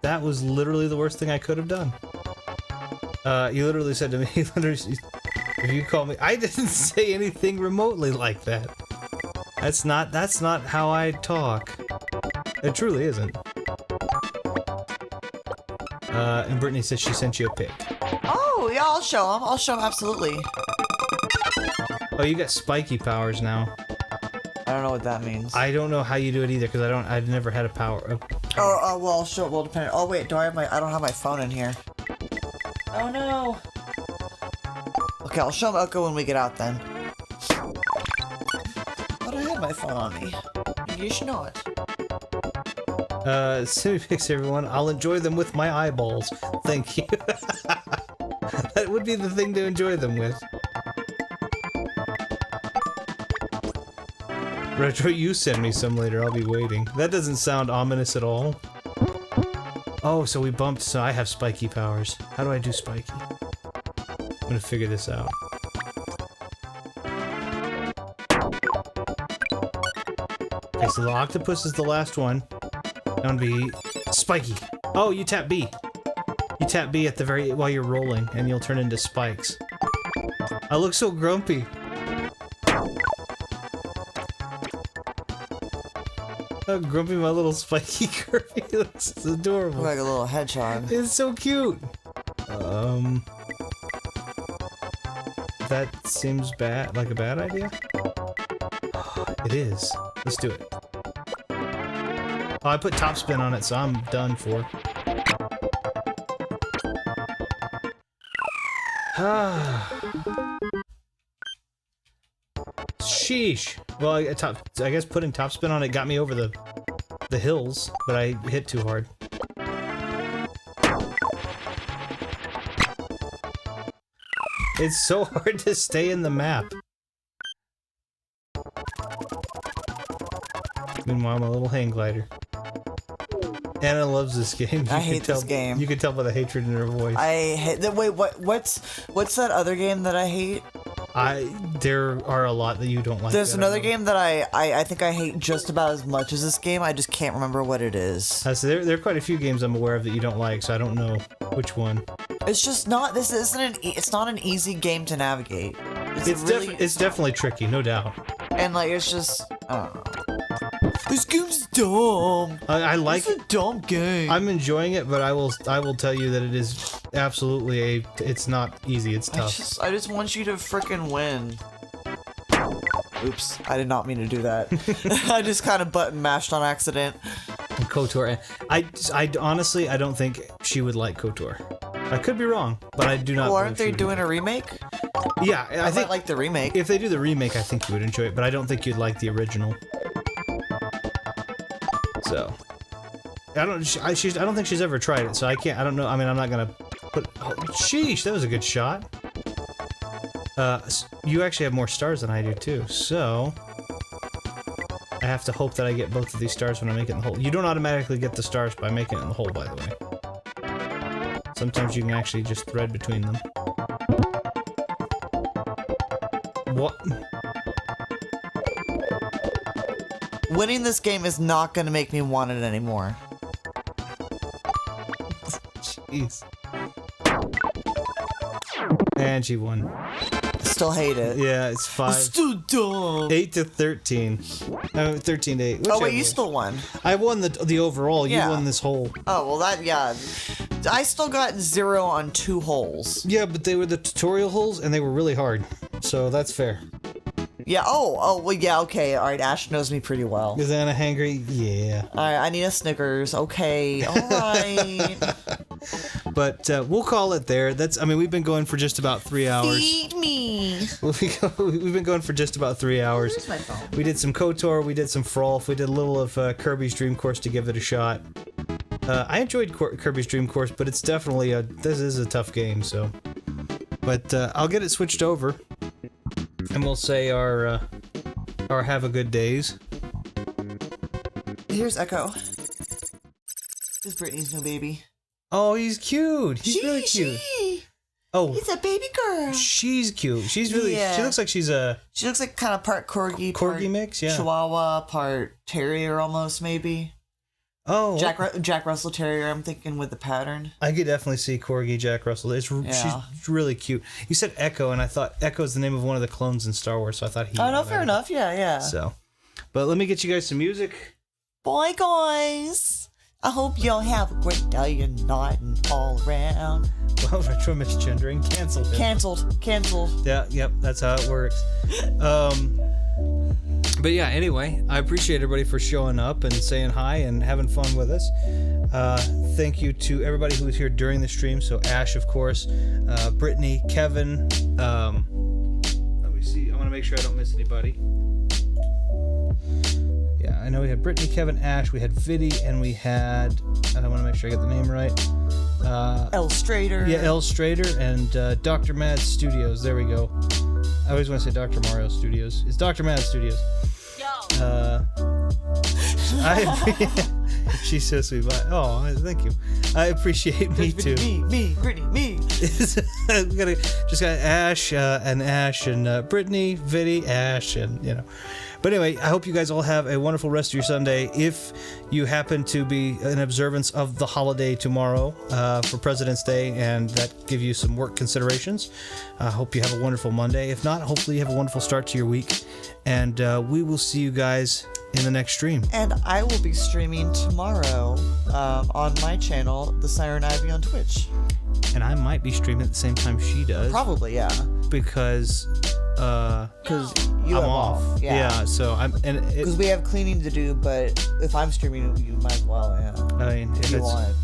That was literally the worst thing I could have done. You literally said to me, if you call me, I didn't say anything remotely like that. That's not how I talk. It truly isn't. And Brittany says she sent you a pic. Oh, yeah, I'll show him. I'll show him, absolutely. Oh, you got spiky powers now. I don't know what that means. I don't know how you do it either, because I've never had a power. Oh, well, I'll show it. Well, depending. Oh, wait, I don't have my phone in here. Oh, no. Okay, I'll show him Oko when we get out, then. But I had my phone on me. You should know it. Cinemix, everyone. I'll enjoy them with my eyeballs. Thank you. That would be the thing to enjoy them with. Retro, you send me some later. I'll be waiting. That doesn't sound ominous at all. Oh, so we bumped, so I have spiky powers. How do I do spiky? I'm gonna figure this out. Okay, so the octopus is the last one. Gonna be spiky. Oh, you tap B. You tap B at the while you're rolling, and you'll turn into spikes. I look so grumpy. How grumpy my little spiky Kirby looks. It's adorable. Like a little hedgehog. It's so cute. That seems bad, like a bad idea. It is. Let's do it. Oh, I put top spin on it, so I'm done for. Sheesh. Well, I guess putting top spin on it got me over the hills, but I hit too hard. It's so hard to stay in the map. Meanwhile, I'm a little hang glider. Anna loves this game. I hate this game. You can tell by the hatred in her voice. I hate. Wait, what's that other game that I hate? There are a lot that you don't like. There's another game that I think I hate just about as much as this game. I just can't remember what it is. So there are quite a few games I'm aware of that you don't like, so I don't know which one. It's just not. It's not an easy game to navigate. It's definitely tricky, no doubt. And like, it's just. I don't know. This game's dumb. I like it. It's a dumb game. I'm enjoying it, but I will tell you that it is absolutely it's not easy. It's tough. I just want you to frickin' win. Oops, I did not mean to do that. I just kind of button mashed on accident. KOTOR. I honestly I don't think she would like KOTOR. I could be wrong, but I do not. Well, aren't they doing a remake? Yeah, I think like the remake. If they do the remake, I think you would enjoy it, but I don't think you'd like the original. So, I don't think she's ever tried it, so I can't. I don't know. I mean, I'm not gonna put. Oh, sheesh, that was a good shot. You actually have more stars than I do too, so I have to hope that I get both of these stars when I make it in the hole. You don't automatically get the stars by making it in the hole, by the way. Sometimes you can actually just thread between them. What? Winning this game is not going to make me want it anymore. Jeez. And she won. Still hate it. Yeah, it's 5. It's too dumb. 8 to 13. 13 to 8. Oh wait, you still won. I won the overall. You won this hole. Oh well, I still got 0 on 2 holes. Yeah, but they were the tutorial holes, and they were really hard. So that's fair. Yeah. Oh. Well. Yeah. Okay. All right. Ash knows me pretty well. Is Anna hangry? Yeah. All right. I need a Snickers. Okay. All right. But we'll call it there. We've been going for just about 3 hours. Feed me. We've been going for just about 3 hours. Where's my phone? We did some KOTOR, we did some Frolf, we did a little of Kirby's Dream Course to give it a shot. I enjoyed Kirby's Dream Course, but it's definitely this is a tough game, so. But I'll get it switched over, and we'll say our have a good days. Here's Echo. This is Brittany's new baby. Oh, he's cute. He's really cute. Oh, he's a baby girl. She's cute. She's really. Yeah. She looks like she's a. She looks like kind of part corgi part mix, yeah. Chihuahua, part terrier, almost maybe. Oh, Jack Russell Terrier. I'm thinking with the pattern. I could definitely see corgi Jack Russell. She's really cute. You said Echo, and I thought Echo is the name of one of the clones in Star Wars, so I thought he. Oh no, fair enough. Yeah. So, but let me get you guys some music. Bye, guys. I hope y'all have a great day and night and all around. Well, retro misgendering canceled. Canceled. Yeah, yep, that's how it works. But yeah, anyway, I appreciate everybody for showing up and saying hi and having fun with us. Thank you to everybody who was here during the stream. So Ash, of course, Brittany, Kevin. Let me see. I want to make sure I don't miss anybody. Yeah, I know we had Brittany, Kevin, Ash, we had Viddy, and we had, I want to make sure I get the name right. L. Strader. Yeah, L. Strader and Dr. Mad Studios. There we go. I always want to say Dr. Mario Studios. It's Dr. Mad Studios. She's so sweet. Oh, thank you. I appreciate me too. Me, Brittany, me. We just got Ash and Brittany, Viddy, Ash, and you know. But anyway, I hope you guys all have a wonderful rest of your Sunday. If you happen to be in observance of the holiday tomorrow for President's Day and that give you some work considerations, I hope you have a wonderful Monday. If not, hopefully you have a wonderful start to your week. And we will see you guys in the next stream. And I will be streaming tomorrow on my channel, The Siren Ivy on Twitch. And I might be streaming at the same time she does. Probably, yeah. Because you I'm have off. Yeah, so I'm because we have cleaning to do. But if I'm streaming, you might as well. Yeah. I mean, if you want.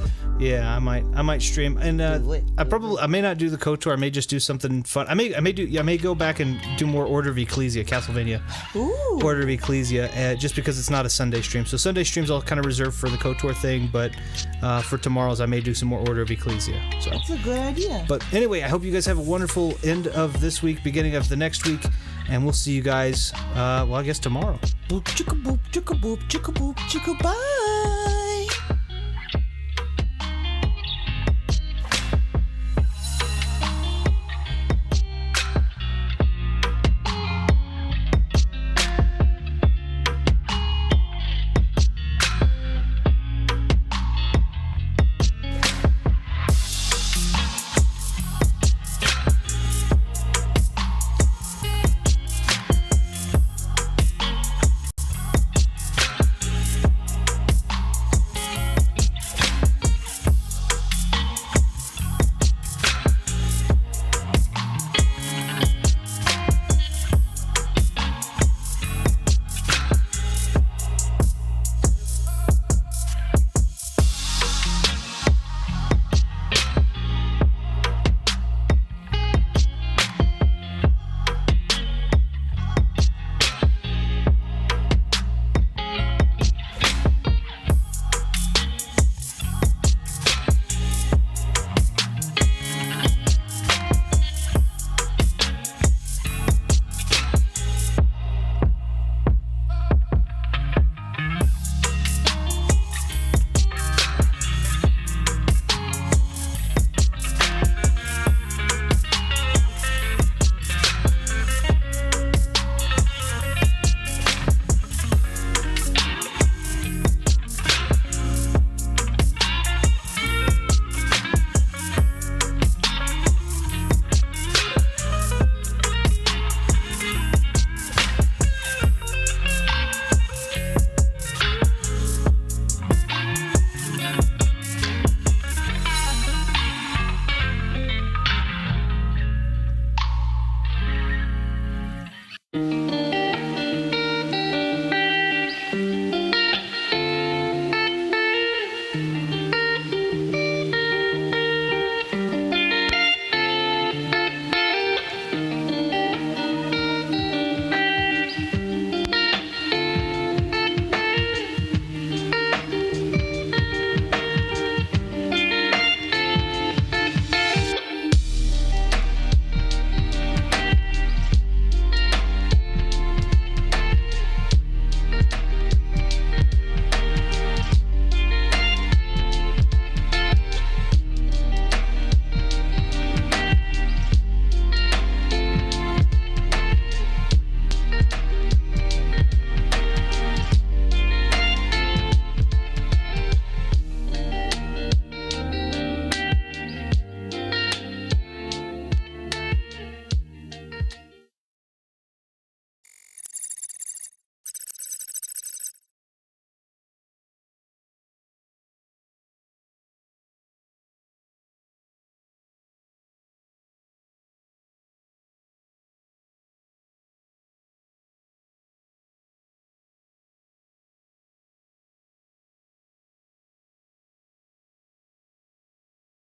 Yeah, I might stream, and I may not do the KOTOR. I may just do something fun. I may go back and do more Order of Ecclesia, Castlevania. Ooh. Order of Ecclesia, just because it's not a Sunday stream. So Sunday streams I'll kind of reserve for the KOTOR thing, but for tomorrow's I may do some more Order of Ecclesia. So that's a good idea. But anyway, I hope you guys have a wonderful end of this week, beginning of the next week, and we'll see you guys. I guess tomorrow. Boop chicka boop chicka boop chicka boop chicka bye.